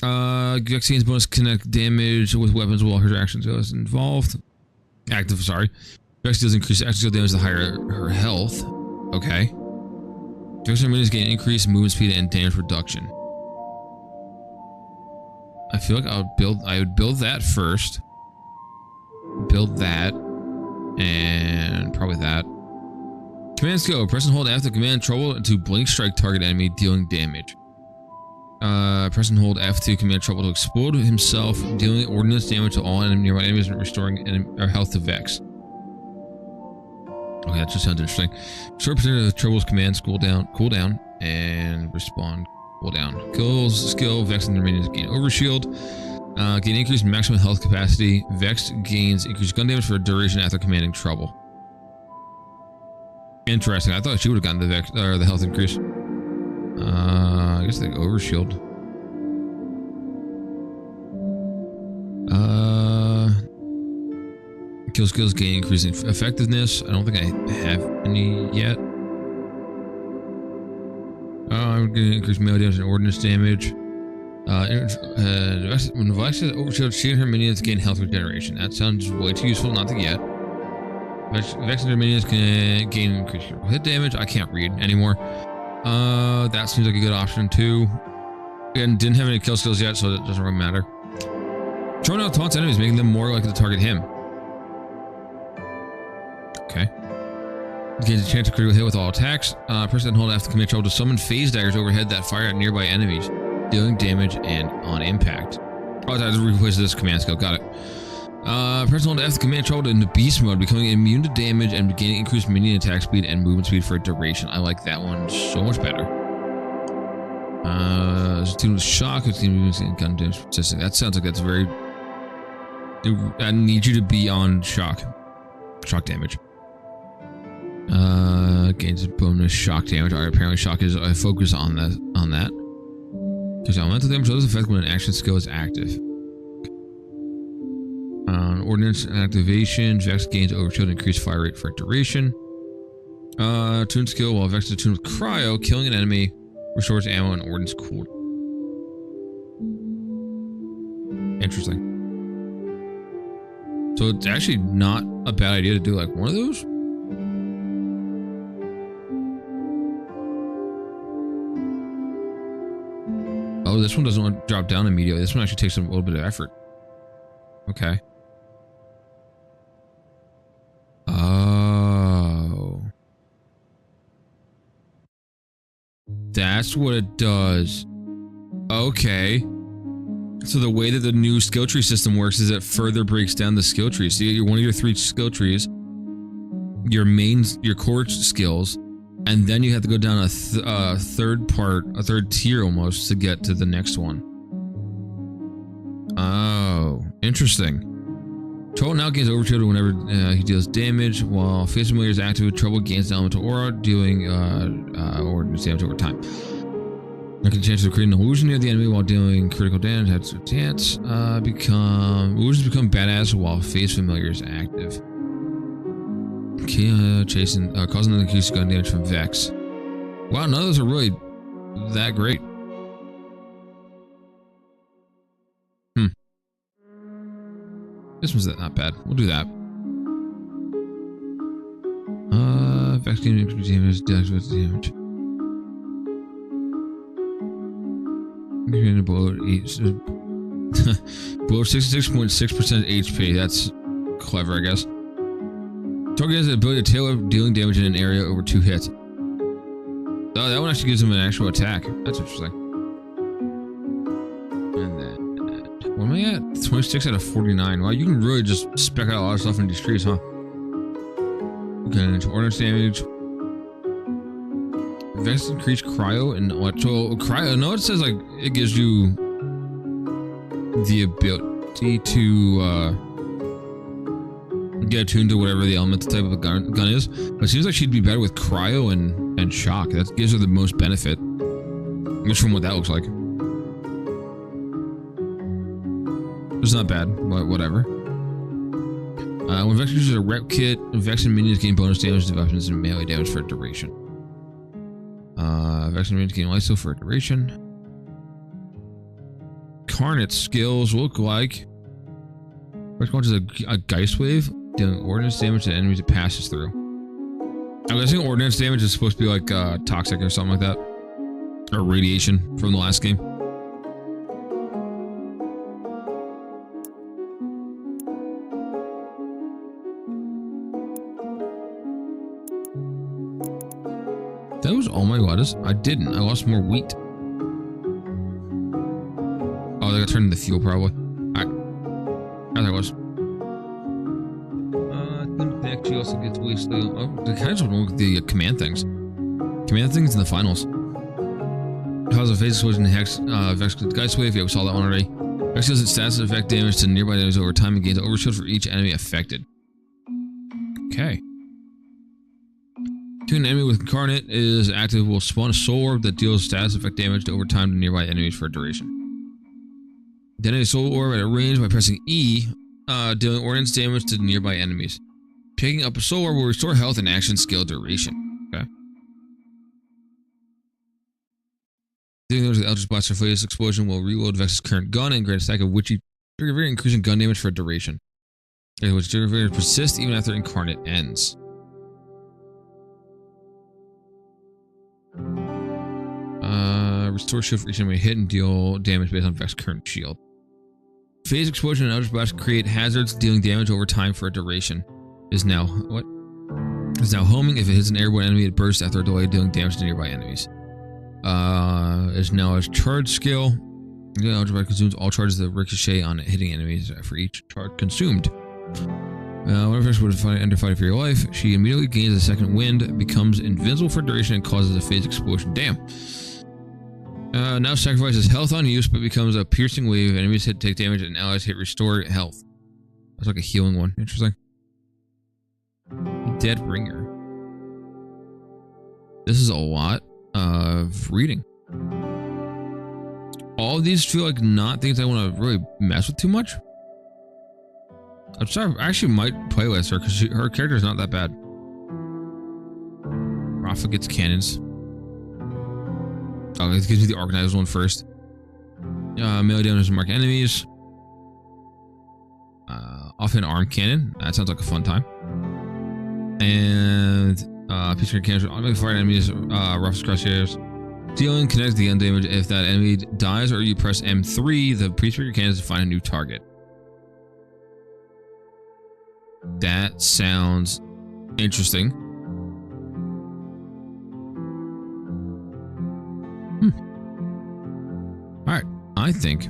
Vex gains bonus connect damage with weapons while her action skill is involved. Active, sorry. Vex deals increased action skill damage the higher her health. Okay. Vex minions gain increased movement speed and damage reduction. I feel like I would build that first. Build that. And probably that. Command skill. Press and hold after command Trouble to blink strike target enemy, dealing damage. Press and hold F to command Trouble to explode himself, dealing ordnance damage to all nearby enemies and restoring health to Vex. Okay, that just sounds interesting. Restore percentage of Trouble's commands cooldown, and respawn cooldown. Kills skill. Vex and the minions gain overshield. Gain increased maximum health capacity. Vex gains increased gun damage for a duration after commanding Trouble. Interesting. I thought she would have gotten the Vex or the health increase. I guess they overshield. Kill skills gain increasing effectiveness. I don't think I have any yet. I'm going to increase melee damage and ordnance damage. When Vex is overshielded, she and her minions gain health regeneration. That sounds way too useful not to get. Vex and her minions can gain increased hit damage. I can't read anymore. That seems like a good option too. Again, didn't have any kill skills yet, so it doesn't really matter. Throwing out taunts enemies, making them more likely to target him. Okay. Gains a chance of critical hit with all attacks. Press and hold after command control to summon phase daggers overhead that fire at nearby enemies, dealing damage and on impact. Oh, I have to replace this command skill. Got it. Press and hold after command control into beast mode, becoming immune to damage and gaining increased minion attack speed and movement speed for a duration. I like that one so much better. Tuned with shock, it's gun damage persisting. That sounds like that's very. I need you to be on shock. Shock damage. Gains a bonus shock damage. Alright, apparently shock is a focus on that. Because elemental damage does affect when an action skill is active. Ordnance activation. Vex gains overshield and increased fire rate for a duration. Tune skill while Vex is tuned with cryo, killing an enemy restores ammo and ordnance cooled. Interesting. So it's actually not a bad idea to do like one of those. Oh, this one doesn't want to drop down immediately. This one actually takes a little bit of effort. Okay. Oh. That's what it does. Okay. So the way that the new skill tree system works is it further breaks down the skill tree. So you get one of your 3 skill trees, your core skills, and then you have to go down a third tier almost to get to the next one. Oh, interesting. Trouble now gains overshield whenever he deals damage, while face familiar is active. Trouble gains an elemental aura, dealing ordnance damage over time. Making the chance of creating an illusion near the enemy while dealing critical damage. That's a chance. Illusions become badass while face familiar is active. Okay, causing an increased gun damage from Vex. Wow, none of those are really that great. This one's not bad. We'll do that. Vex gains increased damage, death damage. Below 66.6% HP. That's clever, I guess. Target has the ability to tail up dealing damage in an area over 2 hits. Oh, that one actually gives him an actual attack. That's interesting. And then, what am I at? 26 out of 49. Wow, you can really just spec out a lot of stuff in these trees, huh? Okay, ordnance damage. Vex increased cryo and what? So cryo. No, it says like it gives you the ability to get attuned to whatever the elemental type of a gun is. But it seems like she'd be better with cryo and shock. That gives her the most benefit. Just from what that looks like. It's not bad, but whatever. When Vex uses a rep kit, Vex and minions gain bonus damage to weapons and melee damage for a duration. Vex and minions gain life steal for a duration. Carnate skills look like Vex launches a Geist Wave, dealing ordnance damage to enemies it passes through. I'm guessing ordnance damage is supposed to be like toxic or something like that. Or radiation from the last game. That was all my lettuce. I didn't. I lost more wheat. Oh, they got turned into fuel probably. Alright. As I was. Actually also gets wasted. Oh, the kind of look at the command things. Command things in the finals. Cause a phase explosion hex Vex with Geist Wave. Yeah, we saw that one already. Vex deals its status effect damage to nearby enemies over time and gains overshield for each enemy affected. Okay. An enemy with Incarnate is active will spawn a soul orb that deals status effect damage over time to nearby enemies for a duration. Detonate a soul orb at a range by pressing E, dealing ordnance damage to nearby enemies. Picking up a soul orb will restore health and action skill duration. Okay. Dealing damage with Eldritch Blast or Phase Explosion will reload Vex's current gun and grant a stack of witchy trigger, increasing gun damage for a duration. Which trigger persists even after Incarnate ends. Restore shield for each enemy hit and deal damage based on Vex's current shield. Phase Explosion and Eldritch Blast create hazards, dealing damage over time for a duration. Is now what? Is now homing. If it hits an airborne enemy, it bursts after a delay, dealing damage to nearby enemies. Is now a charge skill. Yeah, algebra consumes all charges that ricochet on hitting enemies for each charge consumed. Whenever she would fight under fighting for your life, she immediately gains a second wind, becomes invincible for duration, and causes a phase explosion. Damn. Now sacrifices health on use, but becomes a piercing wave. Enemies hit take damage, and allies hit restore health. That's like a healing one. Interesting. Dead Ringer. This is a lot of reading. All of these feel like not things I want to really mess with too much. I'm sorry, I actually might play with her because her character is not that bad. Rafa gets cannons. Oh, it gives me the organized one first. Melee damage to mark enemies. Offhand arm cannon. That sounds like a fun time. And piece cannons automatically fire enemies. Rafa's crosshairs. Dealing connects the gun damage. If that enemy dies or you press M3, the pre-trigger cannons to find a new target. That sounds interesting. Alright, I think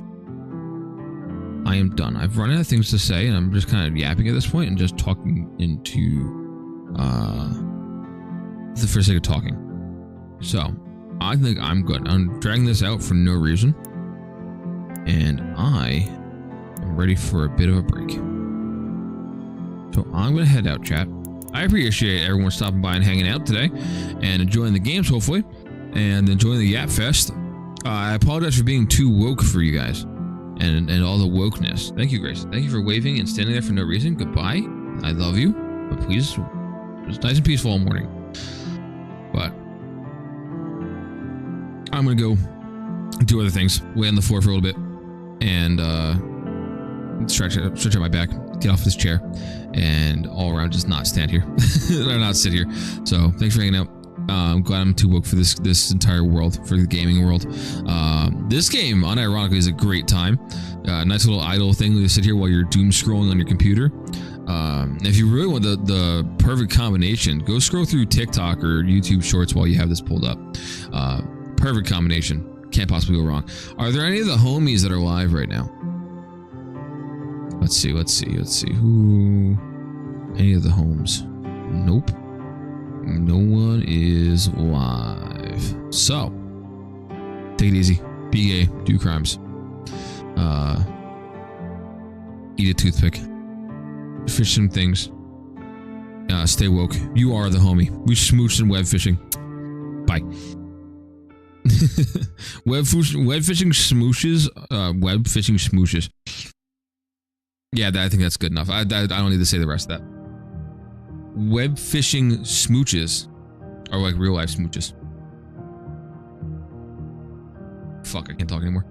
I am done. I've run out of things to say, and I'm just kind of yapping at this point and just talking into for the sake of talking. So, I think I'm good. I'm dragging this out for no reason. And I am ready for a bit of a break. So I'm going to head out, chat. I appreciate everyone stopping by and hanging out today and enjoying the games, hopefully, and enjoying the Yap Fest. I apologize for being too woke for you guys and all the wokeness. Thank you, Grace. Thank you for waving and standing there for no reason. Goodbye. I love you, but please, it's nice and peaceful all morning. But I'm going to go do other things, lay on the floor for a little bit, and stretch out my back, get off this chair, and all around just not stand here, or not sit here. So thanks for hanging out. I'm glad I'm too woke for this entire world, for the gaming world. This game, unironically, is a great time. Nice little idle thing to sit here while you're doom scrolling on your computer. If you really want the perfect combination, go scroll through TikTok or YouTube Shorts while you have this pulled up. Perfect combination. Can't possibly go wrong. Are there any of the homies that are live right now? Let's see. Who? Any of the homes? Nope. No one is live. So, take it easy. Be gay. Do crimes. Eat a toothpick. Fish some things. Stay woke. You are the homie. We smooched in web fishing. Bye. Web fishing smooshes. Web fishing smooshes. Yeah, I think that's good enough. I don't need to say the rest of that. Web fishing smooches are like real life smooches. Fuck, I can't talk anymore.